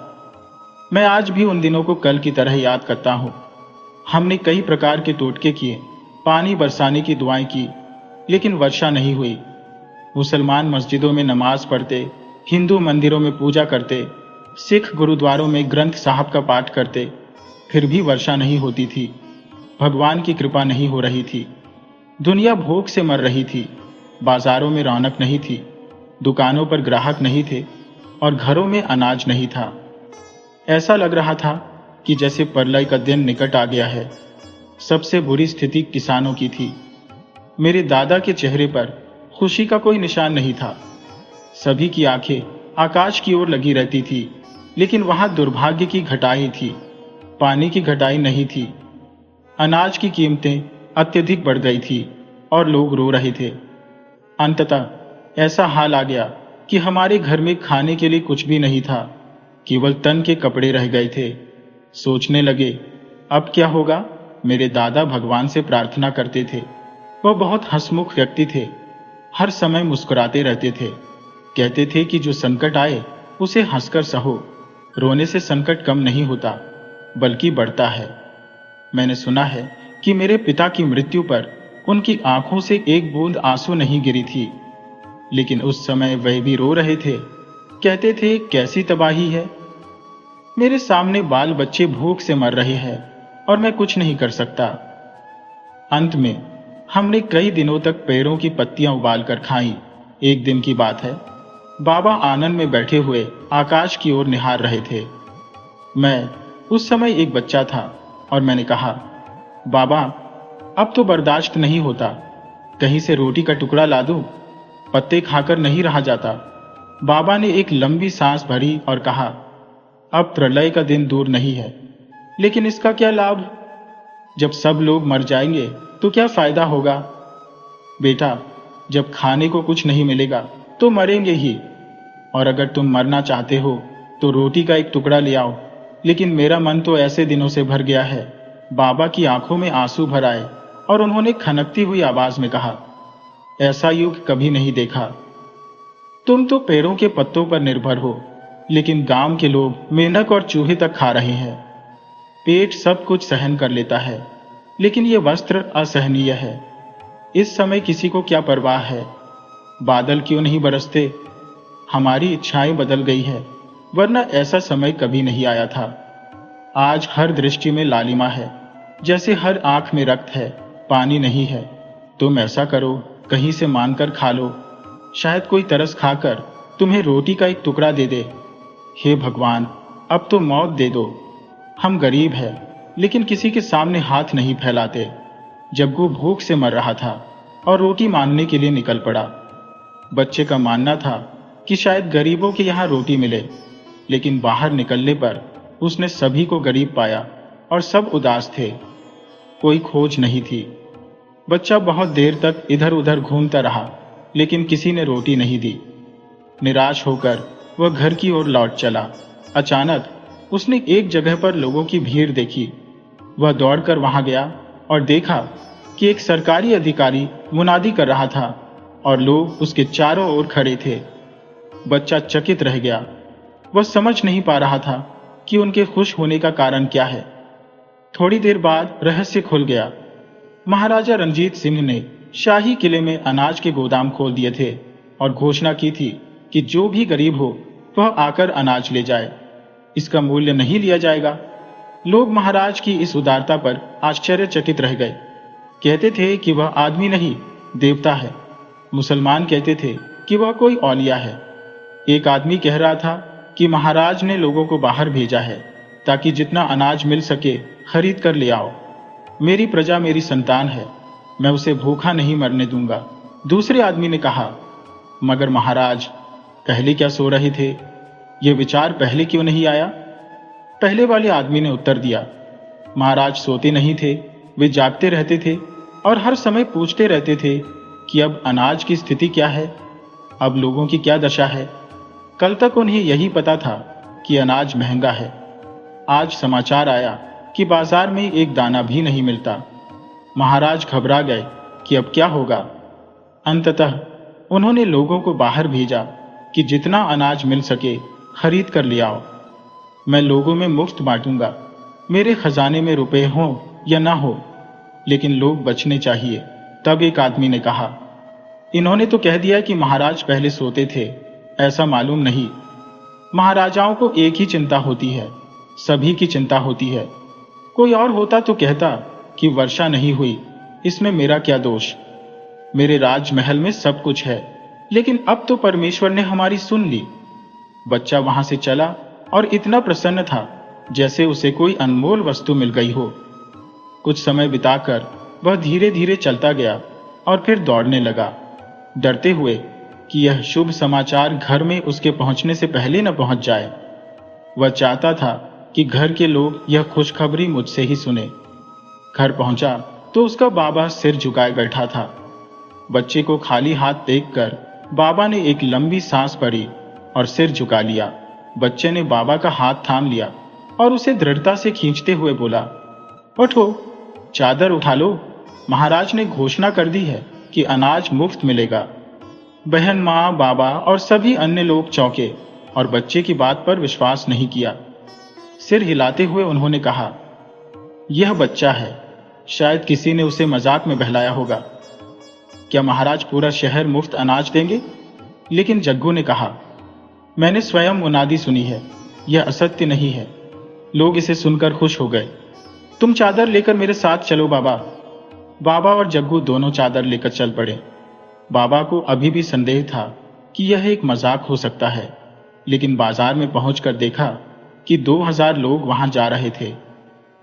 मैं आज भी उन दिनों को कल की तरह याद करता हूं। हमने कई प्रकार के टोटके किए, पानी बरसाने की दुआएं की, लेकिन वर्षा नहीं हुई। मुसलमान मस्जिदों में नमाज पढ़ते, हिंदू मंदिरों में पूजा करते, सिख गुरुद्वारों में ग्रंथ साहब का पाठ करते, फिर भी वर्षा नहीं होती थी। भगवान की कृपा नहीं हो रही थी। दुनिया भूख से मर रही थी। बाजारों में रौनक नहीं थी, दुकानों पर ग्राहक नहीं थे और घरों में अनाज नहीं था। ऐसा लग रहा था कि जैसे प्रलय का दिन निकट आ गया है। सबसे बुरी स्थिति किसानों की थी। मेरे दादा के चेहरे पर खुशी का कोई निशान नहीं था। सभी की आंखें आकाश की ओर लगी रहती थी, लेकिन वहां दुर्भाग्य की घटाई थी, पानी की घटाई नहीं थी। अनाज की कीमतें अत्यधिक बढ़ गई थी और लोग रो रहे थे। अंततः ऐसा हाल आ गया कि हमारे घर में खाने के लिए कुछ भी नहीं था, केवल तन के कपड़े रह गए थे। सोचने लगे, अब क्या होगा। मेरे दादा भगवान से प्रार्थना करते थे। वह बहुत हंसमुख व्यक्ति थे, हर समय मुस्कुराते रहते थे। कहते थे कि जो संकट आए उसे हंसकर सहो, रोने से संकट कम नहीं होता बल्कि बढ़ता है। मैंने सुना है कि मेरे पिता की मृत्यु पर उनकी आंखों से एक बूंद आंसू नहीं गिरी थी, लेकिन उस समय वह भी रो रहे थे। कहते थे, कैसी तबाही है, मेरे सामने बाल बच्चे भूख से मर रहे हैं और मैं कुछ नहीं कर सकता। अंत में हमने कई दिनों तक पेड़ों की पत्तियां उबाल कर खाई। एक दिन की बात है, बाबा आंगन में बैठे हुए आकाश की ओर निहार रहे थे। मैं उस समय एक बच्चा था और मैंने कहा, बाबा अब तो बर्दाश्त नहीं होता, कहीं से रोटी का टुकड़ा ला दूं, पत्ते खाकर नहीं रहा जाता। बाबा ने एक लंबी सांस भरी और कहा, अब प्रलय का दिन दूर नहीं है, लेकिन इसका क्या लाभ। जब सब लोग मर जाएंगे तो क्या फायदा होगा। बेटा, जब खाने को कुछ नहीं मिलेगा तो मरेंगे ही, और अगर तुम मरना चाहते हो तो रोटी का एक टुकड़ा ले आओ। लेकिन मेरा मन तो ऐसे दिनों से भर गया है। बाबा की आंखों में आंसू भर आए और उन्होंने खनकती हुई आवाज में कहा, ऐसा युग कभी नहीं देखा। तुम तो पेड़ों के पत्तों पर निर्भर हो, लेकिन गांव के लोग मेंढक और चूहे तक खा रहे हैं। पेट सब कुछ सहन कर लेता है, लेकिन ये वस्त्र असहनीय है। इस समय किसी को क्या परवाह है। बादल क्यों नहीं बरसते। हमारी इच्छाएं बदल गई है, वरना ऐसा समय कभी नहीं आया था। आज हर दृष्टि में लालिमा है, जैसे हर आंख में रक्त है, पानी नहीं है। तुम ऐसा करो, कहीं से मांगकर खा लो, शायद कोई तरस खाकर तुम्हें रोटी का एक टुकड़ा दे दे। हे भगवान, अब तो मौत दे दो। हम गरीब हैं, लेकिन किसी के सामने हाथ नहीं फैलाते। जग्गू भूख से मर रहा था और रोटी मांगने के लिए निकल पड़ा। बच्चे का मानना था कि शायद गरीबों के यहाँ रोटी मिले, लेकिन बाहर निकलने पर उसने सभी को गरीब पाया और सब उदास थे। कोई खोज नहीं थी। बच्चा बहुत देर तक इधर उधर घूमता रहा, लेकिन किसी ने रोटी नहीं दी। निराश होकर वह घर की ओर लौट चला। अचानक उसने एक जगह पर लोगों की भीड़ देखी। वह दौड़कर वहां गया और देखा कि एक सरकारी अधिकारी मुनादी कर रहा था और लोग उसके चारों ओर खड़े थे। बच्चा चकित रह गया। वह समझ नहीं पा रहा था कि उनके खुश होने का कारण क्या है। थोड़ी देर बाद रहस्य खुल गया। महाराजा रंजीत सिंह ने शाही किले में अनाज के गोदाम खोल दिए थे और घोषणा की थी कि जो भी गरीब हो वह आकर अनाज ले जाए, इसका मूल्य नहीं लिया जाएगा। लोग महाराज की इस उदारता पर आश्चर्यचकित रह गए। कहते थे कि वह आदमी नहीं, देवता है। मुसलमान कहते थे कि वह कोई औलिया है। एक आदमी कह रहा था कि महाराज ने लोगों को बाहर भेजा है ताकि जितना अनाज मिल सके खरीद कर ले आओ। मेरी प्रजा मेरी संतान है, मैं उसे भूखा नहीं मरने दूंगा। दूसरे आदमी ने कहा, मगर महाराज पहले क्या सो रहे थे, यह विचार पहले क्यों नहीं आया। पहले वाले आदमी ने उत्तर दिया, महाराज सोते नहीं थे, वे जागते रहते थे और हर समय पूछते रहते थे कि अब अनाज की स्थिति क्या है, अब लोगों की क्या दशा है। कल तक उन्हें यही पता था कि अनाज महंगा है। आज समाचार आया कि बाजार में एक दाना भी नहीं मिलता। महाराज घबरा गए कि अब क्या होगा। अंततः उन्होंने लोगों को बाहर भेजा कि जितना अनाज मिल सके खरीद कर ले आओ। मैं लोगों में मुफ्त बांटूंगा, मेरे खजाने में रुपए हों या ना हो, लेकिन लोग बचने चाहिए। तब एक आदमी ने कहा, इन्होंने तो कह दिया कि महाराज पहले सोते थे, ऐसा मालूम नहीं। महाराजाओं को एक ही चिंता होती है, सभी की चिंता होती है। कोई और होता तो कहता कि वर्षा नहीं हुई, इसमें मेरा क्या दोष। मेरे राजमहल में सब कुछ है, लेकिन अब तो परमेश्वर ने हमारी सुन ली। बच्चा वहां से चला और इतना प्रसन्न था जैसे उसे कोई अनमोल वस्तु मिल गई हो। कुछ समय बिताकर वह धीरे धीरे चलता गया और फिर दौड़ने लगा, डरते हुए कि यह शुभ समाचार घर में उसके पहुंचने से पहले न पहुंच जाए। वह चाहता था कि घर के लोग यह खुशखबरी मुझसे ही सुने। घर पहुंचा तो उसका बाबा सिर झुकाए बैठा था। बच्चे को खाली हाथ देखकर बाबा ने एक लंबी सांस भरी और सिर झुका लिया। बच्चे ने बाबा का हाथ थाम लिया और उसे दृढ़ता से खींचते हुए बोला, उठो, चादर उठा लो, महाराज ने घोषणा कर दी है कि अनाज मुफ्त मिलेगा। बहन, माँ, बाबा और सभी अन्य लोग चौंके और बच्चे की बात पर विश्वास नहीं किया। सिर हिलाते हुए उन्होंने कहा, यह बच्चा है, शायद किसी ने उसे मजाक में बहलाया होगा। क्या महाराज पूरा शहर मुफ्त अनाज देंगे? लेकिन जग्गू ने कहा, मैंने स्वयं मुनादी सुनी है, यह असत्य नहीं है। लोग इसे सुनकर खुश हो गए। तुम चादर लेकर मेरे साथ चलो बाबा। बाबा और जग्गू दोनों चादर लेकर चल पड़े। बाबा को अभी भी संदेह था कि यह एक मजाक हो सकता है, लेकिन बाजार में पहुंचकर देखा कि 2000 लोग वहां जा रहे थे।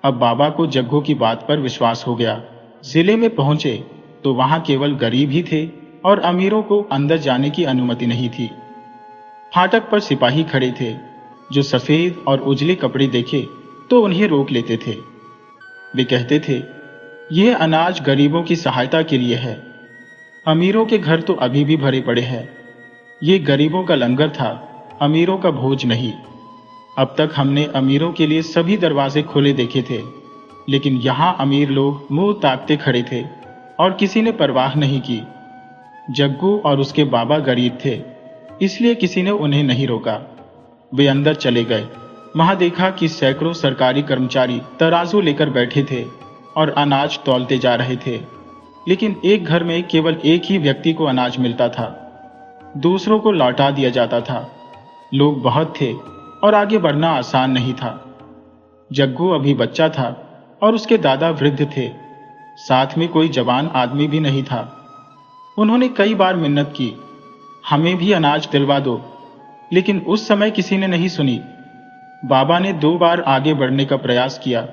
अब बाबा को जग्गू की बात पर विश्वास हो गया। जिले में पहुंचे तो वहां केवल गरीब ही थे और अमीरों को अंदर जाने की अनुमति नहीं थी। फाटक पर सिपाही खड़े थे जो सफेद और उजले कपड़े देखे तो उन्हें रोक लेते थे। वे कहते थे, यह अनाज गरीबों की सहायता के लिए है। अमीरों के घर तो अभी भी भरे पड़े हैं। ये गरीबों का लंगर था, अमीरों का भोज नहीं। अब तक हमने अमीरों के लिए सभी दरवाजे खुले देखे थे, लेकिन यहां अमीर लोग मुंह ताकते खड़े थे और किसी ने परवाह नहीं की। जग्गू और उसके बाबा गरीब थे, इसलिए किसी ने उन्हें नहीं रोका। वे अंदर चले गए। वहां देखा कि सैकड़ों सरकारी कर्मचारी तराजू लेकर बैठे थे और अनाज तौलते जा रहे थे। लेकिन एक घर में केवल एक ही व्यक्ति को अनाज मिलता था, दूसरों को लौटा दिया जाता था। लोग बहुत थे और आगे बढ़ना आसान नहीं था। जग्गू अभी बच्चा था और उसके दादा वृद्ध थे। साथ में कोई जवान आदमी भी नहीं था। उन्होंने कई बार मिन्नत की, हमें भी अनाज दिलवा दो, लेकिन उस समय किसी ने नहीं सुनी। बाबा ने 2 बार आगे बढ़ने का प्रयास किया,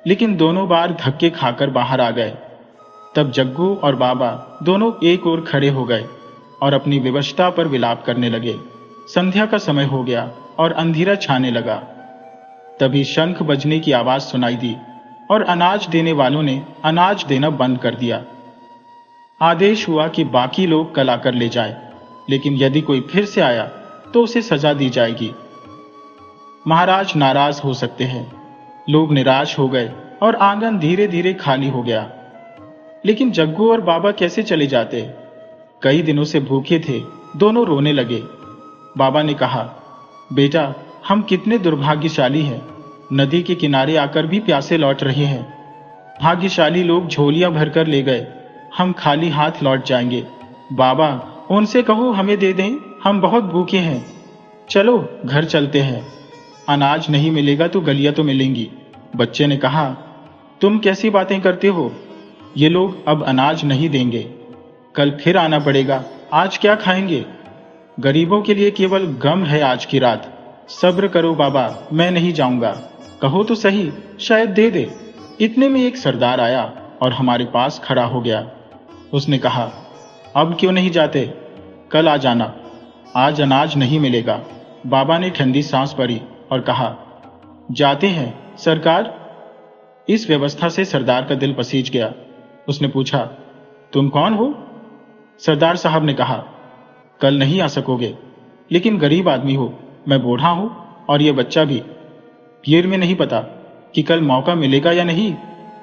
लेकिन दोनों बार धक्के खाकर बाहर आ गए। तब जग्गू और बाबा दोनों एक ओर खड़े हो गए और अपनी विवशता पर विलाप करने लगे। संध्या का समय हो गया और अंधेरा छाने लगा। तभी शंख बजने की आवाज सुनाई दी और अनाज देने वालों ने अनाज देना बंद कर दिया। आदेश हुआ कि बाकी लोग कल आकर ले जाए, लेकिन यदि कोई फिर से आया तो उसे सजा दी जाएगी। महाराज नाराज हो सकते हैं। लोग निराश हो गए और आंगन धीरे धीरे खाली हो गया। लेकिन जग्गू और बाबा कैसे चले जाते? कई दिनों से भूखे थे। दोनों रोने लगे। बाबा ने कहा, बेटा, हम कितने दुर्भाग्यशाली हैं। नदी के किनारे आकर भी प्यासे लौट रहे हैं। भाग्यशाली लोग झोलियां भरकर ले गए, हम खाली हाथ लौट जाएंगे। बाबा, उनसे कहो हमें दे दें, हम बहुत भूखे हैं। चलो घर चलते हैं। अनाज नहीं मिलेगा तो गलियां तो मिलेंगी। बच्चे ने कहा, तुम कैसी बातें करते हो? ये लोग अब अनाज नहीं देंगे, कल फिर आना पड़ेगा। आज क्या खाएंगे? गरीबों के लिए केवल गम है आज की रात। सब्र करो बाबा, मैं नहीं जाऊंगा। कहो तो सही, शायद दे दे। इतने में एक सरदार आया और हमारे पास खड़ा हो गया। उसने कहा, अब क्यों नहीं जाते? कल आ जाना, आज अनाज नहीं मिलेगा। बाबा ने ठंडी सांस भरी और कहा, जाते हैं सरकार। इस व्यवस्था से सरदार का दिल पसीज गया। उसने पूछा, तुम कौन हो? सरदार साहब ने कहा, कल नहीं आ सकोगे, लेकिन गरीब आदमी हो, मैं बूढ़ा हूं और ये बच्चा भी। फिर में नहीं पता कि कल मौका मिलेगा या नहीं।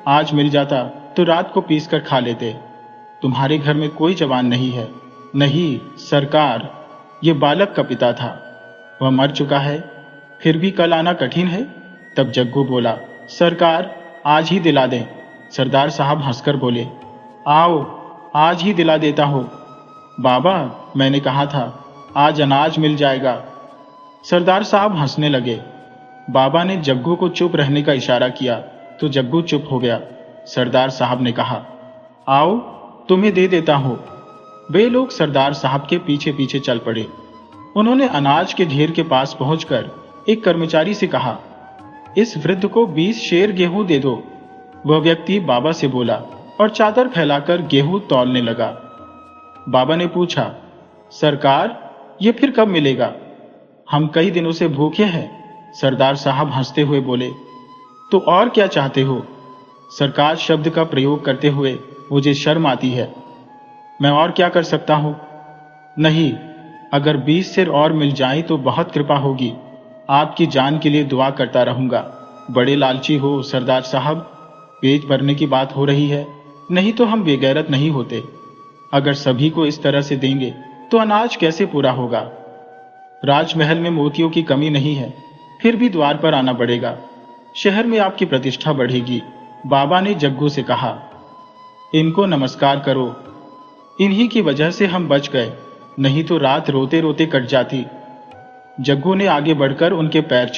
आज मिल जाता तो रात को पीस कर खा लेते। तुम्हारे घर में कोई जवान नहीं है। नहीं सरकार, ये बालक का पिता था, वह मर चुका है, फिर भी कल आना कठिन है। तब जग्गू बोला, सरकार आज ही दिला दें। सरदार साहब हंसकर बोले, आओ आज ही दिला देता हूं। बाबा, मैंने कहा था आज अनाज मिल जाएगा। सरदार साहब हंसने लगे। बाबा ने जग्गू को चुप रहने का इशारा किया तो जग्गू चुप हो गया। सरदार साहब ने कहा, आओ तुम्हें दे देता हूं। वे लोग सरदार साहब के पीछे पीछे चल पड़े। उन्होंने अनाज के ढेर के पास पहुंचकर एक कर्मचारी से कहा, इस वृद्ध को 20 शेर गेहूं दे दो। वह व्यक्ति बाबा से बोला, और चादर फैलाकर गेहूं तौलने लगा। बाबा ने पूछा, सरकार, ये फिर कब मिलेगा? हम कई दिनों से भूखे हैं। सरदार साहब हंसते हुए बोले, तो और क्या चाहते हो? सरकार शब्द का प्रयोग करते हुए मुझे शर्म आती है। मैं और क्या कर सकता हूं? नहीं, अगर 20 सिर और मिल जाएं तो बहुत कृपा होगी। आपकी जान के लिए दुआ करता रहूंगा। बड़े लालची हो सरदार साहब। पेट भरने की बात हो रही है, नहीं तो हम बेगैरत नहीं होते। अगर सभी को इस तरह से देंगे तो अनाज कैसे पूरा होगा? राजमहल में मोतियों की कमी नहीं है, फिर भी द्वार पर आना पड़ेगा। शहर में आपकी प्रतिष्ठा बढ़ेगी। बाबा ने जग्गू से कहा, इनको नमस्कार करो। इन्हीं की वजह से हम बच गए, नहीं तो रात रोते रोते कट जाती। जग्गू ने आगे बढ़कर उनके पैर